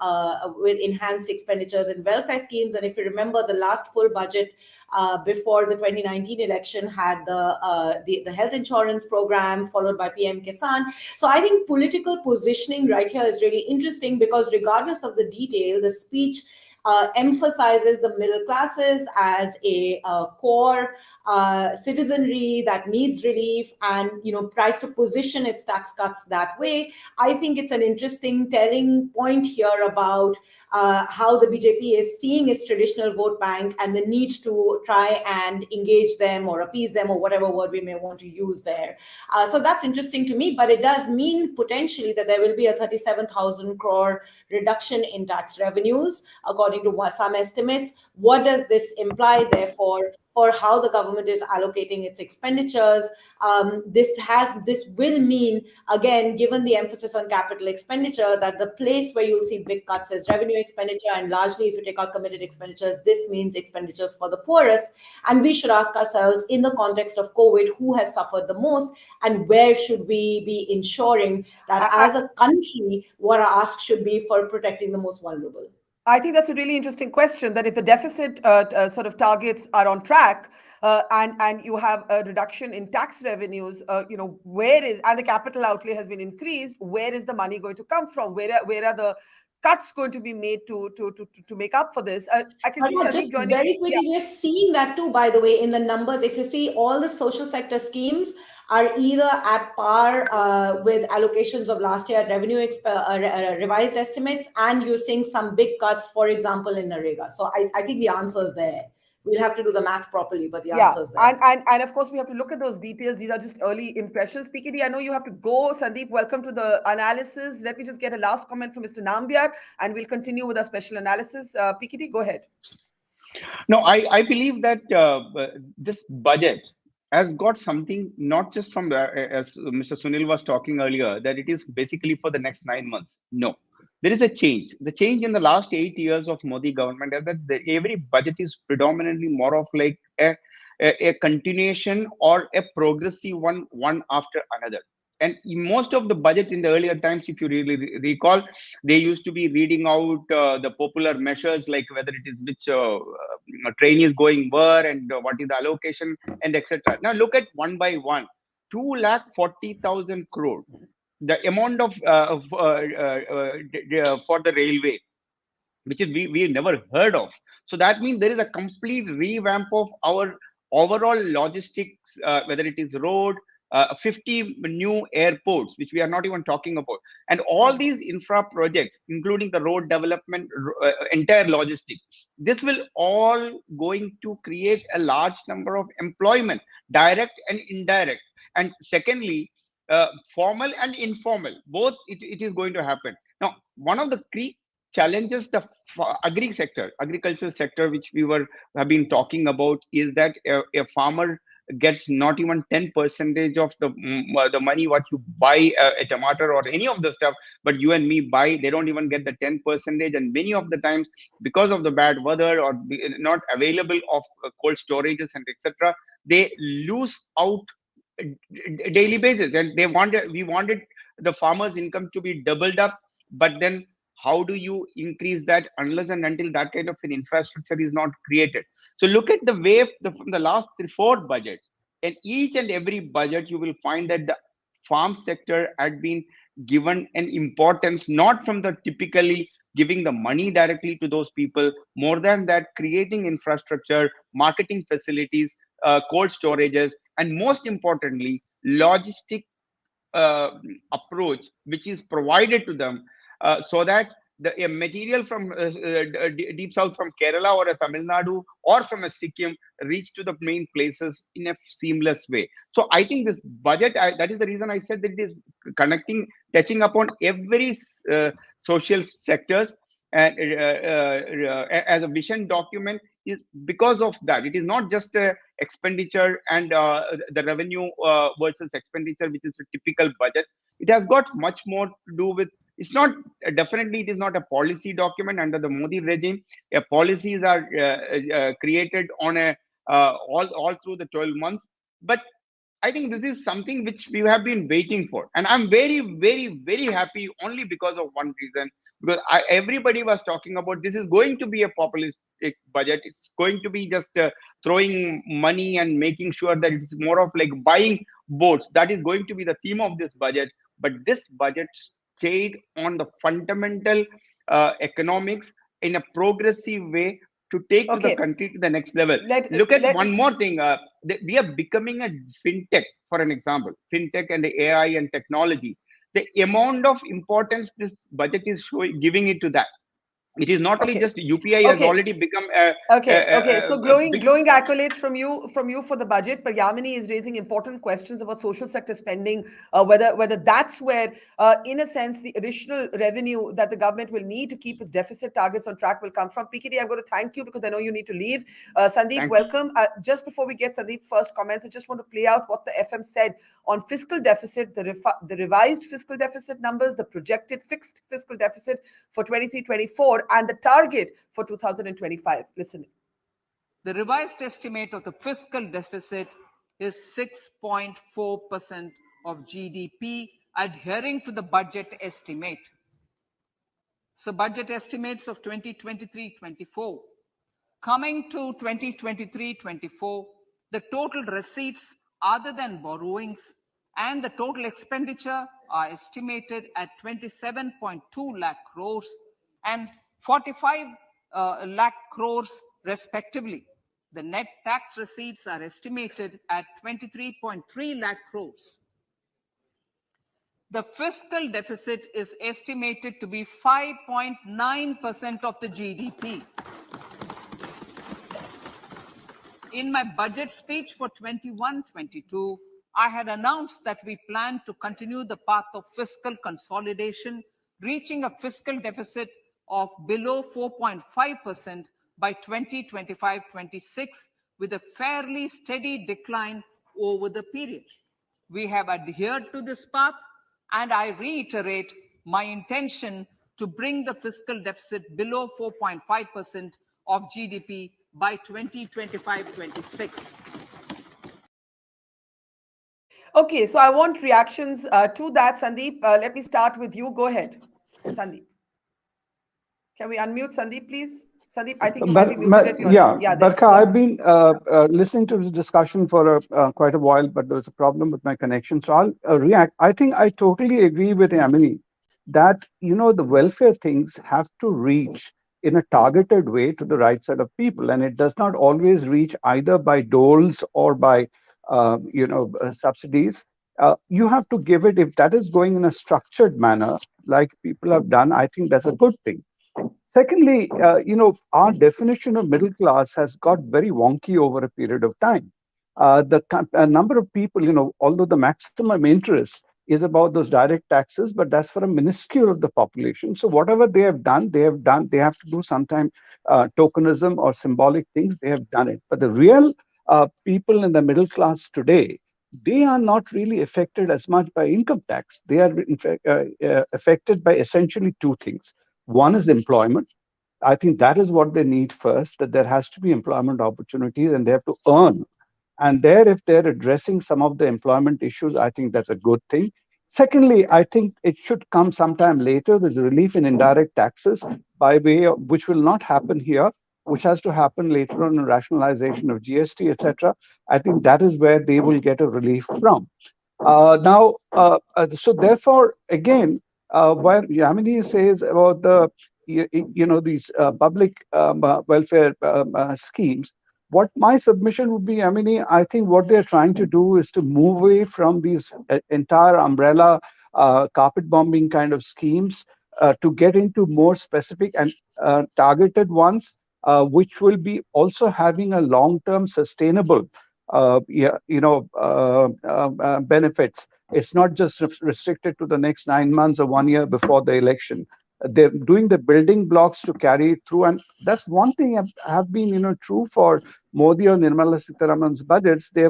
enhanced expenditures in welfare schemes. And if you remember, the last full budget before the 2019 election had the health insurance program followed by PM Kisan. So I think political positioning right here is really interesting, because regardless of the detail, the speech emphasizes the middle classes as a core citizenry that needs relief, and tries to position its tax cuts that way. I think it's an interesting telling point here about how the BJP is seeing its traditional vote bank and the need to try and engage them or appease them, or whatever word we may want to use there. So that's interesting to me, but it does mean potentially that there will be a 37,000 crore reduction in tax revenues, according to some estimates. What does this imply, therefore, for how the government is allocating its expenditures? This will mean, again, given the emphasis on capital expenditure, that the place where you'll see big cuts is revenue expenditure, and largely, if you take out committed expenditures, this means expenditures for the poorest. And we should ask ourselves, in the context of COVID, who has suffered the most, and where should we be ensuring that as a country, what our ask should be for protecting the most vulnerable? I think that's a really interesting question, that if the deficit sort of targets are on track, and you have a reduction in tax revenues, where is, and the capital outlay has been increased, where is the money going to come from? Where are the cuts going to be made to make up for this? I can see Just Sandeep joining. very quickly, we're seeing that too, by the way, in the numbers. If you see, all the social sector schemes are either at par with allocations of last year, revenue revised estimates, and you're seeing some big cuts, for example, in Narega. So I think the answer is there. We'll have to do the math properly, but the answer is there. And of course, we have to look at those details. These are just early impressions. PKD, I know you have to go. Sandeep, welcome to the analysis. Let me just get a last comment from Mr. Nambiar, and we'll continue with our special analysis. PKD, go ahead. No, I believe that this budget has got something, not just from as Mr. Sunil was talking earlier, that it is basically for the next 9 months. No, there is a change. The change in the last 8 years of Modi government is that every budget is predominantly more of like a continuation or a progressive one after another. And most of the budget in the earlier times, if you really recall, they used to be reading out the popular measures, like whether it is which train is going where, and what is the allocation, and etc. Now look at one by one. 2,40,000 crore, the amount of for the railway, which is we never heard of. So that means there is a complete revamp of our overall logistics, whether it is road, 50 new airports, which we are not even talking about. And all these infra projects, including the road development, entire logistics, this will all going to create a large number of employment, direct and indirect. And secondly, formal and informal, both it is going to happen. Now, one of the key challenges the agricultural sector, which we have been talking about, is that a farmer gets not even 10% of the money what you buy a tomato or any of the stuff, but you and me buy, they don't even get the 10%. And many of the times, because of the bad weather or not available of cold storages and etc., they lose out daily basis. And we wanted the farmers' income to be doubled up, but then how do you increase that unless and until that kind of an infrastructure is not created? So look at the way from the last 3-4 budgets, and each and every budget you will find that the farm sector had been given an importance, not from the typically giving the money directly to those people, more than that creating infrastructure, marketing facilities, cold storages, and most importantly logistic approach which is provided to them, so that the material from deep south, from Kerala or a Tamil Nadu or from a Sikkim, reach to the main places in a seamless way. So I think this budget, that is the reason I said that it is touching upon every social sectors, and as a vision document, is because of that. It is not just a expenditure and the revenue versus expenditure, which is a typical budget. It has got much more to do with, it's not, definitely it is not a policy document under the Modi regime. Policies are created on a all through the 12 months. But I think this is something which we have been waiting for. And I'm very, very, very happy only because of one reason. Because everybody was talking about this is going to be a populistic budget. It's going to be just throwing money and making sure that it's more of like buying votes. That is going to be the theme of this budget. But this budget stayed on the fundamental economics in a progressive way to take to the country to the next level. Look at one more thing. We are becoming a fintech, for an example, fintech and the AI and technology. The amount of importance this budget is giving it to that. It is not only just UPI has already become a So glowing accolades from you for the budget, but Yamini is raising important questions about social sector spending, whether that's where, in a sense, the additional revenue that the government will need to keep its deficit targets on track will come from. PKD, I'm going to thank you because I know you need to leave. Sandeep, welcome. Just before we get Sandeep's first comments, I just want to play out what the FM said on fiscal deficit, the revised fiscal deficit numbers, the projected fixed fiscal deficit for 23-24. And the target for 2025. Listen. The revised estimate of the fiscal deficit is 6.4% of GDP, adhering to the budget estimate. So budget estimates of 2023-24. Coming to 2023-24, the total receipts other than borrowings and the total expenditure are estimated at 27.2 lakh crores and 45 lakh crores respectively. The net tax receipts are estimated at 23.3 lakh crores. The fiscal deficit is estimated to be 5.9% of the GDP. In my budget speech for 21-22, I had announced that we plan to continue the path of fiscal consolidation, reaching a fiscal deficit of below 4.5% by 2025-26, with a fairly steady decline over the period. We have adhered to this path, and I reiterate my intention to bring the fiscal deficit below 4.5% of GDP by 2025-26. Okay, so I want reactions to that, Sandeep. Let me start with you. Go ahead, Sandeep. Can we unmute Sandeep, please? Sandeep, I think you might be muted. Barkha, I've been listening to the discussion for quite a while, but there was a problem with my connection, so I'll react. I think I totally agree with Yamini that, the welfare things have to reach in a targeted way to the right set of people, and it does not always reach either by doles or by, subsidies. You have to give it, if that is going in a structured manner, like people have done, I think that's a good thing. Secondly, our definition of middle class has got very wonky over a period of time. The number of people, although the maximum interest is about those direct taxes, but that's for a minuscule of the population. So whatever they have done. They have to do sometime tokenism or symbolic things. They have done it. But the real people in the middle class today, they are not really affected as much by income tax. They are in fact affected by essentially two things. One is employment. I think that is what they need first, that there has to be employment opportunities and they have to earn. And there, if they're addressing some of the employment issues, I think that's a good thing. Secondly, I think it should come sometime later. There's a relief in indirect taxes by way of, which will not happen here, which has to happen later on in rationalization of GST, etc. I think that is where they will get a relief from. So therefore, again, where Yamini says about the these public welfare schemes, what my submission would be, Yamini, I think what they're trying to do is to move away from these entire umbrella carpet bombing kind of schemes to get into more specific and targeted ones, which will be also having a long-term sustainable benefits. It's not just restricted to the next 9 months or 1 year before the election. They're doing the building blocks to carry it through, and that's one thing have been true for Modi or Nirmala Sitharaman's budgets. They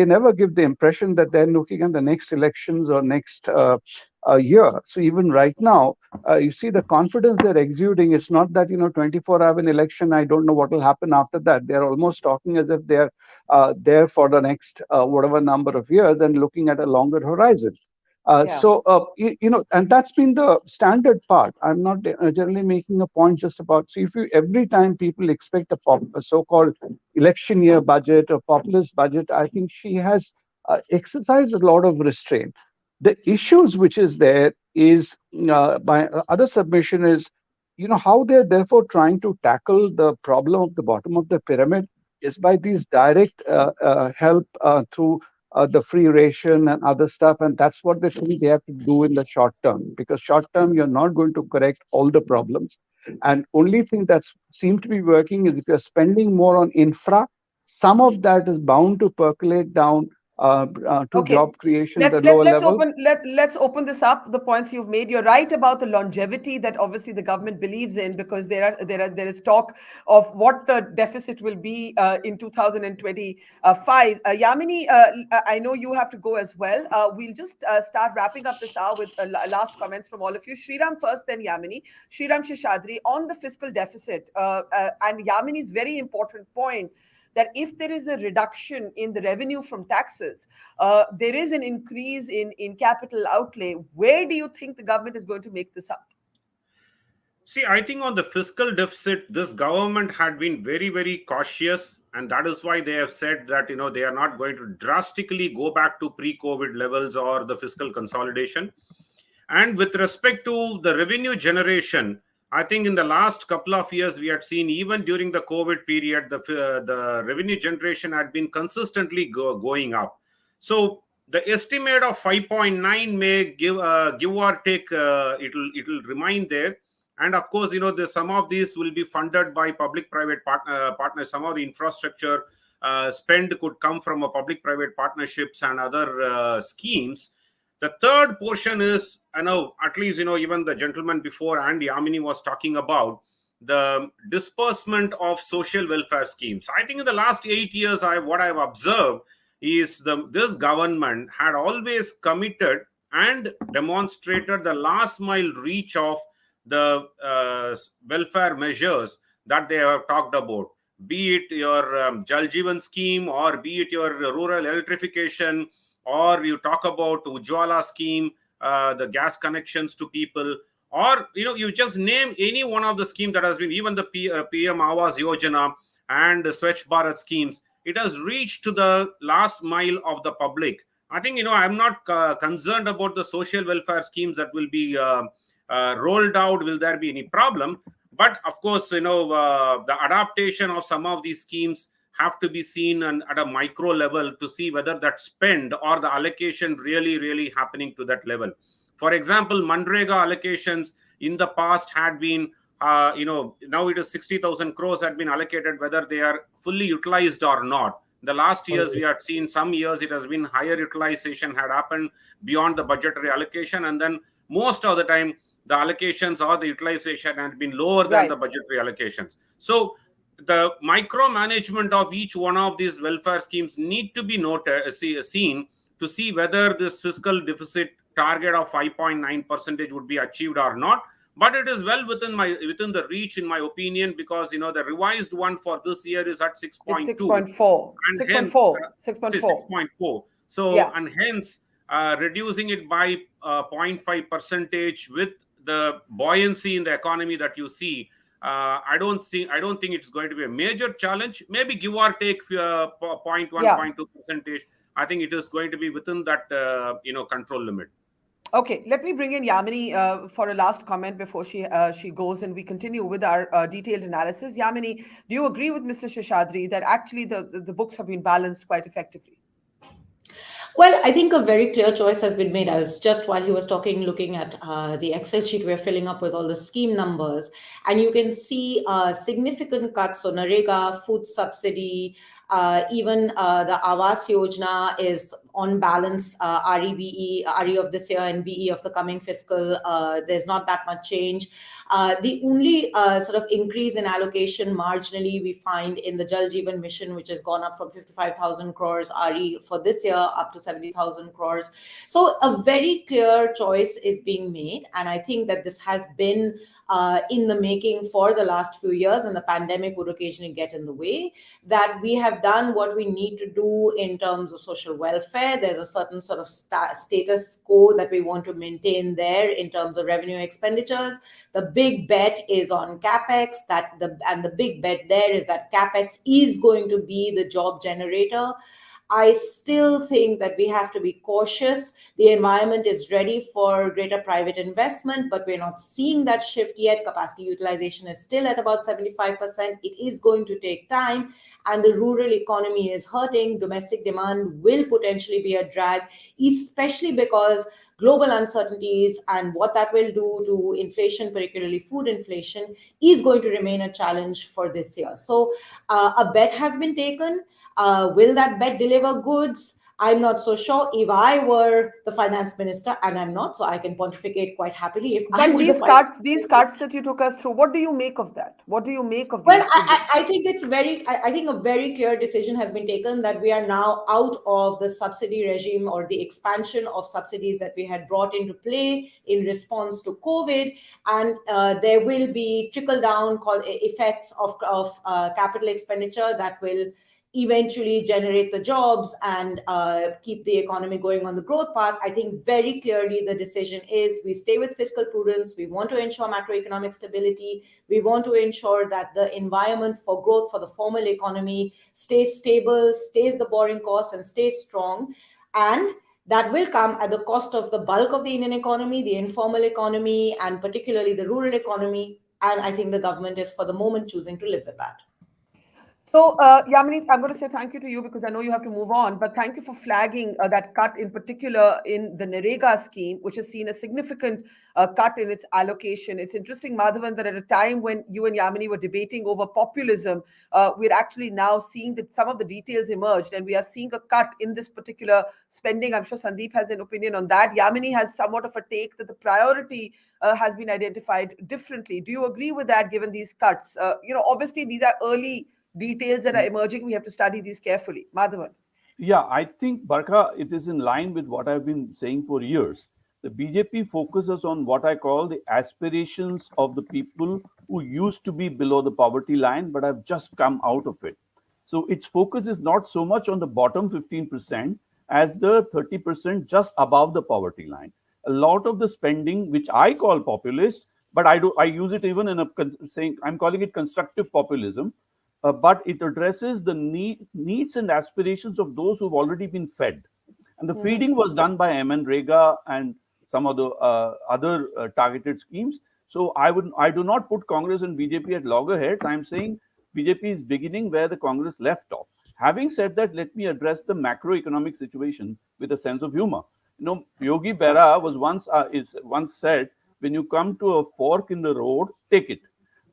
never give the impression that they're looking at the next elections or next year. So even right now, you see the confidence they're exuding. It's not that 24 hour an election, I don't know what will happen after that. They're almost talking as if they're there for the next whatever number of years and looking at a longer horizon. And that's been the standard part. I'm not generally making a point just about. So if every time people expect a so-called election year budget or populist budget, I think she has exercised a lot of restraint. The issues which is there is my other submission is, how they're therefore trying to tackle the problem of the bottom of the pyramid is by these direct help through the free ration and other stuff. And that's what they think they have to do in the short term, because short term, you're not going to correct all the problems. And only thing that seems to be working is if you're spending more on infra, some of that is bound to percolate down to job creation at the lower level. Let's open this up. The points you've made. You're right about the longevity that obviously the government believes in, because there is talk of what the deficit will be in 2025. Yamini, I know you have to go as well. We'll just start wrapping up this hour with last comments from all of you. Sriram first, then Yamini. Sriram Sheshadri on the fiscal deficit and Yamini's very important point, that if there is a reduction in the revenue from taxes, there is an increase in capital outlay. Where do you think the government is going to make this up? See, I think on the fiscal deficit, this government had been very, very cautious. And that is why they have said that, they are not going to drastically go back to pre-COVID levels or the fiscal consolidation. And with respect to the revenue generation, I think in the last couple of years, we had seen even during the COVID period, the revenue generation had been consistently going up. So the estimate of 5.9 may give or take, it'll remain there. And of course, some of these will be funded by public-private partners. Some of the infrastructure spend could come from a public-private partnerships and other schemes. The third portion is, at least, even the gentleman before and Yamini was talking about the disbursement of social welfare schemes. I think in the last 8 years, what I've observed is this government had always committed and demonstrated the last mile reach of the welfare measures that they have talked about, be it your Jal Jeevan scheme or be it your rural electrification, or you talk about Ujjwala scheme, the gas connections to people, or you just name any one of the schemes that has been, even the PM Awas Yojana and the Swachh Bharat schemes. It has reached to the last mile of the public. I think I'm not concerned about the social welfare schemes that will be rolled out. Will there be any problem? But of course, the adaptation of some of these schemes have to be seen at a micro level to see whether that spend or the allocation really happening to that level. For example, Manrega allocations in the past had been, now it is 60,000 crores had been allocated, whether they are fully utilized or not. The last years we had seen some years it has been higher utilization had happened beyond the budgetary allocation, and then most of the time the allocations or the utilization had been lower than the budgetary allocations. So the micromanagement of each one of these welfare schemes need to be seen to see whether this fiscal deficit target of 5.9% would be achieved or not. But it is well within the reach, in my opinion, because the revised one for this year is at 6.2. 6.4. And 6.4. hence 6.4. 6.4. So Yeah. and hence reducing it by 0.5 percentage with the buoyancy in the economy that you see. I don't think it's going to be a major challenge. Maybe give or take 0.1, 0.2 percentage. I think it is going to be within that control limit. Okay, let me bring in Yamini for a last comment before she goes, and we continue with our detailed analysis. Yamini, do you agree with Mr. Seshadri that actually the books have been balanced quite effectively? Well, I think a very clear choice has been made. I was just, while he was talking, looking at the Excel sheet we're filling up with all the scheme numbers, and you can see significant cuts. So Narega, food subsidy, even the Awas Yojana is on balance, RE of this year and BE of the coming fiscal. There's not that much change. The only sort of increase in allocation marginally we find in the Jal Jeevan Mission, which has gone up from 55,000 crores RE for this year up to 70,000 crores. So a very clear choice is being made. And I think that this has been in the making for the last few years, and the pandemic would occasionally get in the way, that we have done what we need to do in terms of social welfare. There's a certain sort of status quo that we want to maintain there in terms of revenue expenditures. The big bet is on capex, and the big bet there is that capex is going to be the job generator. I still think that we have to be cautious. The environment is ready for greater private investment, but we're not seeing that shift yet. Capacity utilization is still at about 75%. It is going to take time, and the rural economy is hurting. Domestic demand will potentially be a drag, especially because global uncertainties and what that will do to inflation, particularly food inflation, is going to remain a challenge for this year. So a bet has been taken. Will that bet deliver goods? I'm not so sure. If I were the finance minister, and I'm not, so I can pontificate quite happily. But these cuts that you took us through, what do you make of that? What do you make of these? Well, I think I think a very clear decision has been taken that we are now out of the subsidy regime or the expansion of subsidies that we had brought into play in response to COVID, and there will be trickle down effects of capital expenditure that will eventually generate the jobs and keep the economy going on the growth path. I think very clearly the decision is we stay with fiscal prudence. We want to ensure macroeconomic stability. We want to ensure that the environment for growth for the formal economy stays stable, stays the borrowing costs, and stays strong. And that will come at the cost of the bulk of the Indian economy, the informal economy, and particularly the rural economy. And I think the government is, for the moment, choosing to live with that. So, Yamini, I'm going to say thank you to you because I know you have to move on, but thank you for flagging that cut in particular in the Narega scheme, which has seen a significant cut in its allocation. It's interesting, Madhavan, that at a time when you and Yamini were debating over populism, we're actually now seeing that some of the details emerged, and we are seeing a cut in this particular spending. I'm sure Sandeep has an opinion on that. Yamini has somewhat of a take that the priority has been identified differently. Do you agree with that, given these cuts? Obviously, these are early details that are emerging. We have to study these carefully. Madhavan. Yeah, I think, Barkha, it is in line with what I've been saying for years. The BJP focuses on what I call the aspirations of the people who used to be below the poverty line but have just come out of it. So its focus is not so much on the bottom 15% as the 30% just above the poverty line. A lot of the spending, which I call populist, but I use it even in saying I'm calling it constructive populism. But it addresses the needs and aspirations of those who've already been fed. And the feeding was done by MNREGA and some of the other targeted schemes. So I do not put Congress and BJP at loggerheads. I'm saying BJP is beginning where the Congress left off. Having said that, let me address the macroeconomic situation with a sense of humor. Yogi Berra was once said, when you come to a fork in the road, take it.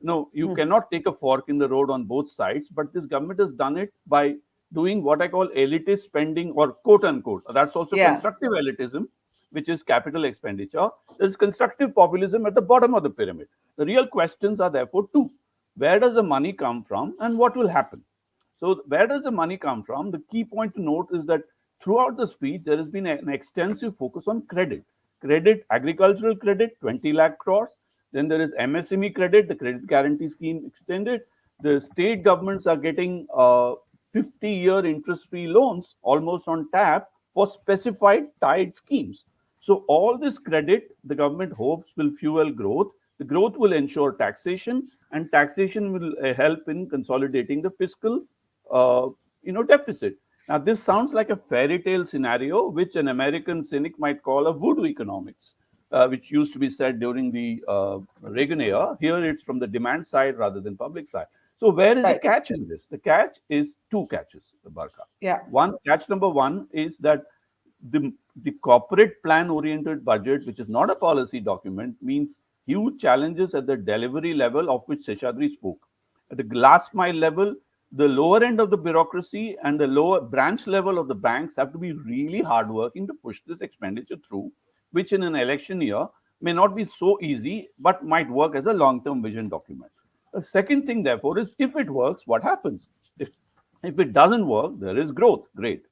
No, you cannot take a fork in the road on both sides, but this government has done it by doing what I call elitist spending, or quote unquote. That's also constructive elitism, which is capital expenditure. There's constructive populism at the bottom of the pyramid. The real questions are therefore two. where does the money come from and what will happen? So where does the money come from? The key point to note is that throughout the speech, there has been an extensive focus on credit. Credit, agricultural credit, 20 lakh crores. Then there is MSME credit, the credit guarantee scheme extended. The state governments are getting 50-year interest-free loans almost on tap for specified tied schemes. So all this credit, the government hopes, will fuel growth. The growth will ensure taxation, and taxation will help in consolidating the fiscal deficit. Now, this sounds like a fairy tale scenario, which an American cynic might call a voodoo economics, which used to be said during the Reagan era. Here, it's from the demand side rather than public side. So, where is the catch in this? The catch is two catches, Barkha. Yeah. Catch number one is that the corporate plan-oriented budget, which is not a policy document, means huge challenges at the delivery level, of which Seshadri spoke. At the last mile level, the lower end of the bureaucracy and the lower branch level of the banks have to be really hardworking to push this expenditure through, which in an election year may not be so easy, but might work as a long-term vision document. The second thing, therefore, is if it works, what happens? If it doesn't work, there is growth. Great.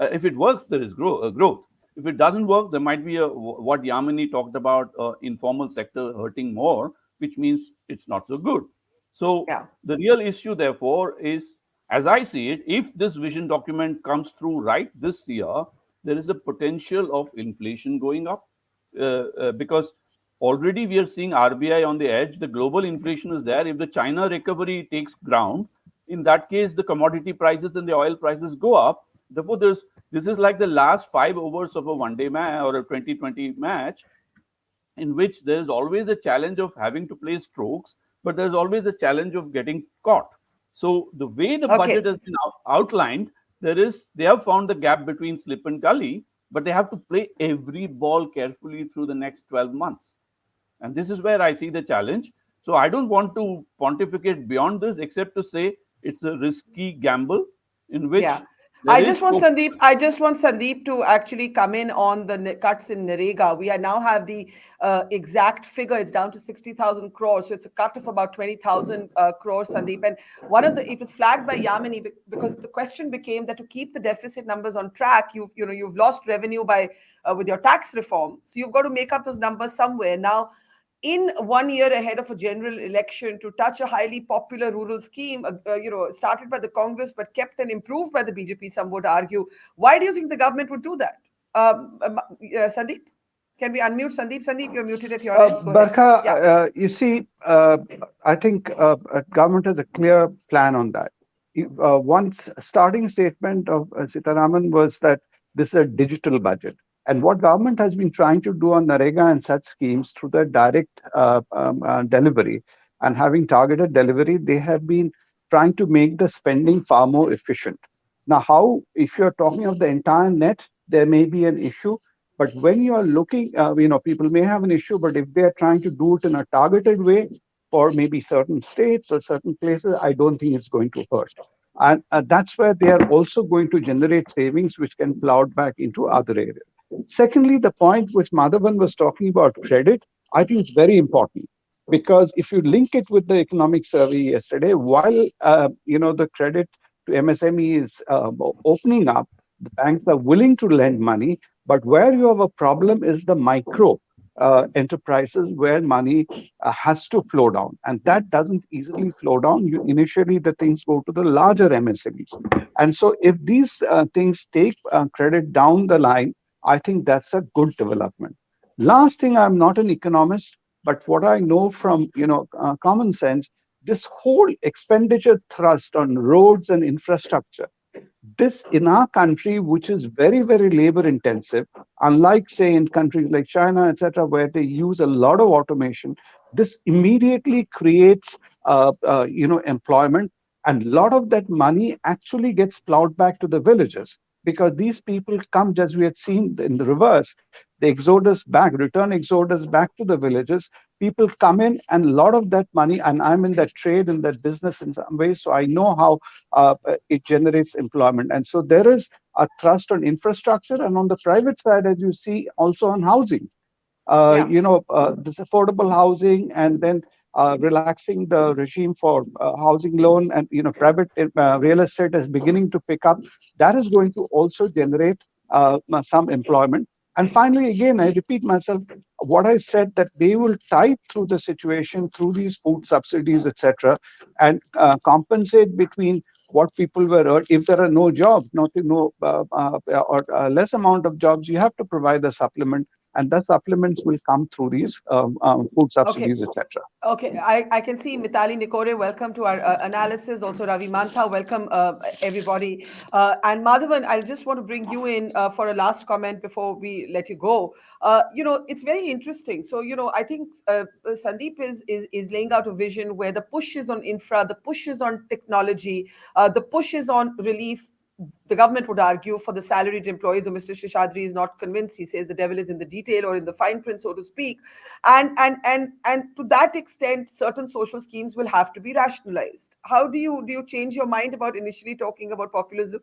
If it works, there is growth. If it doesn't work, there might be what Yamini talked about, informal sector hurting more, which means it's not so good. So the real issue, therefore, is, as I see it, if this vision document comes through right this year, there is a potential of inflation going up because already we are seeing RBI on the edge. The global inflation is there. If the China recovery takes ground, in that case, the commodity prices and the oil prices go up. Therefore, this is like the last 5 overs of a one-day match or a 2020 match, in which there is always a challenge of having to play strokes, but there's always a challenge of getting caught. So the way the budget has been outlined, they have found the gap between slip and gully, but they have to play every ball carefully through the next 12 months. And this is where I see the challenge. So I don't want to pontificate beyond this, except to say it's a risky gamble in which I just want Sandeep to actually come in on the cuts in Narega. We now have the exact figure. It's down to 60,000 crores. So it's a cut of about 20,000 crores, Sandeep. And it was flagged by Yamini because the question became that to keep the deficit numbers on track, you've lost revenue with your tax reform. So you've got to make up those numbers somewhere. Now, in 1 year ahead of a general election, to touch a highly popular rural scheme, started by the Congress but kept and improved by the BJP, some would argue. Why do you think the government would do that? Sandeep, can we unmute Sandeep? Sandeep, you're muted at your end. Barkha, you see, I think government has a clear plan on that. One starting statement of Sitharaman was that this is a digital budget. And what government has been trying to do on Narega and such schemes through the direct delivery and having targeted delivery, they have been trying to make the spending far more efficient. Now, if you're talking of the entire net, there may be an issue. But when you are looking, people may have an issue, but if they're trying to do it in a targeted way for maybe certain states or certain places, I don't think it's going to hurt. And that's where they are also going to generate savings, which can plow back into other areas. Secondly, the point which Madhavan was talking about credit, I think it's very important because if you link it with the economic survey yesterday, while the credit to MSME is opening up, the banks are willing to lend money, but where you have a problem is the micro enterprises where money has to flow down, and that doesn't easily flow down. Initially, the things go to the larger MSMEs, and so if these things take credit down the line, I think that's a good development. Last thing, I'm not an economist, but what I know from common sense, this whole expenditure thrust on roads and infrastructure, this in our country, which is very, very labor intensive, unlike say in countries like China, etc., where they use a lot of automation, this immediately creates employment, and a lot of that money actually gets plowed back to the villages. Because these people come, as we had seen in the reverse, the return exodus back to the villages. People come in, and a lot of that money, and I'm in that trade, in that business in some ways, so I know how it generates employment. And so there is a thrust on infrastructure, and on the private side, as you see, also on housing. This affordable housing, and then relaxing the regime for housing loan, and private real estate is beginning to pick up. That is going to also generate some employment. And finally, again, I repeat myself, what I said, that they will tide through the situation through these food subsidies, etc., and compensate between what people were earning. If there are no jobs, or less amount of jobs, you have to provide a supplement, and the supplements will come through these food subsidies, etc. Okay, I can see Mitali Nikore, welcome to our analysis. Also, Ravi Mantha, welcome everybody. And Madhavan, I just want to bring you in for a last comment before we let you go. It's very interesting. So, I think Sandeep is laying out a vision where the push is on infra, the push is on technology, the push is on relief. The government would argue for the salaried employees, or Mr. Seshadri is not convinced. He says the devil is in the detail or in the fine print, so to speak. And to that extent, certain social schemes will have to be rationalized. How do you change your mind about initially talking about populism?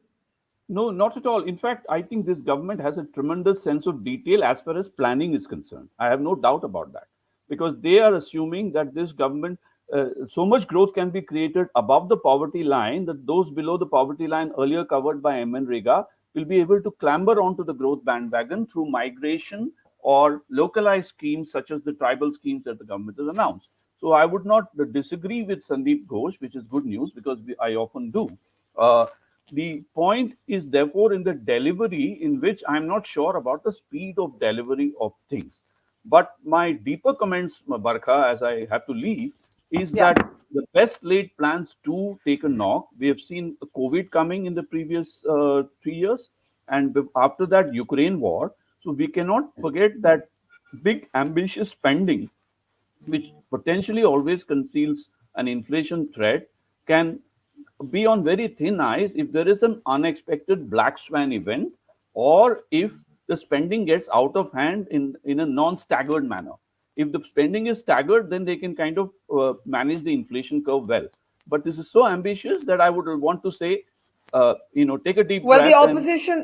No, not at all. In fact, I think this government has a tremendous sense of detail as far as planning is concerned. I have no doubt about that, because they are assuming that this government, so much growth can be created above the poverty line that those below the poverty line earlier covered by MNREGA will be able to clamber onto the growth bandwagon through migration or localized schemes such as the tribal schemes that the government has announced. So I would not disagree with Sandeep Ghosh, which is good news, because I often do. The point is therefore in the delivery, in which I'm not sure about the speed of delivery of things. But my deeper comments, Barkha, as I have to leave, is that the best laid plans do take a knock. We have seen COVID coming in the previous 3 years, and after that, Ukraine war. So we cannot forget that big ambitious spending, which potentially always conceals an inflation threat, can be on very thin ice if there is an unexpected black swan event, or if the spending gets out of hand in a non-staggered manner. If the spending is staggered, then they can kind of manage the inflation curve well. But this is so ambitious that I would want to say, take a deep breath.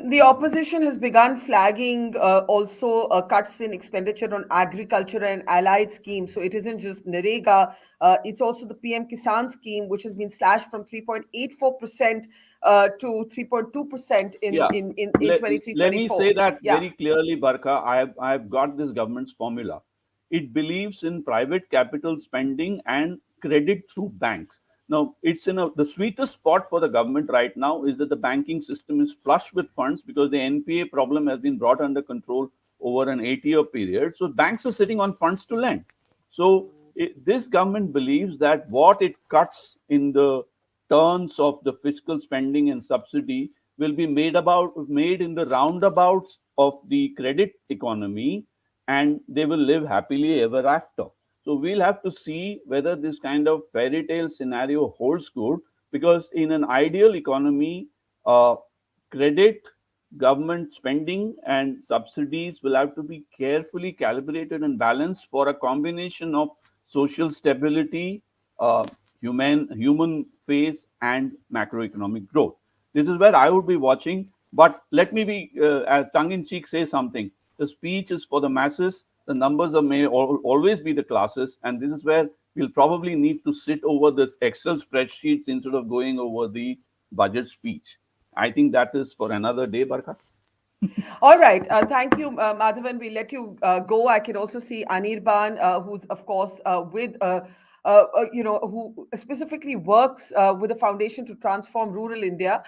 The opposition has begun flagging also cuts in expenditure on agriculture and allied schemes. So it isn't just Narega, it's also the PM Kisan scheme, which has been slashed from 3.84% to 3.2% in 23-24. Let me say that very clearly, Barkha. I have got this government's formula. It believes in private capital spending and credit through banks. Now, it's in the sweetest spot for the government right now is that the banking system is flush with funds, because the NPA problem has been brought under control over an 8-year period. So banks are sitting on funds to lend. So this government believes that what it cuts in the terms of the fiscal spending and subsidy will be made in the roundabouts of the credit economy, and they will live happily ever after. So we'll have to see whether this kind of fairy tale scenario holds good, because in an ideal economy, credit, government spending, and subsidies will have to be carefully calibrated and balanced for a combination of social stability, human face, and macroeconomic growth. This is where I would be watching. But let me be tongue-in-cheek say something. The speech is for the masses. The numbers may always be the classes, and this is where we'll probably need to sit over the Excel spreadsheets instead of going over the budget speech. I think that is for another day, Barkha. All right. Thank you, Madhavan. We'll let you go. I can also see Anirban, who's, of course, with who specifically works with the Foundation to Transform Rural India,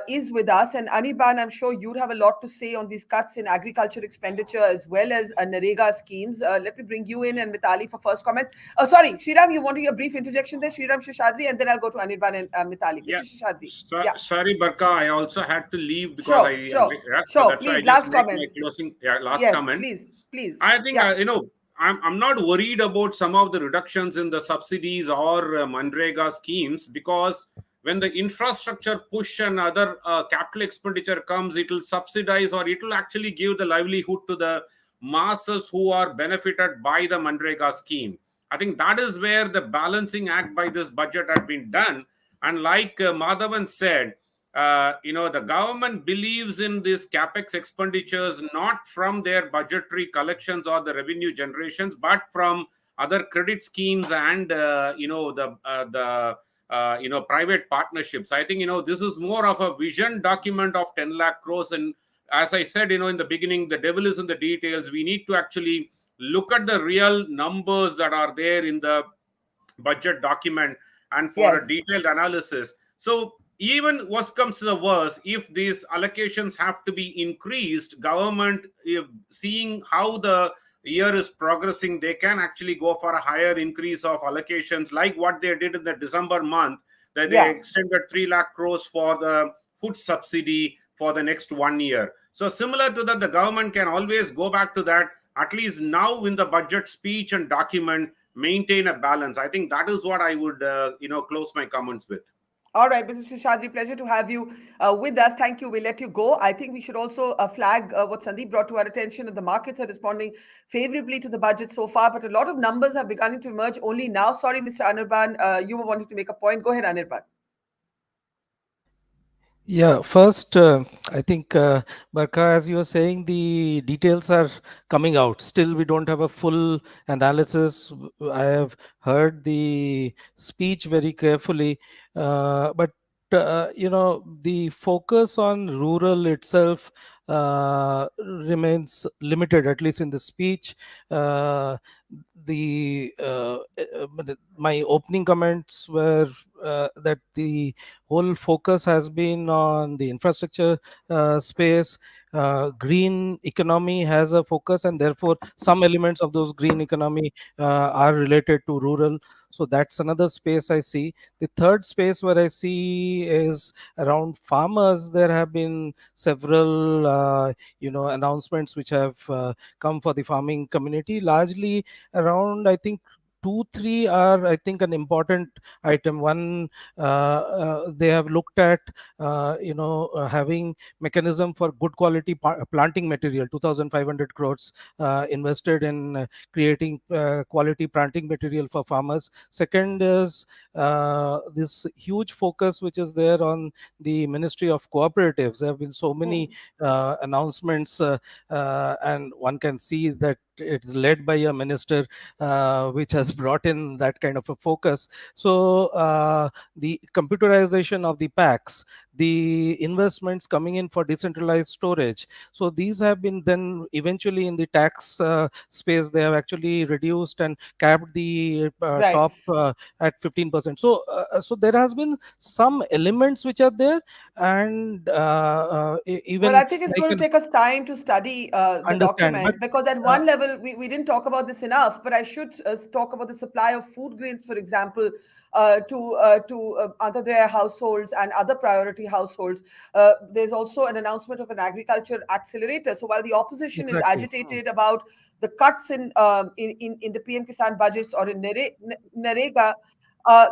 is with us. And Anirban, I'm sure you'd have a lot to say on these cuts in agriculture expenditure as well as Narega schemes. Let me bring you in and Mitali for first comments. Sorry, Shriram, you wanted a brief interjection there, Shriram Sheshadri, and then I'll go to Anirban and Mitali. Yeah. Sheshadri. Sorry, Barkha, I also had to leave because Sure. So that's Please, why I last just comment. make my closing, last Yes, comment. Please. I think, I'm not worried about some of the reductions in the subsidies or Manrega schemes, because when the infrastructure push and other capital expenditure comes, it will subsidize, or it will actually give the livelihood to the masses who are benefited by the Manrega scheme. I think that is where the balancing act by this budget had been done. And like Madhavan said, the government believes in these capex expenditures not from their budgetary collections or the revenue generations, but from other credit schemes and private partnerships. I think this is more of a vision document of 10 lakh crores. And as I said, in the beginning, the devil is in the details. We need to actually look at the real numbers that are there in the budget document and for a detailed analysis. So even worst comes to the worst, if these allocations have to be increased, government, seeing how the year is progressing, they can actually go for a higher increase of allocations, like what they did in the December month, that they extended 3 lakh crores for the food subsidy for the next 1 year. So similar to that, the government can always go back to that, at least now in the budget speech and document, maintain a balance. I think that is what I would, close my comments with. All right, Mr. Seshadri, pleasure to have you with us. Thank you. We'll let you go. I think we should also flag what Sandeep brought to our attention, that the markets are responding favorably to the budget so far, but a lot of numbers are beginning to emerge only now. Sorry, Mr. Anirban, you were wanting to make a point. Go ahead, Anirban. Yeah, first, I think, Barkha, as you were saying, the details are coming out. Still, we don't have a full analysis. I have heard the speech very carefully, but the focus on rural itself remains limited, at least in the speech. My opening comments were that the whole focus has been on the infrastructure space. Green economy has a focus, and therefore some elements of those green economy are related to rural. So that's another space I see. The third space where I see is around farmers. There have been several announcements which have come for the farming community, largely around, I think, 2-3 are, I think, an important item. One, they have looked at having mechanism for good quality planting material. 2,500 crores invested in creating quality planting material for farmers. Second is this huge focus which is there on the Ministry of Cooperatives. There have been so many announcements, and one can see that it's led by a minister which has brought in that kind of a focus. So the computerization of the packs, the investments coming in for decentralized storage. So these have been then eventually in the tax space, they have actually reduced and capped the top at 15%. So there has been some elements which are there, and even. Well, I think it's going to take us time to study the document, because at one level, we didn't talk about this enough, but I should talk about the supply of food grains, for example, to Antodaya households and other priority households. There's also an announcement of an agriculture accelerator. So while the opposition is agitated about the cuts in the PM Kisan budgets or in Narega,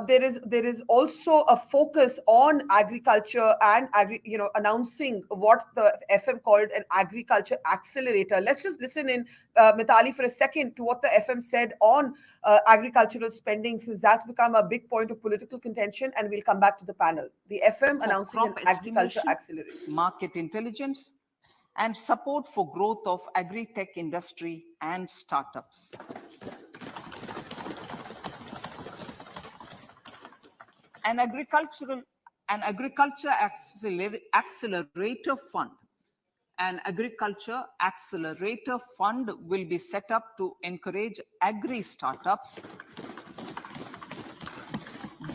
there is also a focus on agriculture and announcing what the FM called an agriculture accelerator. Let's just listen in, Mithali, for a second to what the FM said on agricultural spending, since that's become a big point of political contention, and we'll come back to the panel. The FM announcing an agriculture accelerator. Market intelligence and support for growth of agri-tech industry and startups. An agriculture accelerator fund. An agriculture accelerator fund will be set up to encourage agri startups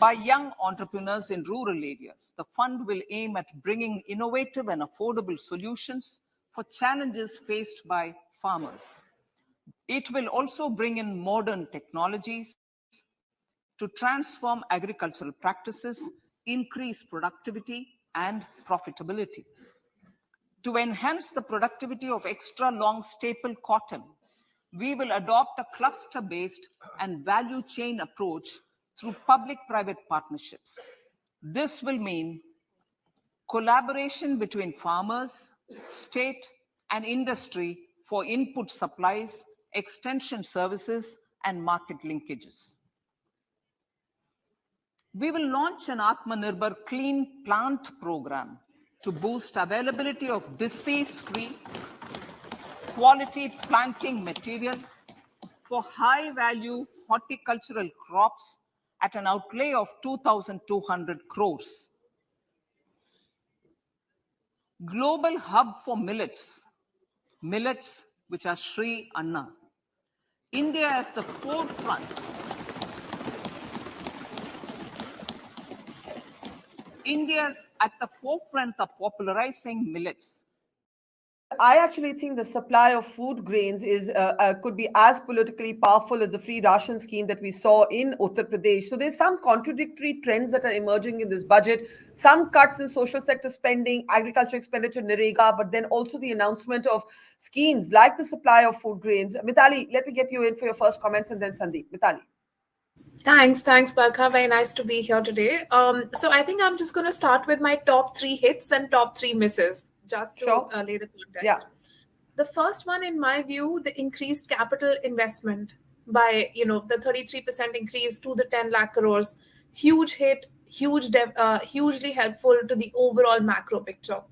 by young entrepreneurs in rural areas. The fund will aim at bringing innovative and affordable solutions for challenges faced by farmers. It will also bring in modern technologies to transform agricultural practices, increase productivity and profitability. To enhance the productivity of extra long staple cotton, we will adopt a cluster-based and value chain approach through public-private partnerships. This will mean collaboration between farmers, state, and industry for input supplies, extension services, and market linkages. We will launch an Atmanirbhar Clean Plant program to boost availability of disease-free, quality planting material for high-value horticultural crops at an outlay of 2,200 crores. Global hub for millets which are Sri Anna. India is the forefront. India's at the forefront of popularizing millets. I actually think the supply of food grains is could be as politically powerful as the free ration scheme that we saw in Uttar Pradesh. So there's some contradictory trends that are emerging in this budget. Some cuts in social sector spending, agriculture expenditure, Narega, but then also the announcement of schemes like the supply of food grains. Mithali, let me get you in for your first comments, and then Sandeep. Mithali. Thanks, Barkha. Very nice to be here today. So I think I'm just going to start with my top 3 hits and top 3 misses, just to lay the context. Yeah. The first one, in my view, the increased capital investment by, the 33% increase to the 10 lakh crores, huge hit, hugely helpful to the overall macro picture.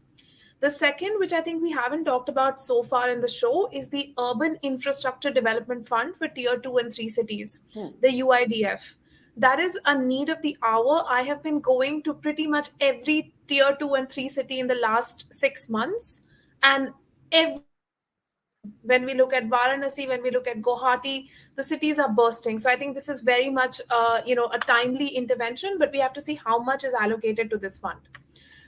The second, which I think we haven't talked about so far in the show, is the Urban Infrastructure Development Fund for Tier 2 and 3 cities, the UIDF. That is a need of the hour. I have been going to pretty much every Tier 2 and 3 city in the last 6 months. And when we look at Varanasi, when we look at Guwahati, the cities are bursting. So I think this is very much, a timely intervention, but we have to see how much is allocated to this fund.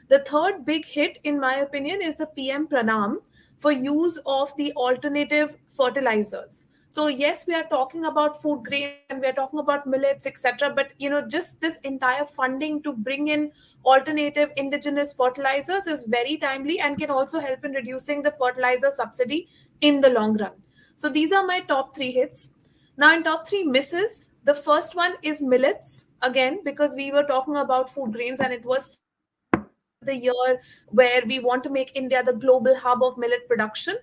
The third big hit, in my opinion, is the PM Pranam for use of the alternative fertilizers. So yes, we are talking about food grain and we are talking about millets, etc. But just this entire funding to bring in alternative indigenous fertilizers is very timely and can also help in reducing the fertilizer subsidy in the long run. So these are my top 3 hits. Now in top 3 misses, the first one is millets, again, because we were talking about food grains and it was the year where we want to make India the global hub of millet production.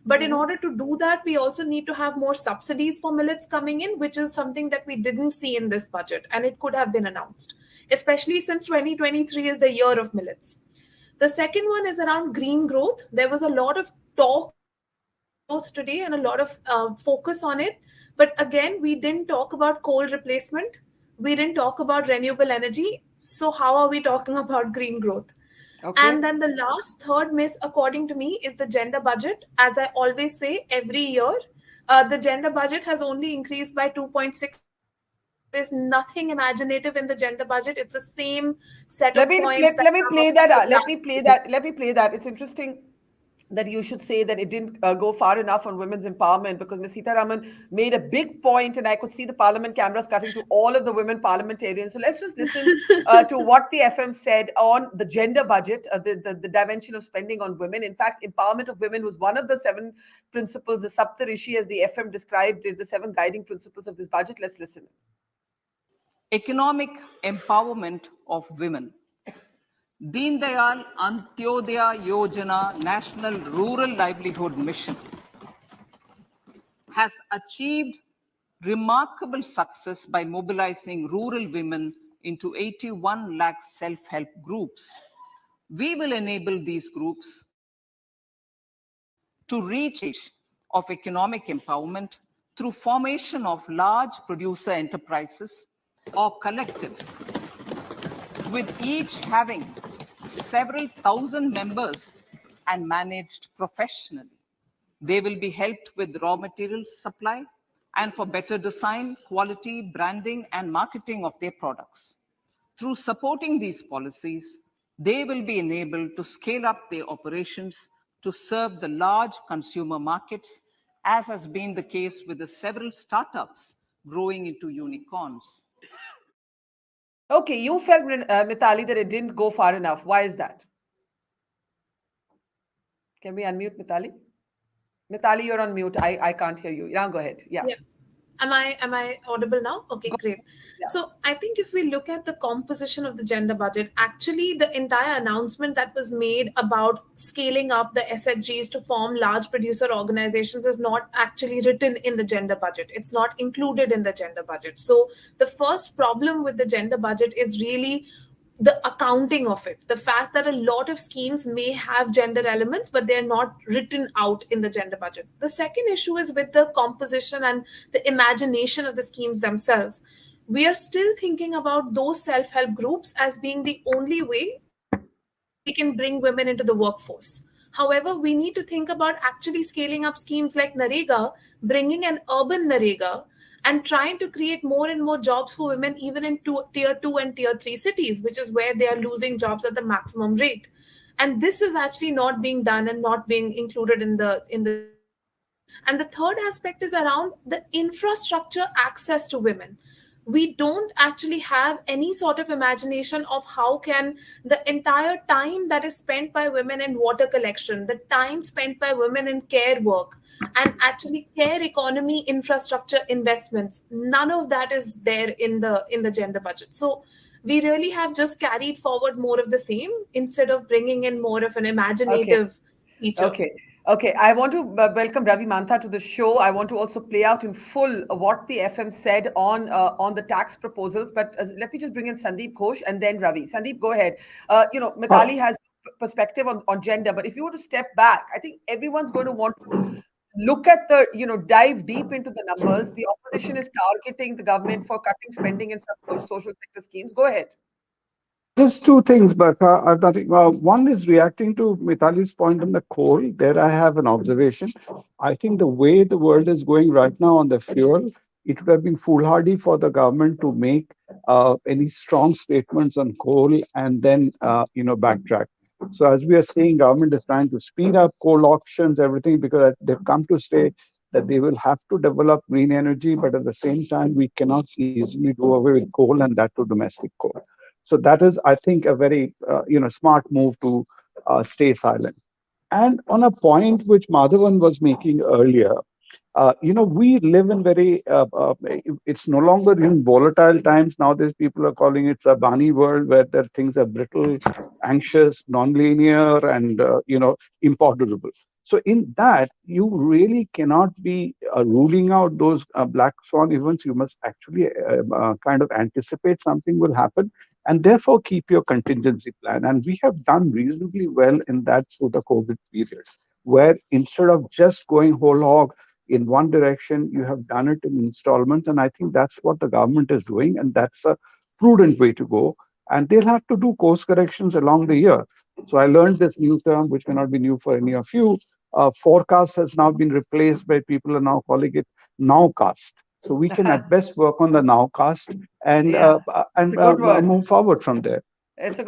But in order to do that, we also need to have more subsidies for millets coming in, which is something that we didn't see in this budget, and it could have been announced, especially since 2023 is the year of millets. The second one is around green growth. There was a lot of talk today and a lot of focus on it. But again, we didn't talk about coal replacement. We didn't talk about renewable energy. So how are we talking about green growth? Okay. And then the last third miss, according to me, is the gender budget. As I always say, every year, the gender budget has only increased by 2.6. There's nothing imaginative in the gender budget. It's the same set of points. Let me play that. It's interesting that you should say that it didn't go far enough on women's empowerment, because Ms. Sitharaman made a big point, and I could see the parliament cameras cutting to all of the women parliamentarians. So let's just listen to what the FM said on the gender budget, the dimension of spending on women. In fact, empowerment of women was one of the 7 principles, the Saptarishi, as the FM described it, the 7 guiding principles of this budget. Let's listen. Economic empowerment of women. Deen Dayal Antyodaya Yojana National Rural Livelihood Mission has achieved remarkable success by mobilizing rural women into 81 lakh self-help groups. We will enable these groups to reach of economic empowerment through formation of large producer enterprises or collectives, with each having several thousand members and managed professionally. They will be helped with raw materials supply and for better design, quality, branding, and marketing of their products. Through supporting these policies, they will be enabled to scale up their operations to serve the large consumer markets, as has been the case with the several startups growing into unicorns. Okay, you felt, Mithali, that it didn't go far enough. Why is that? Can we unmute Mithali? Mithali, you're on mute. I can't hear you. Yeah, go ahead. Yeah. Am I audible now? Okay, great. Yeah. So I think if we look at the composition of the gender budget, actually the entire announcement that was made about scaling up the SHGs to form large producer organizations is not actually written in the gender budget. It's not included in the gender budget. So the first problem with the gender budget is really the accounting of it, the fact that a lot of schemes may have gender elements, but they're not written out in the gender budget. The second issue is with the composition and the imagination of the schemes themselves. We are still thinking about those self-help groups as being the only way we can bring women into the workforce. However, we need to think about actually scaling up schemes like Narega, bringing an urban Narega, and trying to create more and more jobs for women, even in tier 2 and tier 3 cities, which is where they are losing jobs at the maximum rate. And this is actually not being done and not being included in the budget. And the third aspect is around the infrastructure access to women. We don't actually have any sort of imagination of how can the entire time that is spent by women in water collection, the time spent by women in care work, and actually care economy infrastructure investments, none of that is there in the gender budget. So we really have just carried forward more of the same instead of bringing in more of an Okay. imaginative feature. Okay. I want to welcome Ravi Mantha to the show. I want to also play out in full what the FM said on the tax proposals. But let me just bring in Sandeep Ghosh and then Ravi. Sandeep, go ahead. Mithali has perspective on gender, but if you were to step back, I think everyone's going to want to look at dive deep into the numbers. The opposition is targeting the government for cutting spending in some social sector schemes. Go ahead. Just two things, Barkha. I've nothing. One is reacting to Mitali's point on the coal. There I have an observation. I think the way the world is going right now on the fuel, it would have been foolhardy for the government to make any strong statements on coal and then backtrack. So as we are seeing, government is trying to speed up coal auctions, everything, because they've come to stay that they will have to develop green energy, but at the same time, we cannot easily do away with coal and that to domestic coal. So that is, I think, a very smart move to stay silent. And on a point which Madhavan was making earlier, we live in it's no longer in volatile times. Nowadays, people are calling it a bunny world where things are brittle, anxious, non-linear, and, imponderable. So in that, you really cannot be ruling out those black swan events. You must actually kind of anticipate something will happen and therefore keep your contingency plan. And we have done reasonably well in that through the COVID period, where instead of just going whole hog in one direction, you have done it in installments. And I think that's what the government is doing. And that's a prudent way to go. And they'll have to do course corrections along the year. So I learned this new term, which may not be new for any of you. Forecast has now been replaced by people are now calling it nowcast. So we can at best work on the nowcast and move forward from there. It's a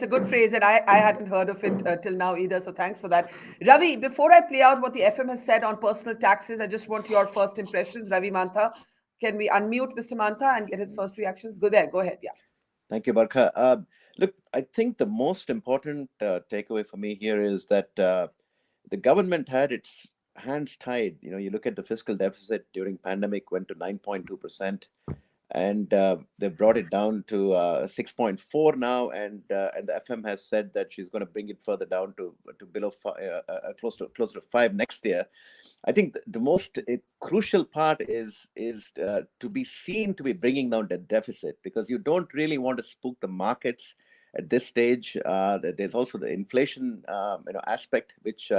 good phrase, and I hadn't heard of it till now either. So thanks for that, Ravi. Before I play out what the FM has said on personal taxes, I just want your first impressions, Ravi Mantha. Can we unmute Mr. Mantha and get his first reactions? Go ahead. Yeah. Thank you, Barkha. Look, I think the most important takeaway for me here is that the government had its hands tied. You look at the fiscal deficit during pandemic went to 9.2%. And they brought it down to 6.4 now, and the FM has said that she's going to bring it further down to below close to 5 next year. I think the most crucial part is to be seen to be bringing down the deficit, because you don't really want to spook the markets at this stage. There's also the inflation aspect, which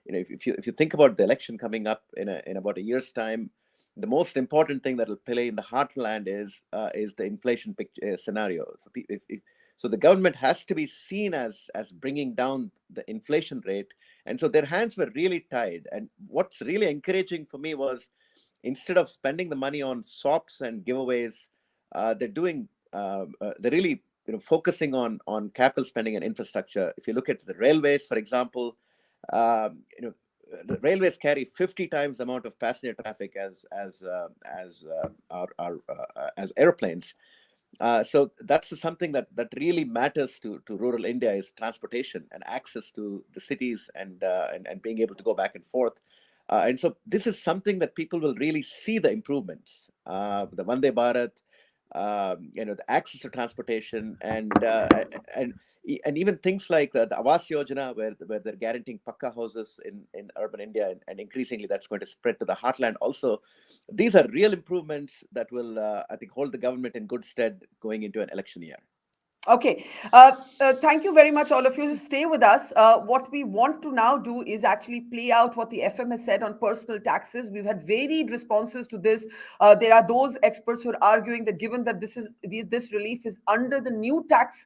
if you think about the election coming up in about a year's time, the most important thing that will play in the heartland is the inflation picture scenario. So the government has to be seen as bringing down the inflation rate, and so their hands were really tied. And what's really encouraging for me was, instead of spending the money on SOPs and giveaways, they're really focusing on capital spending and infrastructure. If you look at the railways, for example, the railways carry 50 times the amount of passenger traffic as airplanes. So that's something that really matters to rural India, is transportation and access to the cities and being able to go back and forth. And so this is something that people will really see the improvements. The Vande Bharat, the access to transportation, and even things like the Awas Yojana, where they're guaranteeing Pakka houses in urban India, and increasingly that's going to spread to the heartland also. These are real improvements that will, I think, hold the government in good stead going into an election year. Okay. Thank you very much, all of you. Just stay with us. What we want to now do is actually play out what the FM has said on personal taxes. We've had varied responses to this. There are those experts who are arguing that given that this relief is under the new tax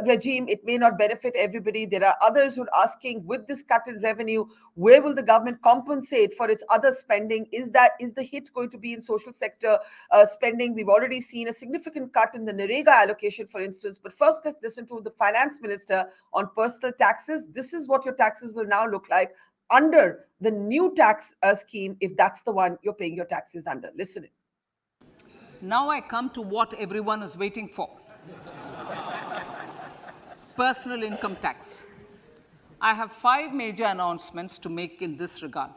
regime, it may not benefit everybody. There are others who are asking, with this cut in revenue, where will the government compensate for its other spending? Is the hit going to be in social sector spending? We've already seen a significant cut in the Narega allocation, for instance. But first, let's listen to the finance minister on personal taxes. This is what your taxes will now look like under the new tax scheme, if that's the one you're paying your taxes under. Listen in. Now I come to what everyone is waiting for. Personal income tax. I have 5 major announcements to make in this regard.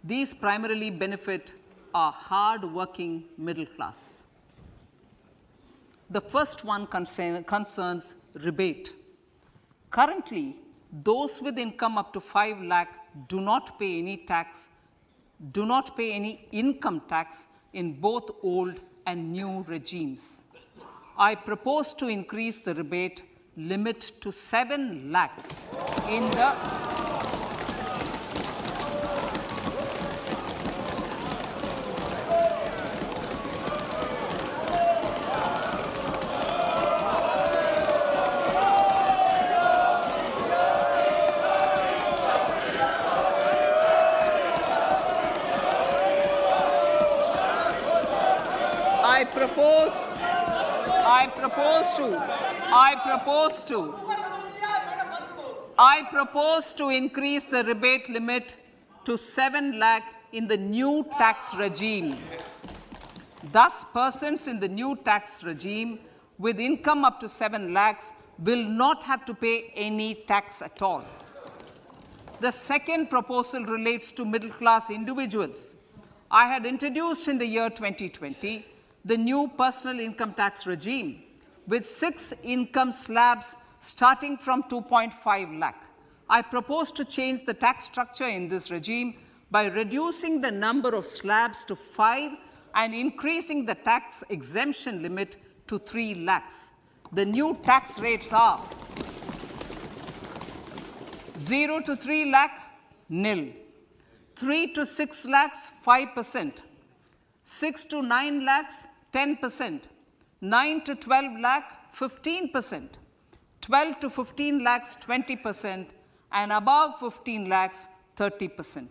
These primarily benefit our hard-working middle class. The first one concerns rebate. Currently, those with income up to 5 lakh do not pay any income tax in both old and new regimes. I propose to increase the rebate limit to 7 lakhs in the I propose to increase the rebate limit to 7 lakh in the new tax regime. Thus, persons in the new tax regime with income up to 7 lakhs will not have to pay any tax at all. The second proposal relates to middle-class individuals. I had introduced in the year 2020 the new personal income tax regime with 6 income slabs starting from 2.5 lakh. I propose to change the tax structure in this regime by reducing the number of slabs to 5 and increasing the tax exemption limit to 3 lakhs. The new tax rates are 0 to 3 lakh, nil. 3 to 6 lakhs, 5%. 6 to 9 lakhs, 10%. 9 to 12 lakh, 15%. 12 to 15 lakhs, 20%. And above 15 lakhs, 30%.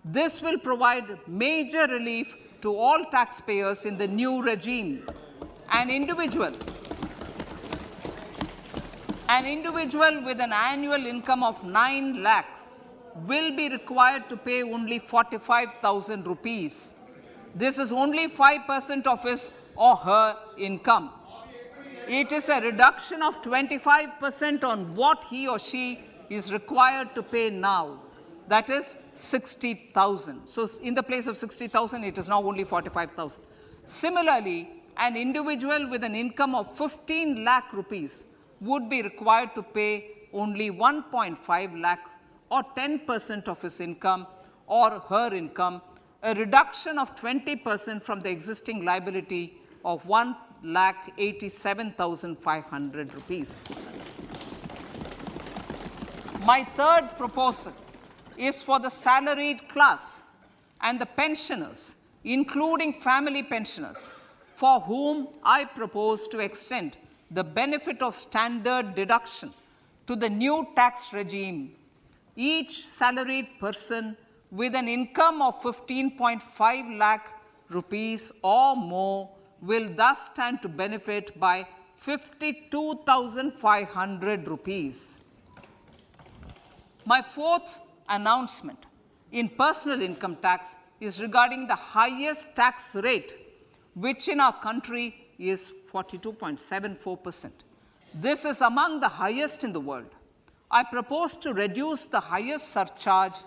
This will provide major relief to all taxpayers in the new regime. An individual with an annual income of 9 lakhs will be required to pay only 45,000 rupees. This is only 5% of his or her income. It is a reduction of 25% on what he or she is required to pay now. That is 60,000. So in the place of 60,000, it is now only 45,000. Similarly, an individual with an income of 15 lakh rupees would be required to pay only 1.5 lakh or 10% of his income or her income, a reduction of 20% from the existing liability of 1,87,500 rupees. My third proposal is for the salaried class and the pensioners, including family pensioners, for whom I propose to extend the benefit of standard deduction to the new tax regime. Each salaried person with an income of 15.5 lakh rupees or more will thus stand to benefit by 52,500 rupees. My fourth announcement in personal income tax is regarding the highest tax rate, which in our country is 42.74%. This is among the highest in the world. I propose to reduce the highest surcharge.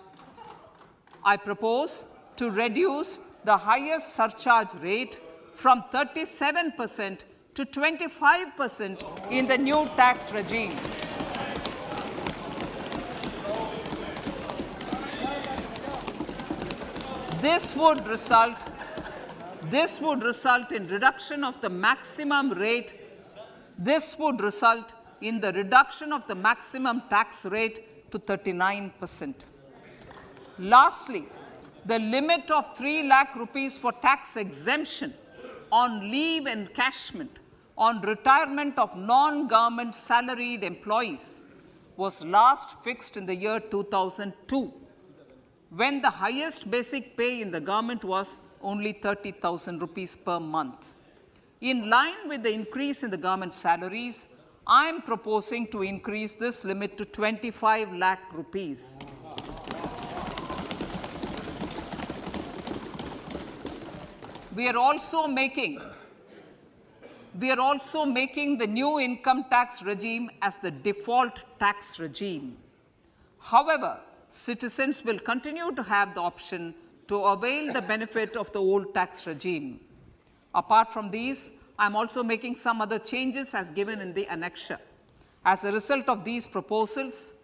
Rate from 37% to 25% in the new tax regime. This would result in reduction of the maximum rate This would result in the reduction of the maximum tax rate to 39%. Lastly, the limit of 3 lakh rupees for tax exemption on leave encashment on retirement of non-government salaried employees was last fixed in the year 2002, when the highest basic pay in the government was only 30,000 rupees per month. In line with the increase in the government salaries, I am proposing to increase this limit to 25 lakh rupees. We are also making the new income tax regime as the default tax regime. However, citizens will continue to have the option to avail the benefit of the old tax regime. Apart from these, I am also making some other changes as given in the annexure. As a result of these proposals,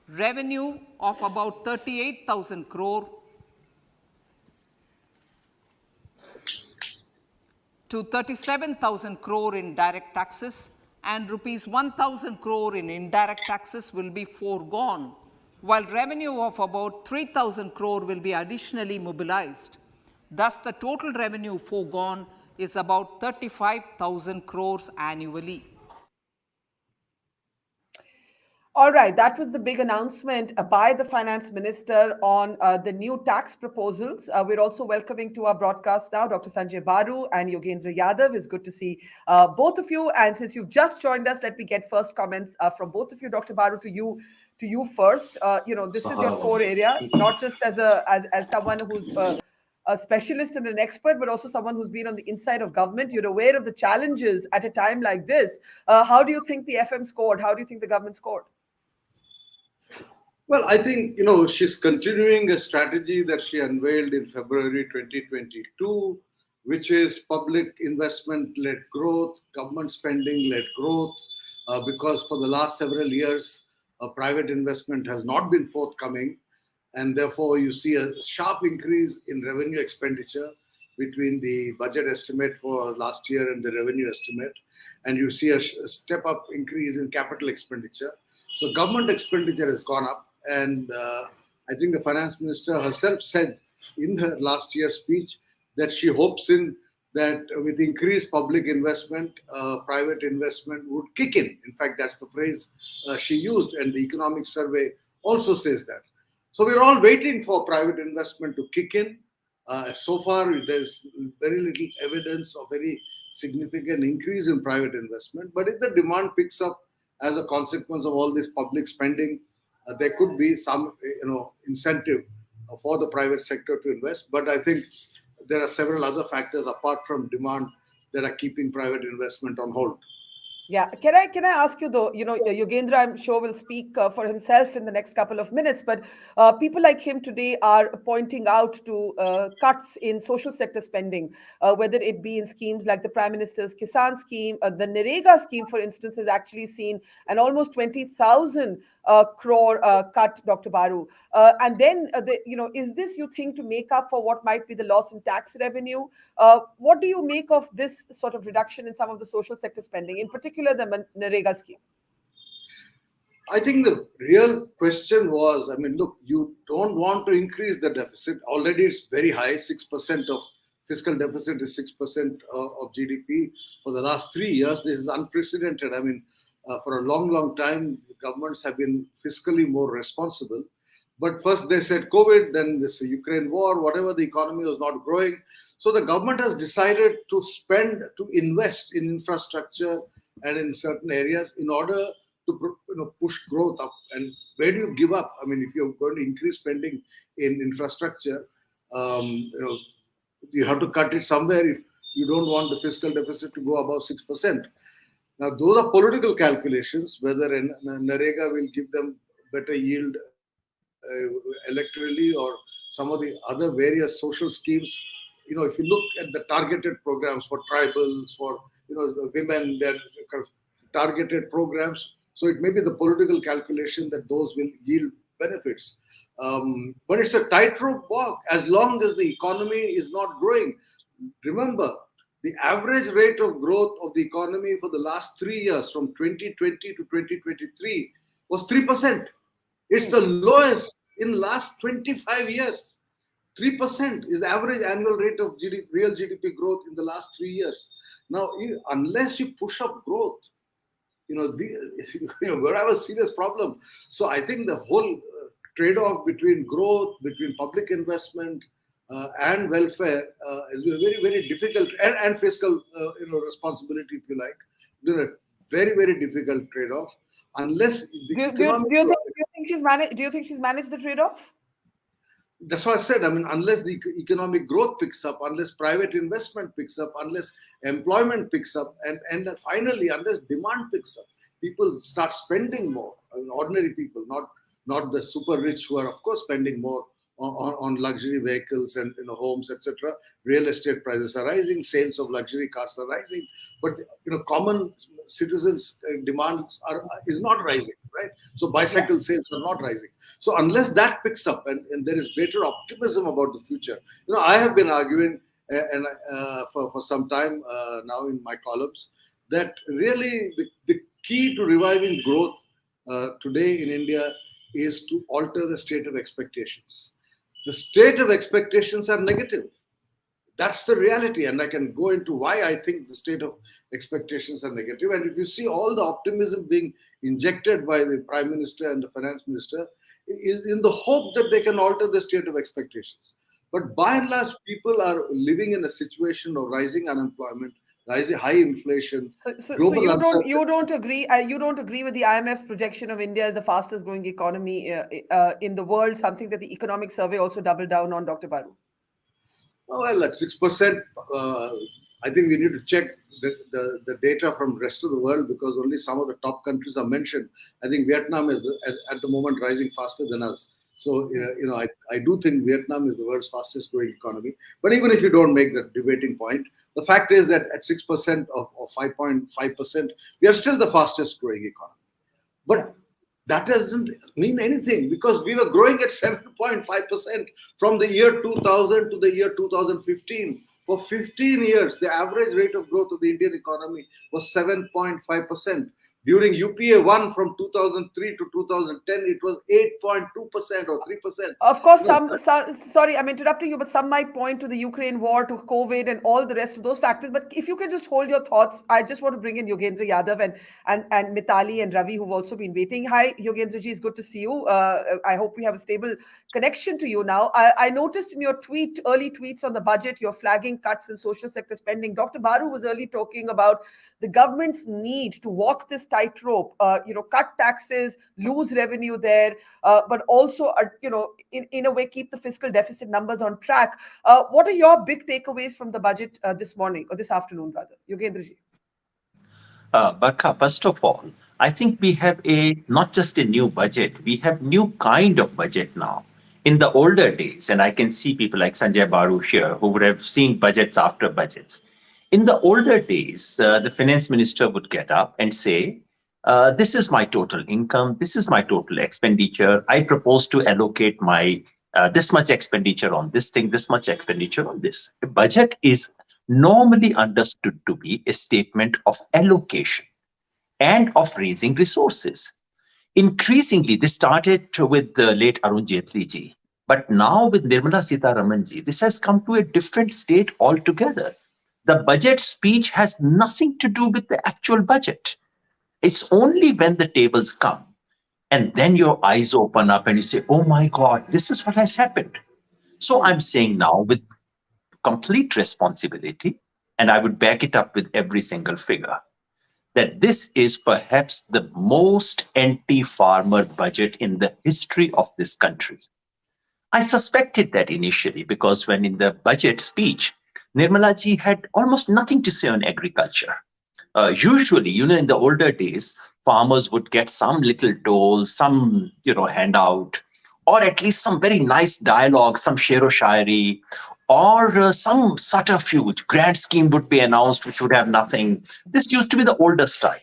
revenue of about 38,000 crore to 37,000 crore in direct taxes and rupees 1,000 crore in indirect taxes will be foregone, while revenue of about 3,000 crore will be additionally mobilized. Thus, the total revenue foregone is about 35,000 crores annually. All right, that was the big announcement by the Finance Minister on the new tax proposals. We're also welcoming to our broadcast now Dr. Sanjay Baru and Yogendra Yadav. It's good to see both of you. And since you've just joined us, let me get first comments from both of you. Dr. Baru, to you first. This is your core area, not just as someone who's a specialist and an expert, but also someone who's been on the inside of government. You're aware of the challenges at a time like this. How do you think the FM scored? How do you think the government scored? Well, I think, she's continuing a strategy that she unveiled in February 2022, which is public investment-led growth, government spending-led growth, because for the last several years, private investment has not been forthcoming. And therefore, you see a sharp increase in revenue expenditure between the budget estimate for last year and the revenue estimate. And you see a step-up increase in capital expenditure. So government expenditure has gone up. And I think the finance minister herself said in her last year's speech that she hopes that with increased public investment, private investment would kick in. In fact, that's the phrase she used. And the economic survey also says that. So we're all waiting for private investment to kick in. So far, there's very little evidence of any significant increase in private investment. But if the demand picks up as a consequence of all this public spending, there could be some, incentive for the private sector to invest. But I think there are several other factors apart from demand that are keeping private investment on hold. Yeah, can I ask you though? Yogendra, I'm sure, will speak for himself in the next couple of minutes. But people like him today are pointing out to cuts in social sector spending, whether it be in schemes like the Prime Minister's Kisan scheme, the Narendra scheme, for instance, has actually seen an almost 20,000 crore cut, Dr. Baru. And then, is this, you think, to make up for what might be the loss in tax revenue? What do you make of this sort of reduction in some of the social sector spending, in particular the Narendra scheme? I think the real question was, look, you don't want to increase the deficit. Already it's very high, 6% of fiscal deficit is 6% of GDP. For the last 3 years, this is unprecedented. For a long, long time, governments have been fiscally more responsible. But first they said COVID, then this Ukraine war, whatever, the economy was not growing. So the government has decided to invest in infrastructure and in certain areas in order to push growth up. And where do you give up? If you're going to increase spending in infrastructure, you have to cut it somewhere if you don't want the fiscal deficit to go above 6%. Now, those are political calculations, whether Narendra will give them better yield electorally or some of the other various social schemes. If you look at the targeted programs for tribals, for women, they're kind of targeted programs. So it may be the political calculation that those will yield benefits. But it's a tightrope walk as long as the economy is not growing. Remember, The average rate of growth of the economy for the last 3 years, from 2020 to 2023, was 3%. It's the lowest in the last 25 years. 3% is the average annual rate of real GDP growth in the last 3 years. Now, unless you push up growth, we're going to have a serious problem. So I think the whole trade-off between growth, between public investment, and welfare is very, very difficult, and fiscal, responsibility, if you like. It's a very, very difficult trade-off. Unless the economic, do you think she's managed the trade-off? That's what I said. I mean, unless the economic growth picks up, unless private investment picks up, unless employment picks up, and finally, unless demand picks up, people start spending more. I mean, ordinary people, not the super rich who are, of course, spending more on luxury vehicles and homes, etc. Real estate prices are rising, sales of luxury cars are rising, but common citizens' demands is not rising, right? So bicycle sales are not rising. So unless that picks up and there is greater optimism about the future, I have been arguing for some time now in my columns that really the key to reviving growth today in India is to alter the state of expectations. The state of expectations are negative. That's the reality, and I can go into why I think the state of expectations are negative. And if you see all the optimism being injected by the Prime Minister and the Finance Minister, is in the hope that they can alter the state of expectations. But by and large, people are living in a situation of rising unemployment, rising high inflation. So you don't agree? You don't agree with the IMF's projection of India as the fastest growing economy in the world? Something that the economic survey also doubled down on, Dr. Baru. Well, at 6%, I think we need to check the data from the rest of the world, because only some of the top countries are mentioned. I think Vietnam is at the moment rising faster than us. So, I do think Vietnam is the world's fastest growing economy. But even if you don't make that debating point, the fact is that at 6% or 5.5%, we are still the fastest growing economy. But that doesn't mean anything, because we were growing at 7.5% from the year 2000 to the year 2015. For 15 years, the average rate of growth of the Indian economy was 7.5%. During UPA 1 from 2003 to 2010, it was 8.2% or 3%. Of course, sorry, I'm interrupting you, but some might point to the Ukraine war, to COVID, and all the rest of those factors. But if you can just hold your thoughts, I just want to bring in Yogendra Yadav and Mitali and Ravi, who've also been waiting. Hi, Yogendra ji, it's good to see you. I hope we have a stable connection to you now. I noticed in your early tweets on the budget, you're flagging cuts in social sector spending. Dr. Baru was early talking about the government's need to walk this tightrope, cut taxes, lose revenue there, but also, in a way, keep the fiscal deficit numbers on track. What are your big takeaways from the budget this morning, or this afternoon, rather? Yogendra ji. Barkha, first of all, I think we have not just a new budget, we have new kind of budget now. In the older days, and I can see people like Sanjay Baru here who would have seen budgets after budgets. In the older days, the finance minister would get up and say, this is my total income, this is my total expenditure. I propose to allocate my this much expenditure on this thing, this much expenditure on this. A budget is normally understood to be a statement of allocation and of raising resources. Increasingly, this started with the late Arun Jaitley ji, but now with Nirmala Sitharaman ji, this has come to a different state altogether. The budget speech has nothing to do with the actual budget. It's only when the tables come and then your eyes open up and you say, oh my God, this is what has happened. So I'm saying now with complete responsibility, and I would back it up with every single figure, that this is perhaps the most anti-farmer budget in the history of this country. I suspected that initially because when in the budget speech, Nirmala ji had almost nothing to say on agriculture. Usually, in the older days, farmers would get some little toll, some, handout, or at least some very nice dialogue, some shero-shairi, or some subterfuge. Grand scheme would be announced, which would have nothing. This used to be the older style.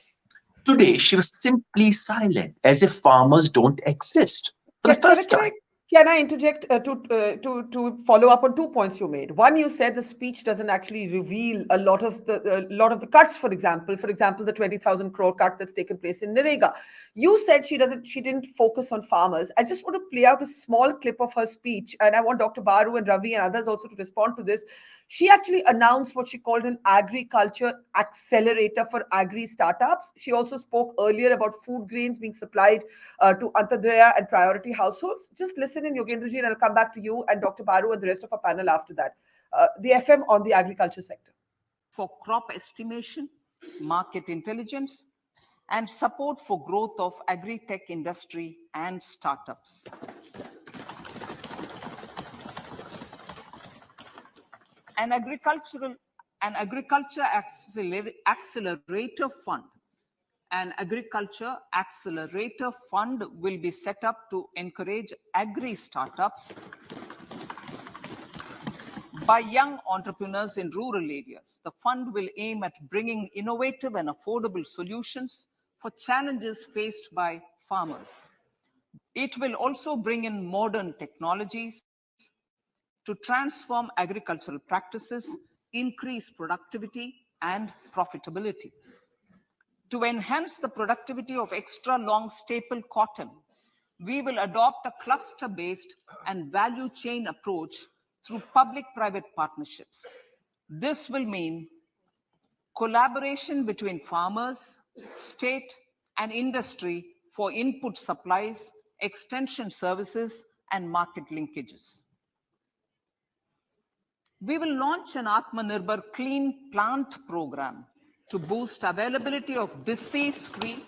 Today, she was simply silent, as if farmers don't exist for the first time. Can I interject to follow up on 2 points you made? One, you said the speech doesn't actually reveal a lot of the cuts. For example, the 20,000 crore cut that's taken place in Narega. You said she didn't focus on farmers. I just want to play out a small clip of her speech, and I want Dr. Baru and Ravi and others also to respond to this. She actually announced what she called an agriculture accelerator for agri startups. She also spoke earlier about food grains being supplied to Antadaya and priority households. Just listen in, Yogendraji, and I'll come back to you and Dr. Baru and the rest of our panel after that. The FM on the agriculture sector. For crop estimation, market intelligence, and support for growth of agri-tech industry and startups. An agriculture accelerator fund. An agriculture accelerator fund will be set up to encourage agri startups by young entrepreneurs in rural areas. The fund will aim at bringing innovative and affordable solutions for challenges faced by farmers. It will also bring in modern technologies to transform agricultural practices, increase productivity and profitability. To enhance the productivity of extra long staple cotton, we will adopt a cluster-based and value chain approach through public-private partnerships. This will mean collaboration between farmers, state, and industry for input supplies, extension services, and market linkages. We will launch an Atmanirbhar Clean Plant program to boost availability of disease-free,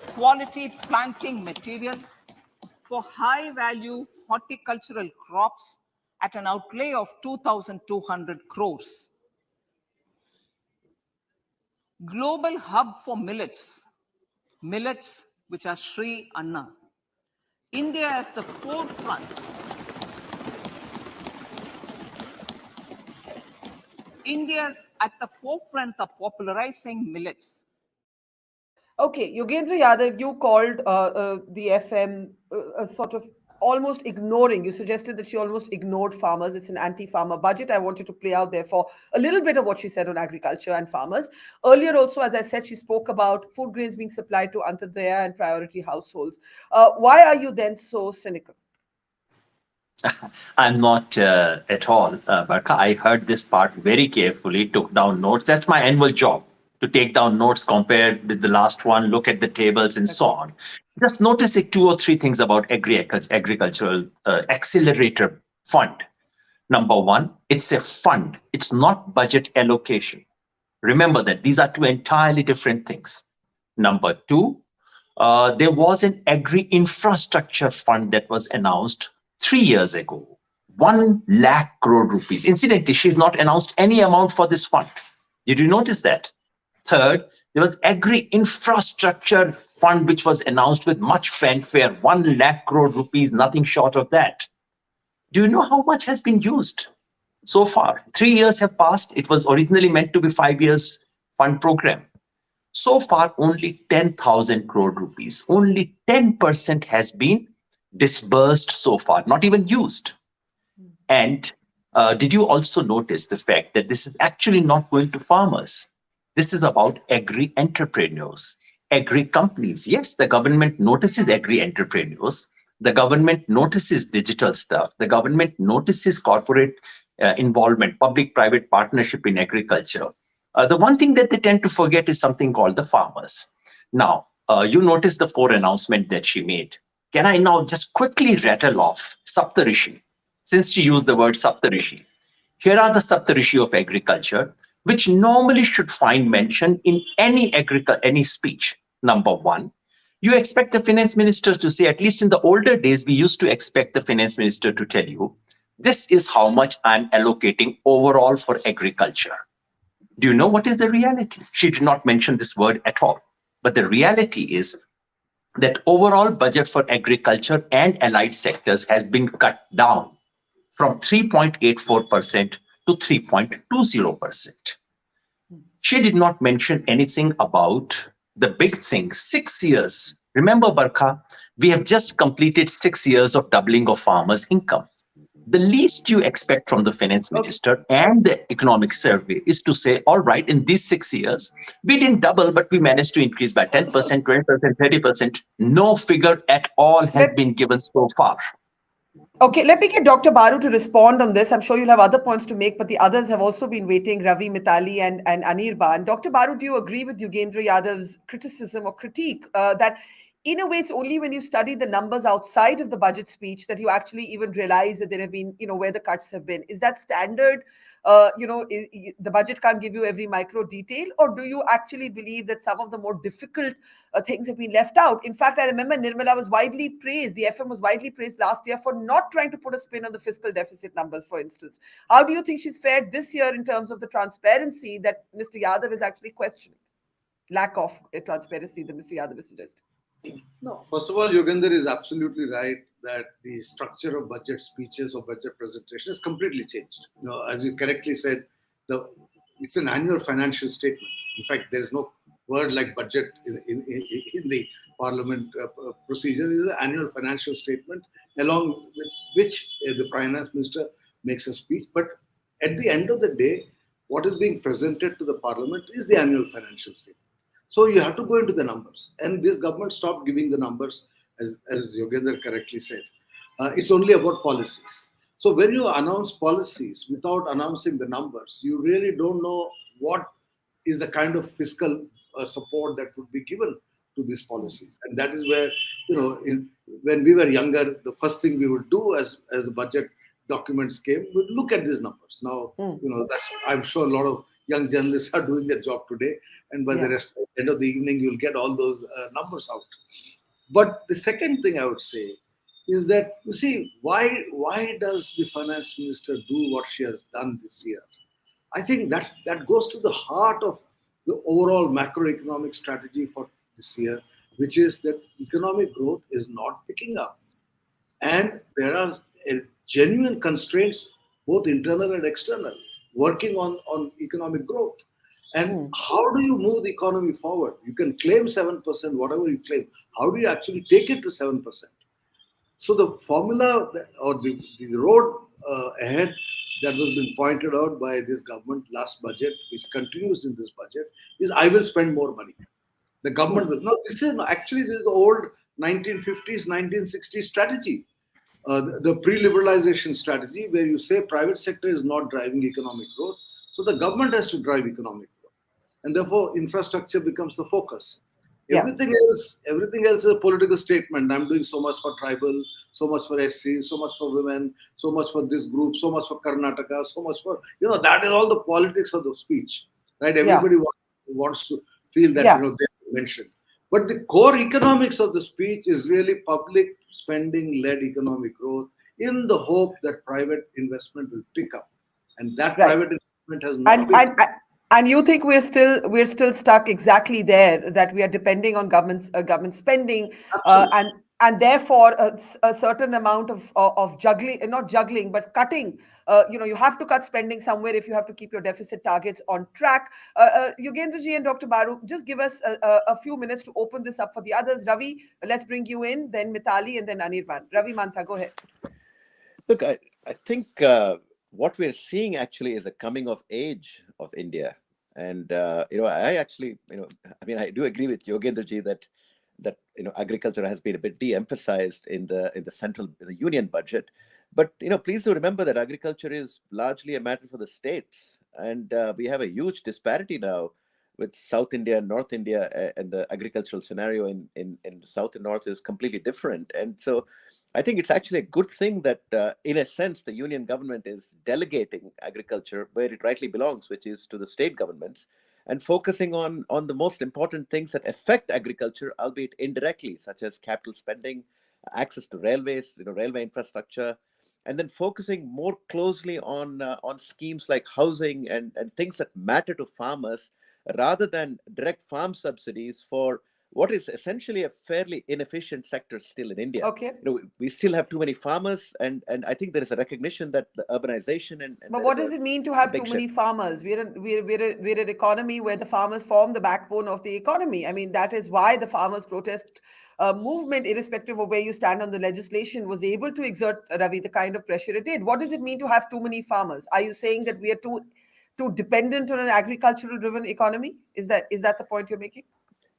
quality planting material for high-value horticultural crops at an outlay of 2,200 crores. Global hub for millets which are Sri Anna. India is the forefront. India's at the forefront of popularizing millets. Okay, Yogendra Yadav, you called the FM sort of almost ignoring. You suggested that she almost ignored farmers. It's an anti-farmer budget. I wanted to play out, therefore, a little bit of what she said on agriculture and farmers. Earlier also, as I said, she spoke about food grains being supplied to Antadaya and priority households. Why are you then so cynical? I'm not at all, Barkha. I heard this part very carefully, took down notes. That's my annual job, to take down notes, compare with the last one, look at the tables and so on. Just noticing 2 or 3 things about agricultural accelerator fund. Number one, it's a fund. It's not budget allocation. Remember that these are 2 entirely different things. Number 2, there was an agri-infrastructure fund that was announced 3 years ago, 1 lakh crore rupees. Incidentally, she's not announced any amount for this fund. Did you notice that? Third, there was agri-infrastructure fund, which was announced with much fanfare, 1 lakh crore rupees, nothing short of that. Do you know how much has been used so far? 3 years have passed. It was originally meant to be 5 years fund program. So far, only 10,000 crore rupees, only 10% has been disbursed so far, not even used. And did you also notice the fact that this is actually not going to farmers? This is about agri-entrepreneurs, agri-companies. Yes, the government notices agri-entrepreneurs. The government notices digital stuff. The government notices corporate involvement, public-private partnership in agriculture. The one thing that they tend to forget is something called the farmers. Now, you notice the 4 announcements that she made. Can I now just quickly rattle off Saptarishi, since she used the word Saptarishi? Here are the Saptarishi of agriculture, which normally should find mention in any speech. Number 1, you expect the finance ministers to say, at least in the older days, we used to expect the finance minister to tell you, this is how much I'm allocating overall for agriculture. Do you know what is the reality? She did not mention this word at all. But the reality is that overall budget for agriculture and allied sectors has been cut down from 3.84% to 3.20%. She did not mention anything about the big thing, 6 years Remember, Barkha, we have just completed 6 years of doubling of farmers' income. The least you expect from the finance minister and the economic survey is to say, all right, in these 6 years, we didn't double, but we managed to increase by 10%, 20%, 30%. No figure at all has been given so far. Okay, let me get Dr. Baru to respond on this. I'm sure you'll have other points to make, but the others have also been waiting, Ravi, Mitali, and Anirban. Dr. Baru, do you agree with Yogendra Yadav's criticism or critique that in a way, it's only when you study the numbers outside of the budget speech that you actually even realize that there have been, where the cuts have been? Is that standard? The budget can't give you every micro detail, or do you actually believe that some of the more difficult things have been left out? In fact, I remember Nirmala was widely praised, the FM was widely praised last year for not trying to put a spin on the fiscal deficit numbers, for instance. How do you think she's fared this year in terms of the transparency that Mr. Yadav is actually questioning? Lack of transparency that Mr. Yadav is suggesting. No, first of all, Yogendra is absolutely right that the structure of budget speeches or budget presentation has completely changed. As you correctly said, it's an annual financial statement. In fact, there is no word like budget in the parliament procedure. It is an annual financial statement along with which the finance minister makes a speech. But at the end of the day, what is being presented to the parliament is the annual financial statement. So you have to go into the numbers. And this government stopped giving the numbers, as Yogendra correctly said. It's only about policies. So when you announce policies without announcing the numbers, you really don't know what is the kind of fiscal support that would be given to these policies. And that is where, when we were younger, the first thing we would do as the budget documents came, we'd look at these numbers. Now, I'm sure a lot of young journalists are doing their job today, and by the end of the evening, you'll get all those numbers out. But the second thing I would say is that, you see, why does the finance minister do what she has done this year? I think that goes to the heart of the overall macroeconomic strategy for this year, which is that economic growth is not picking up. And there are genuine constraints, both internal and external, working on economic growth. And how do you move the economy forward? You can claim 7%, whatever you claim. How do you actually take it to 7%? So the formula or the road ahead that was been pointed out by this government last budget, which continues in this budget, is I will spend more money. The government will. No, this is the old 1950s, 1960s strategy. The pre-liberalization strategy, where you say private sector is not driving economic growth, so the government has to drive economic growth, and therefore infrastructure becomes the focus. Everything else is a political statement. I'm doing so much for tribal, so much for SC, so much for women, so much for this group, so much for Karnataka, so much for that is all the politics of the speech, right? Everybody wants to feel that they're mentioned. But the core economics of the speech is really public spending-led economic growth in the hope that private investment will pick up. And that private investment has not been... And you think we're still stuck exactly there, that we are depending on government spending, and therefore a certain amount of juggling, not juggling, but cutting. You have to cut spending somewhere if you have to keep your deficit targets on track. Yogendra ji and Dr. Baru, just give us a few minutes to open this up for the others. Ravi, let's bring you in, then Mitali, and then Anirban. Ravi Mantha, go ahead. Look, I think what we're seeing actually is a coming of age of India. And, I actually, I do agree with Yogendra ji that agriculture has been a bit de-emphasized in the union budget. But, please do remember that agriculture is largely a matter for the states. And we have a huge disparity now with South India and North India, and the agricultural scenario in South and North is completely different. And so I think it's actually a good thing that, in a sense, the union government is delegating agriculture where it rightly belongs, which is to the state governments, and focusing on the most important things that affect agriculture, albeit indirectly, such as capital spending, access to railways, railway infrastructure, and then focusing more closely on schemes like housing and things that matter to farmers, rather than direct farm subsidies for what is essentially a fairly inefficient sector still in India. Okay. We still have too many farmers, and I think there is a recognition that the urbanization and but what does it mean to have too many farmers? We're an economy where the farmers form the backbone of the economy. I mean, that is why the farmers protest movement, irrespective of where you stand on the legislation, was able to exert, Ravi, the kind of pressure it did. What does it mean to have too many farmers? Are you saying that we are too dependent on an agricultural driven economy? Is that the point you're making?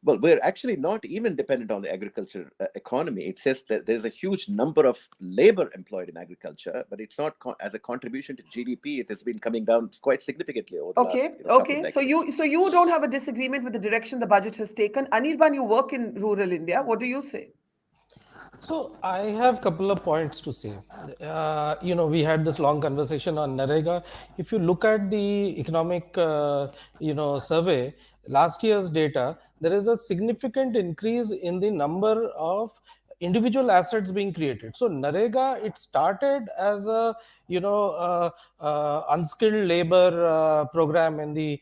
Well, we're actually not even dependent on the agriculture economy. It says that there's a huge number of labor employed in agriculture, but it's not as a contribution to GDP. It has been coming down quite significantly over the last couple of decades. So you don't have a disagreement with the direction the budget has taken. Anirban, you work in rural India. What do you say? So I have a couple of points to say. We had this long conversation on Narega. If you look at the economic, survey, last year's data, there is a significant increase in the number of individual assets being created. So Narega, it started as a unskilled labor program in the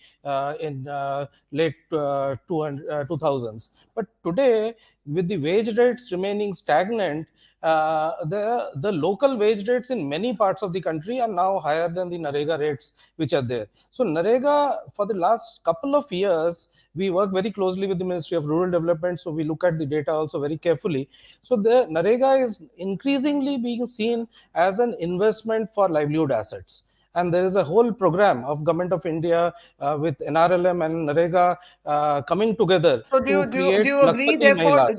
late 2000s. But today, with the wage rates remaining stagnant, the local wage rates in many parts of the country are now higher than the Narega rates which are there. So Narega, for the last couple of years, we work very closely with the Ministry of Rural Development, so we look at the data also very carefully. So the Narega is increasingly being seen as an investment for livelihood assets. And there is a whole program of Government of India with NRLM and Narega coming together to create do you agree, therefore?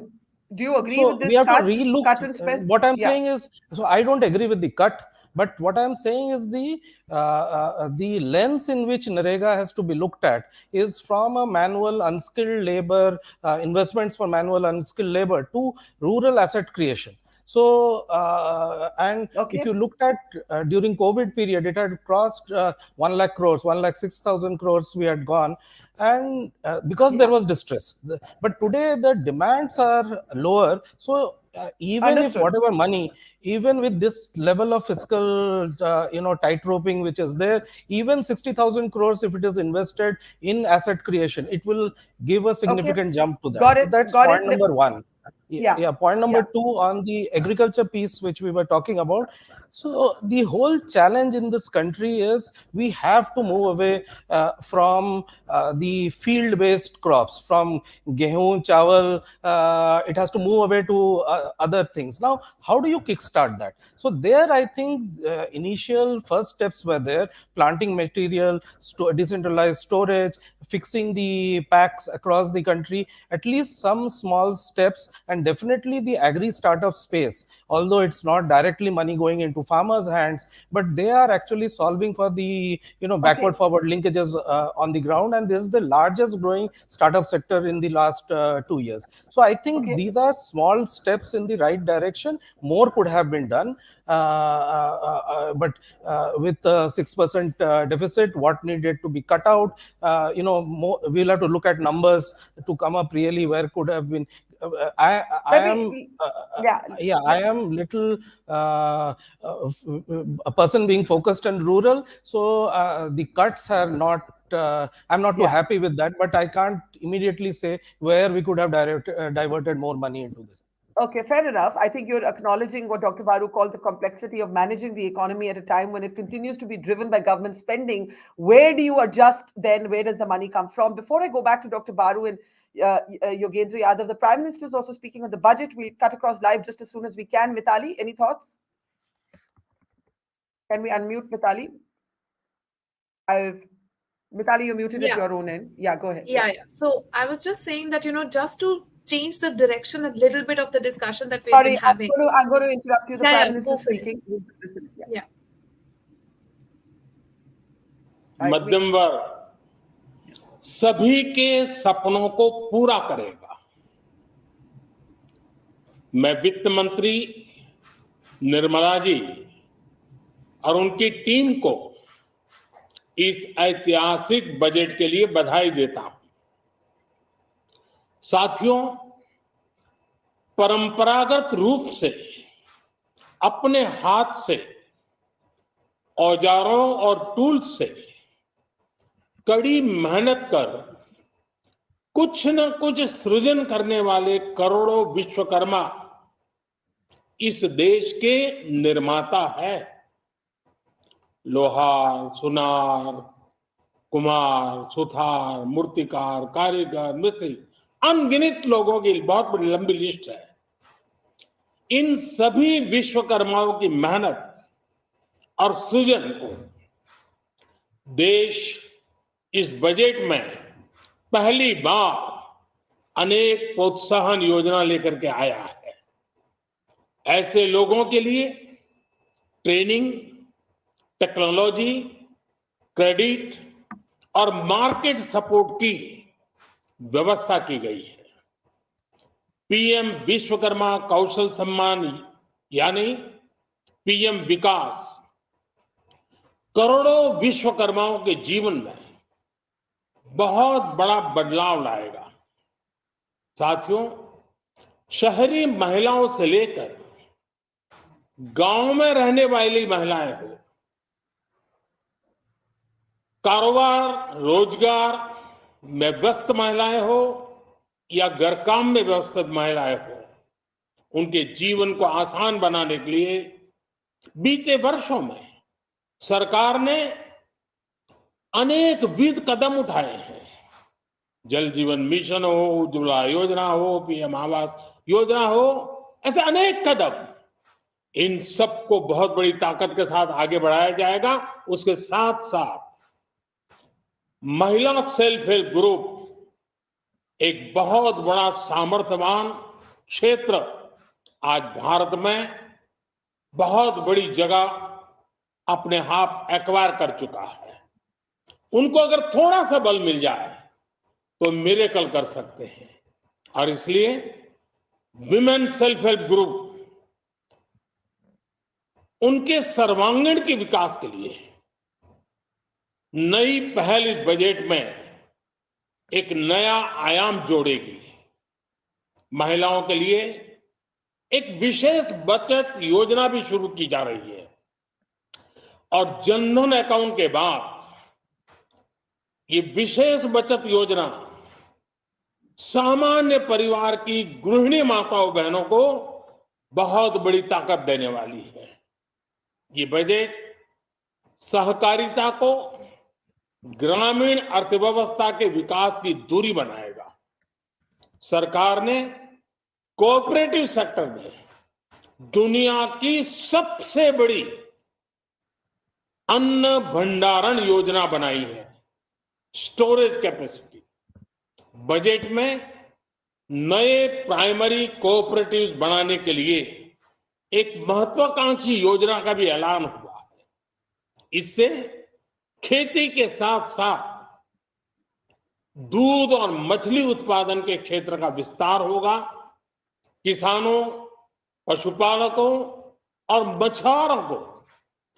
Do you agree with this we have cut to relook, cut and spend? What I'm saying is, so I don't agree with the cut, but what I'm saying is the lens in which Narega has to be looked at is from a manual unskilled labor, investments for manual unskilled labor to rural asset creation. So, if you looked at during COVID period, it had crossed 1 lakh crores, 1,06,000 crores we had gone. And because there was distress, but today the demands are lower. So even if whatever money, even with this level of fiscal, tight roping which is there, even 60,000 crores, if it is invested in asset creation, it will give a significant jump to that. Got it. So that's point number one. Point number two on the agriculture piece, which we were talking about. So the whole challenge in this country is we have to move away from the field-based crops, from gehu, chawal. It has to move away to other things. Now, how do you kickstart that? So there, I think initial first steps were there: planting material, decentralized storage, fixing the packs across the country, at least some small steps, and definitely the agri startup space, although it's not directly money going into farmers' hands, but they are actually solving for the backward forward linkages on the ground, and this is the largest growing startup sector in the last 2 years. So I think these are small steps in the right direction. More could have been done, but with 6% deficit, what needed to be cut out, we'll have to look at numbers to come up really where could have been. I am little a person being focused on rural, so the cuts are not. I'm not too happy with that, but I can't immediately say where we could have diverted more money into this. Okay, fair enough. I think you're acknowledging what Dr. Baru called the complexity of managing the economy at a time when it continues to be driven by government spending. Where do you adjust then? Where does the money come from? Before I go back to Dr. Baru and Yogendra Yadav, the Prime Minister is also speaking on the budget. We'll cut across live just as soon as we can. Mitali, any thoughts? Can we unmute Mitali? Mitali, you're muted at your own end. Yeah, go ahead. Yeah. So I was just saying that, just to change the direction a little bit of the discussion that we've been having. I'm going to interrupt you. The Prime Minister is speaking. Yeah. मध्यम वर्ग सभी के सपनों को पूरा करेगा। मैं वित्त मंत्री निर्मला जी और उनकी टीम को इस ऐतिहासिक बजट के लिए बधाई देता हूं। साथियों, परंपरागत रूप से अपने हाथ से औजारों और टूल्स से कड़ी मेहनत कर कुछ न कुछ सृजन करने वाले करोड़ों विश्वकर्मा इस देश के निर्माता है। लोहार, सुनार, कुम्हार, सुथार, मूर्तिकार, कारीगर, मिस्त्री, अनगिनत लोगों की बहुत बड़ी लंबी लिस्ट है। इन सभी विश्वकर्माओं की मेहनत और सृजन को देश इस बजट में पहली बार अनेक प्रोत्साहन योजना लेकर के आया है। ऐसे लोगों के लिए ट्रेनिंग, टेक्नोलॉजी, क्रेडिट और मार्केट सपोर्ट की व्यवस्था की गई है। पीएम विश्वकर्मा कौशल सम्मान यानी पीएम विकास करोड़ों विश्वकर्माओं के जीवन में बहुत बड़ा बदलाव लाएगा। साथियों, शहरी महिलाओं से लेकर गांव में रहने वाली महिलाएं हो, कारोबार रोजगार में व्यस्त महिलाएं हो या घर काम में व्यस्त महिलाएं हो, उनके जीवन को आसान बनाने के लिए बीते वर्षों में सरकार ने अनेक विध कदम उठाए हैं। जल जीवन मिशन हो, उज्ज्वला योजना हो, पीएम आवास योजना हो, ऐसे अनेक कदम, इन सबको बहुत बड़ी ताकत के साथ आगे बढ़ाया जाएगा। उसके साथ साथ महिला सेल्फ हेल्प ग्रुप एक बहुत बड़ा सामर्थ्यवान क्षेत्र आज भारत में बहुत बड़ी जगह अपने आप एक्वायर कर चुका है। उनको अगर थोड़ा सा बल मिल जाए तो मिरेकल कर सकते हैं। और इसलिए विमेन सेल्फ हेल्प ग्रुप उनके सर्वांगीण के विकास के लिए नई पहल इस बजट में एक नया आयाम जोड़ेगी। महिलाओं के लिए एक विशेष बचत योजना भी शुरू की जा रही है और जनधन अकाउंट के बाद ये विशेष बचत योजना सामान्य परिवार की गृहिणी माताओं बहनों को बहुत बड़ी ताकत देने वाली है। ये बजट सहकारिता को ग्रामीण अर्थव्यवस्था के विकास की धुरी बनाएगा। सरकार ने कोऑपरेटिव सेक्टर में दुनिया की सबसे बड़ी अन्न भंडारण योजना बनाई है, स्टोरेज कैपेसिटी। बजट में नए प्राइमरी कोऑपरेटिव्स बनाने के लिए एक महत्वाकांक्षी योजना का भी ऐलान हुआ है। इससे खेती के साथ साथ दूध और मछली उत्पादन के क्षेत्र का विस्तार होगा। किसानों, पशुपालकों और मछुआरों को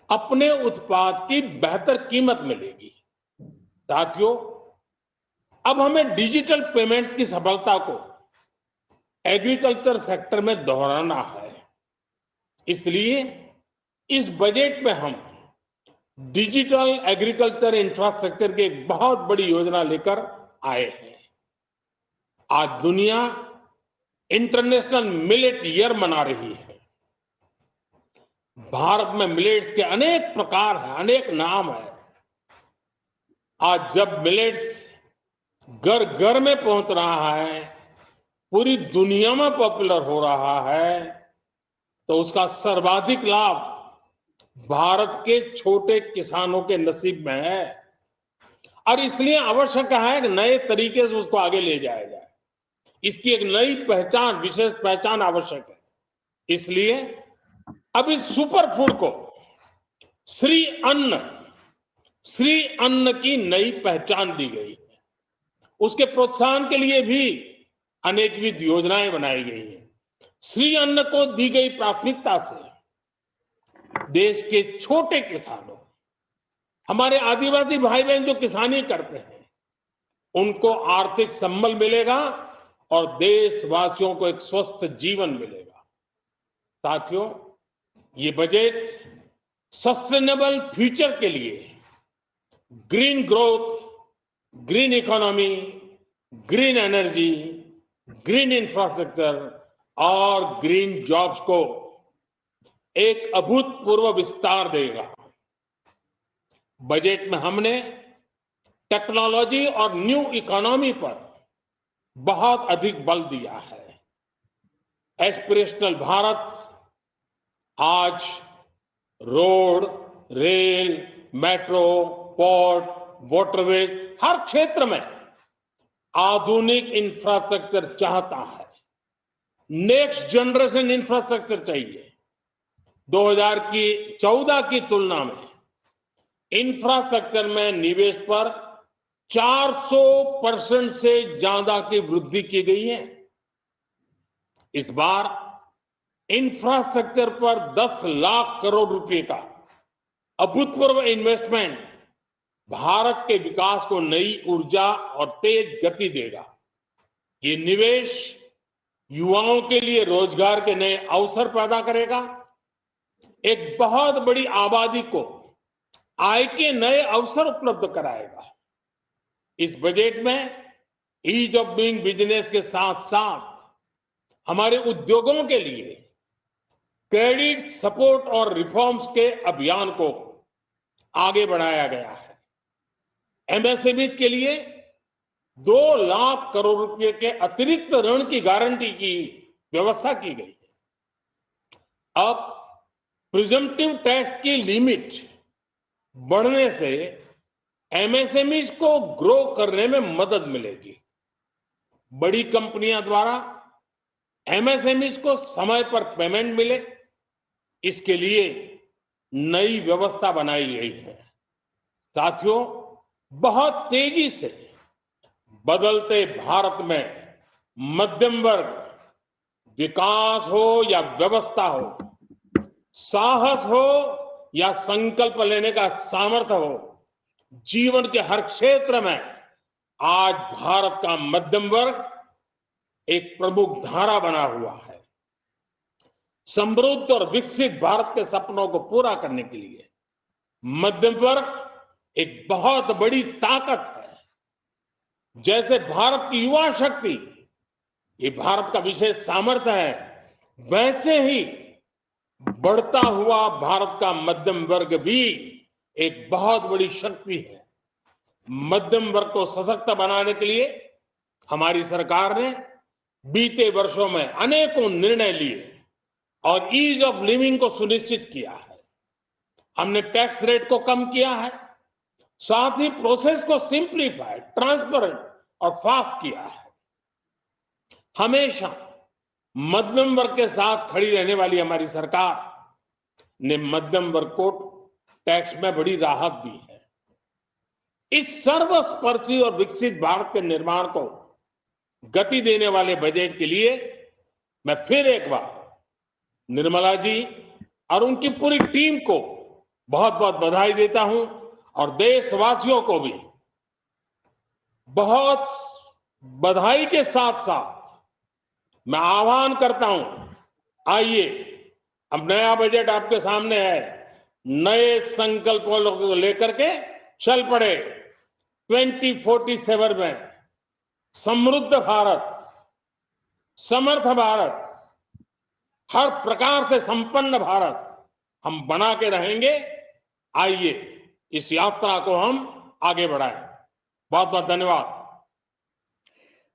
अपने उत्पाद की बेहतर कीमत मिलेगी। साथियों, अब हमें डिजिटल पेमेंट्स की सफलता को एग्रीकल्चर सेक्टर में दोहराना है। इसलिए इस बजट में हम डिजिटल एग्रीकल्चर इंफ्रास्ट्रक्चर की एक बहुत बड़ी योजना लेकर आए हैं। आज दुनिया इंटरनेशनल मिलेट ईयर मना रही है। भारत में मिलेट्स के अनेक प्रकार हैं, अनेक नाम है। आज जब मिलेट्स घर घर में पहुंच रहा है, पूरी दुनिया में पॉपुलर हो रहा है, तो उसका सर्वाधिक लाभ भारत के छोटे किसानों के नसीब में है। और इसलिए आवश्यक है कि नए तरीके से उसको आगे ले जाया जाए। इसकी एक नई पहचान, विशेष पहचान आवश्यक है। इसलिए अब इस सुपर फूड को श्री अन्न की नई पहचान दी गई है। उसके प्रोत्साहन के लिए भी अनेकविध योजनाएं बनाई गई हैं। श्री अन्न को दी गई प्राथमिकता से देश के छोटे किसानों, हमारे आदिवासी भाई बहन जो किसानी करते हैं, उनको आर्थिक संबल मिलेगा और देशवासियों को एक स्वस्थ जीवन मिलेगा। साथियों, ये बजट सस्टेनेबल फ्यूचर के लिए green growth, green economy, green energy, green infrastructure और ग्रीन जॉब्स को एक अभूतपूर्व विस्तार देगा। बजट में हमने टेक्नोलॉजी और न्यू इकोनॉमी पर बहुत अधिक बल दिया है। एस्पिरेशनल भारत आज road, rail, metro, port, waterways, हर क्षेत्र में आधुनिक इंफ्रास्ट्रक्चर चाहता है। नेक्स्ट जनरेशन इंफ्रास्ट्रक्चर चाहिए। 2014 की तुलना में इंफ्रास्ट्रक्चर में निवेश पर 400% से ज्यादा की वृद्धि की गई है। इस बार इंफ्रास्ट्रक्चर पर 10 लाख करोड़ रुपए का अभूतपूर्व इन्वेस्टमेंट भारत के विकास को नई ऊर्जा और तेज गति देगा। ये निवेश युवाओं के लिए रोजगार के नए अवसर पैदा करेगा, एक बहुत बड़ी आबादी को आय के नए अवसर उपलब्ध कराएगा। इस बजट में ईज ऑफ डूइंग बिजनेस के साथ साथ हमारे उद्योगों के लिए क्रेडिट सपोर्ट और रिफॉर्म्स के अभियान को आगे बढ़ाया गया है। एमएसएमईज के लिए 2 लाख करोड़ रुपए के अतिरिक्त ऋण की गारंटी की व्यवस्था की गई है। अब प्रिजम्पटिव टैक्स की लिमिट बढ़ने से एमएसएमईज को ग्रो करने में मदद मिलेगी। बड़ी कंपनियां द्वारा एमएसएमईज को समय पर पेमेंट मिले, इसके लिए नई व्यवस्था बनाई गई है। साथियों, बहुत तेजी से बदलते भारत में मध्यम वर्ग, विकास हो या व्यवस्था हो, साहस हो या संकल्प लेने का सामर्थ्य हो, जीवन के हर क्षेत्र में आज भारत का मध्यम वर्ग एक प्रमुख धारा बना हुआ है। समृद्ध और विकसित भारत के सपनों को पूरा करने के लिए मध्यम वर्ग एक बहुत बड़ी ताकत है। जैसे भारत की युवा शक्ति ये भारत का विशेष सामर्थ्य है, वैसे ही बढ़ता हुआ भारत का मध्यम वर्ग भी एक बहुत बड़ी शक्ति है। मध्यम वर्ग को सशक्त बनाने के लिए हमारी सरकार ने बीते वर्षों में अनेकों निर्णय लिए और ईज ऑफ लिविंग को सुनिश्चित किया है। हमने टैक्स रेट को कम किया है, साथ ही प्रोसेस को सिंप्लीफाई, ट्रांसपेरेंट और फास्ट किया है। हमेशा मध्यम वर्ग के साथ खड़ी रहने वाली हमारी सरकार ने मध्यम वर्ग को टैक्स में बड़ी राहत दी है। इस सर्वस्पर्शी और विकसित भारत के निर्माण को गति देने वाले बजट के लिए मैं फिर एक बार निर्मला जी और उनकी पूरी टीम को बहुत बहुत बधाई देता हूं और देशवासियों को भी बहुत बधाई के साथ साथ मैं आह्वान करता हूं, आइए अब नया बजट आपके सामने है, नए संकल्पों को लेकर के चल पड़े। 2047 में समृद्ध भारत, समर्थ भारत, हर प्रकार से संपन्न भारत हम बना के रहेंगे। आइए इस यात्रा को हम आगे बढ़ाएं। बहुत बहुत धन्यवाद।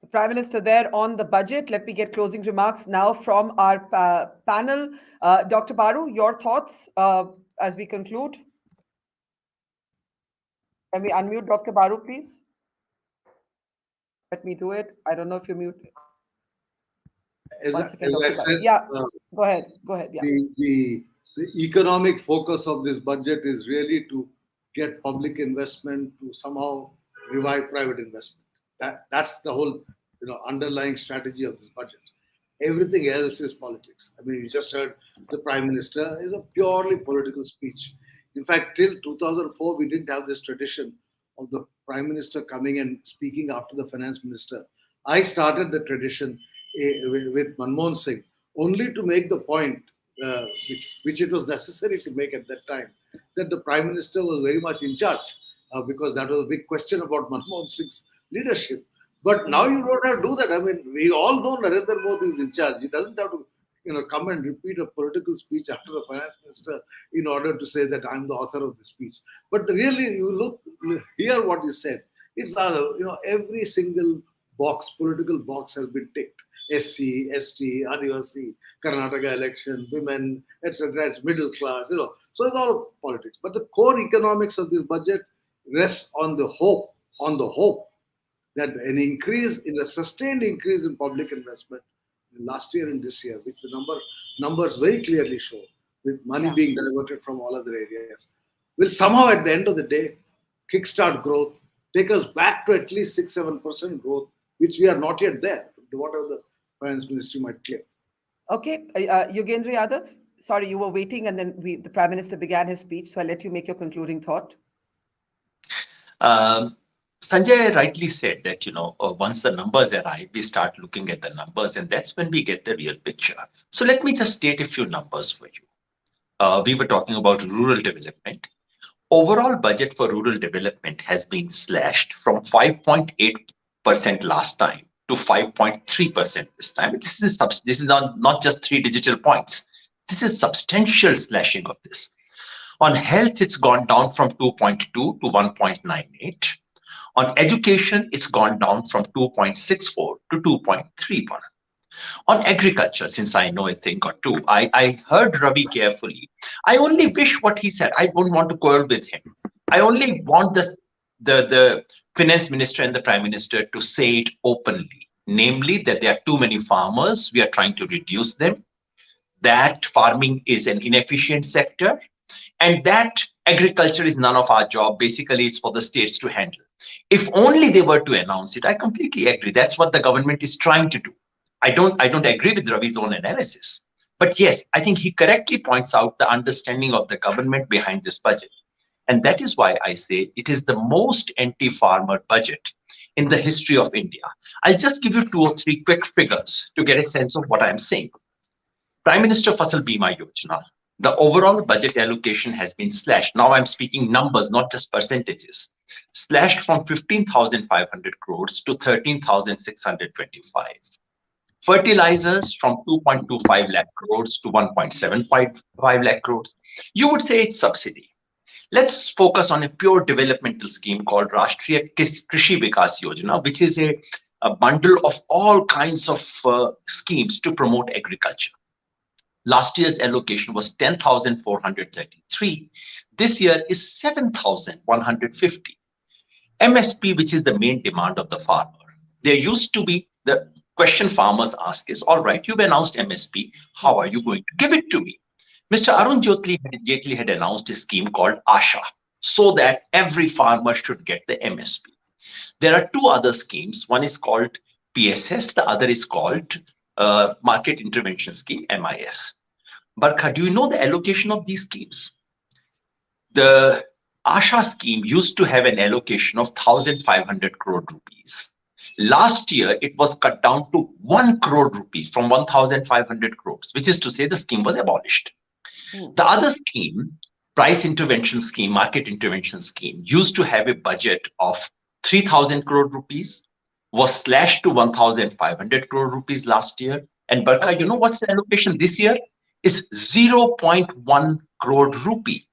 The Prime Minister there on the budget. Let me get closing remarks now from our panel. Dr. Baru, your thoughts as we conclude. Can we unmute Dr. Baru, please? Let me do it. I don't know if you're muted. As I said, yeah, go ahead. Go ahead. Yeah. The economic focus of this budget is really to get public investment, to somehow revive private investment. That's the whole underlying strategy of this budget. Everything else is politics. I mean, you just heard the Prime Minister is a purely political speech. In fact, till 2004, we didn't have this tradition of the Prime Minister coming and speaking after the Finance Minister. I started the tradition with Manmohan Singh only to make the point, which it was necessary to make at that time, that the Prime Minister was very much in charge because that was a big question about Manmohan Singh's leadership. But now you don't have to do that. I mean, we all know Narendra Modi is in charge. He doesn't have to come and repeat a political speech after the Finance Minister in order to say that I'm the author of the speech. But really, you hear what he said. It's every single political box has been ticked. SC, ST, Adivasi, Karnataka election, women, etc. It's middle class, So it's all politics. But the core economics of this budget rests on the hope, that an increase in a sustained increase in public investment last year and this year, which the numbers very clearly show, with money being diverted from all other areas, will somehow at the end of the day kickstart growth, take us back to at least 6-7% growth, which we are not yet there, whatever the Finance Ministry might claim. Okay, Yogendra Yadav, sorry, you were waiting and then the Prime Minister began his speech, so I'll let you make your concluding thought. Sanjay rightly said that, once the numbers arrive, we start looking at the numbers, and that's when we get the real picture. So let me just state a few numbers for you. We were talking about rural development. Overall budget for rural development has been slashed from 5.8% last time to 5.3% this time. This is not just 3 digital points. This is substantial slashing of this. On health, it's gone down from 2.2 to 1.98. On education, it's gone down from 2.64 to 2.31. On agriculture, since I know a thing or two, I heard Ravi carefully. I only wish what he said. I don't want to quarrel with him. I only want the finance minister and the prime minister to say it openly, namely that there are too many farmers. We are trying to reduce them, that farming is an inefficient sector, and that agriculture is none of our job. Basically, it's for the states to handle. If only they were to announce it, I completely agree. That's what the government is trying to do. I don't agree with Ravi's own analysis. But yes, I think he correctly points out the understanding of the government behind this budget. And that is why I say it is the most anti-farmer budget in the history of India. I'll just give you 2 or 3 quick figures to get a sense of what I'm saying. Prime Minister Fasal Bima Yojana, the overall budget allocation has been slashed. Now I'm speaking numbers, not just percentages. Slashed from 15,500 crores to 13,625. Fertilizers from 2.25 lakh crores to 1.75 lakh crores. You would say it's subsidy. Let's focus on a pure developmental scheme called Rashtriya Krishi Vikas Yojana, which is a bundle of all kinds of schemes to promote agriculture. Last year's allocation was 10,433. This year is 7,150. MSP, which is the main demand of the farmer. There used to be the question farmers ask is, all right, you've announced MSP. How are you going to give it to me? Mr. Arun Jaitley had announced a scheme called ASHA, so that every farmer should get the MSP. There are 2 other schemes. One is called PSS. The other is called Market Intervention Scheme, MIS. Barkha, do you know the allocation of these schemes? The ASHA scheme used to have an allocation of 1,500 crore rupees. Last year, it was cut down to 1 crore rupees from 1,500 crores, which is to say the scheme was abolished. The other scheme, Price Intervention Scheme, Market Intervention Scheme, used to have a budget of 3,000 crore rupees, was slashed to 1,500 crore rupees last year. And Barkha, you know what's the allocation this year? Is 0.1 crore rupee.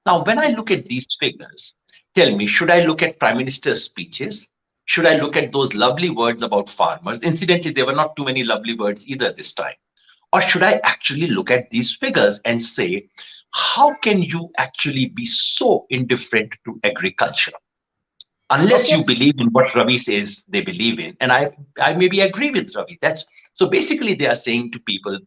Now, when I look at these figures, tell me, should I look at Prime Minister's speeches? Should I look at those lovely words about farmers? Incidentally, there were not too many lovely words either this time. Or should I actually look at these figures and say, how can you actually be so indifferent to agriculture? Unless you believe in what Ravi says they believe in. And I maybe agree with Ravi. So basically they are saying to people,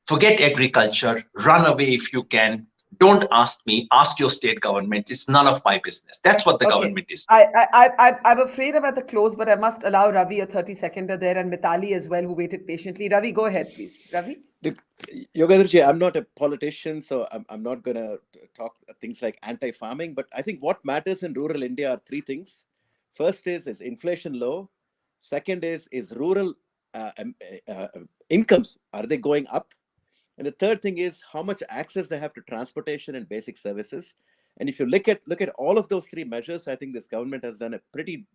forget agriculture, run away if you can. Don't ask me, ask your state government. It's none of my business. That's what the government is. I'm afraid I'm at the close, but I must allow Ravi a 30-seconder there and Mitali as well, who waited patiently. Ravi, go ahead, please. Ravi? Yogendraji, I'm not a politician, so I'm not going to talk things like anti-farming, but I think what matters in rural India are 3 things. First is inflation low. Second is rural incomes, are they going up? And the third thing is how much access they have to transportation and basic services. And if you look at all of those 3 measures, I think this government has done a pretty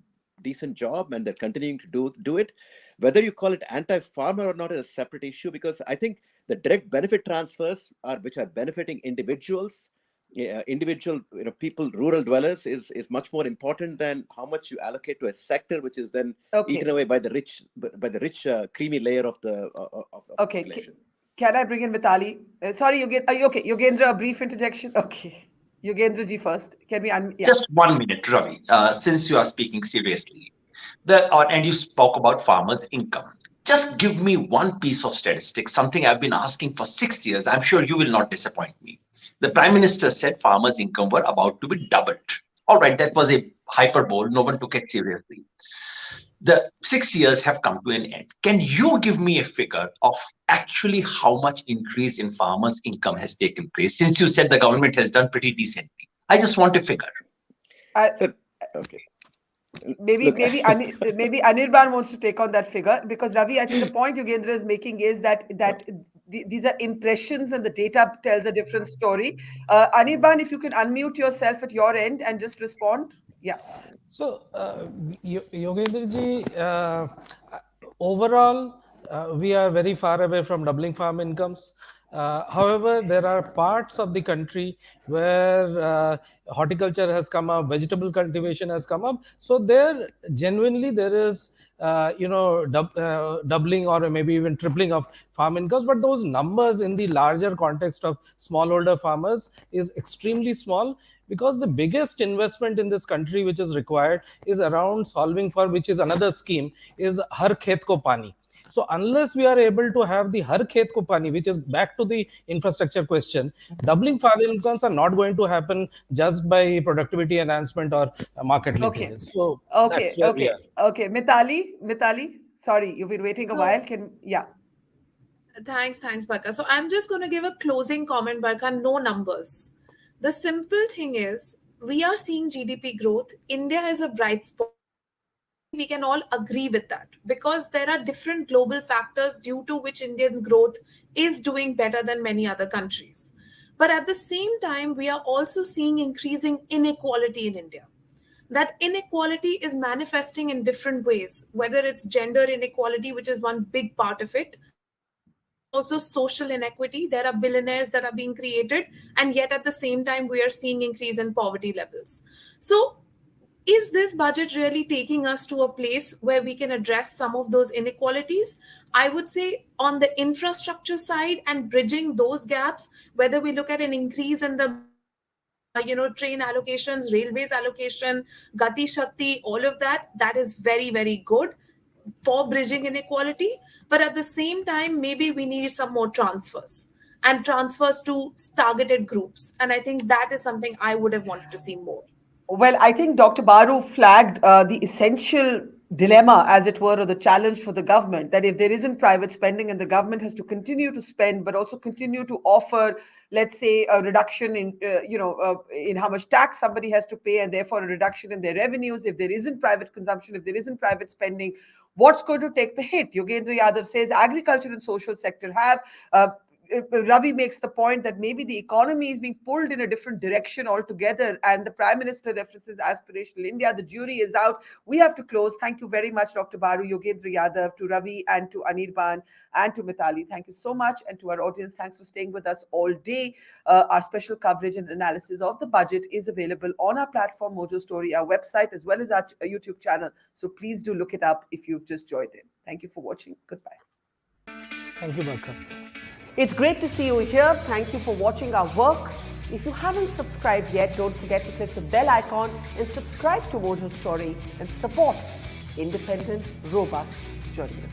decent job, and they're continuing to do it. Whether you call it anti-farmer or not is a separate issue, because I think the direct benefit transfers which are benefiting individuals individual people, rural dwellers, is much more important than how much you allocate to a sector, which is then eaten away by the rich, creamy layer of the population. Can I bring in Mitali? Sorry, okay, Yogendra, a brief interjection. Okay, Yogendra ji first. Can we? Just 1 minute, Ravi. Since you are speaking seriously, and you spoke about farmers' income. Just give me one piece of statistics, something I've been asking for 6 years. I'm sure you will not disappoint me. The Prime Minister said farmers' income were about to be doubled. All right, that was a hyperbole. No one took it seriously. The 6 years have come to an end. Can you give me a figure of actually how much increase in farmers' income has taken place? Since you said the government has done pretty decently, I just want a figure. Okay. Maybe Anirban wants to take on that figure, because Ravi, I think the point Yogendra is making is that these are impressions and the data tells a different story. Anirban, if you can unmute yourself at your end and just respond. Yeah. So, Yogendra ji, overall, we are very far away from doubling farm incomes. However, there are parts of the country where horticulture has come up, vegetable cultivation has come up. So there genuinely there is doubling or maybe even tripling of farm incomes. But those numbers in the larger context of smallholder farmers is extremely small, because the biggest investment in this country which is required is around solving for, which is another scheme, is Har Khet Ko Pani. So unless we are able to have the Har Khet Ko Pani, which is back to the infrastructure question, doubling farm incomes are not going to happen just by productivity enhancement or market linkages. So that's where we are. Okay. Mitali, sorry, you've been waiting a while. Thanks, Barkha. So I'm just going to give a closing comment, Barkha. No numbers. The simple thing is, we are seeing GDP growth. India is a bright spot. We can all agree with that, because there are different global factors due to which Indian growth is doing better than many other countries. But at the same time, we are also seeing increasing inequality in India. That inequality is manifesting in different ways, whether it's gender inequality, which is one big part of it, also social inequity. There are billionaires that are being created, and yet at the same time, we are seeing increase in poverty levels. So is this budget really taking us to a place where we can address some of those inequalities? I would say on the infrastructure side and bridging those gaps, whether we look at an increase in the train allocations, railways allocation, Gati Shakti, all of that is very, very good for bridging inequality. But at the same time, maybe we need some more transfers to targeted groups. And I think that is something I would have wanted to see more. Well, I think Dr. Baru flagged the essential dilemma, as it were, or the challenge for the government, that if there isn't private spending and the government has to continue to spend, but also continue to offer, let's say, a reduction in, in how much tax somebody has to pay, and therefore a reduction in their revenues, if there isn't private consumption, if there isn't private spending, what's going to take the hit? Yogendra Yadav says agriculture and social sector have. Ravi makes the point that maybe the economy is being pulled in a different direction altogether, and the Prime Minister references aspirational India. The jury is out. We have to close. Thank you very much, Dr. Baru, Yogendra Yadav, to Ravi and to Anirban and to Mitali. Thank you so much. And to our audience, thanks for staying with us all day. Our special coverage and analysis of the budget is available on our platform, Mojo Story, our website, as well as our YouTube channel. So please do look it up if you've just joined in. Thank you for watching. Goodbye. Thank you, Barkha. It's great to see you here. Thank you for watching our work. If you haven't subscribed yet, don't forget to click the bell icon and subscribe to Mojo Story and support independent, robust journalism.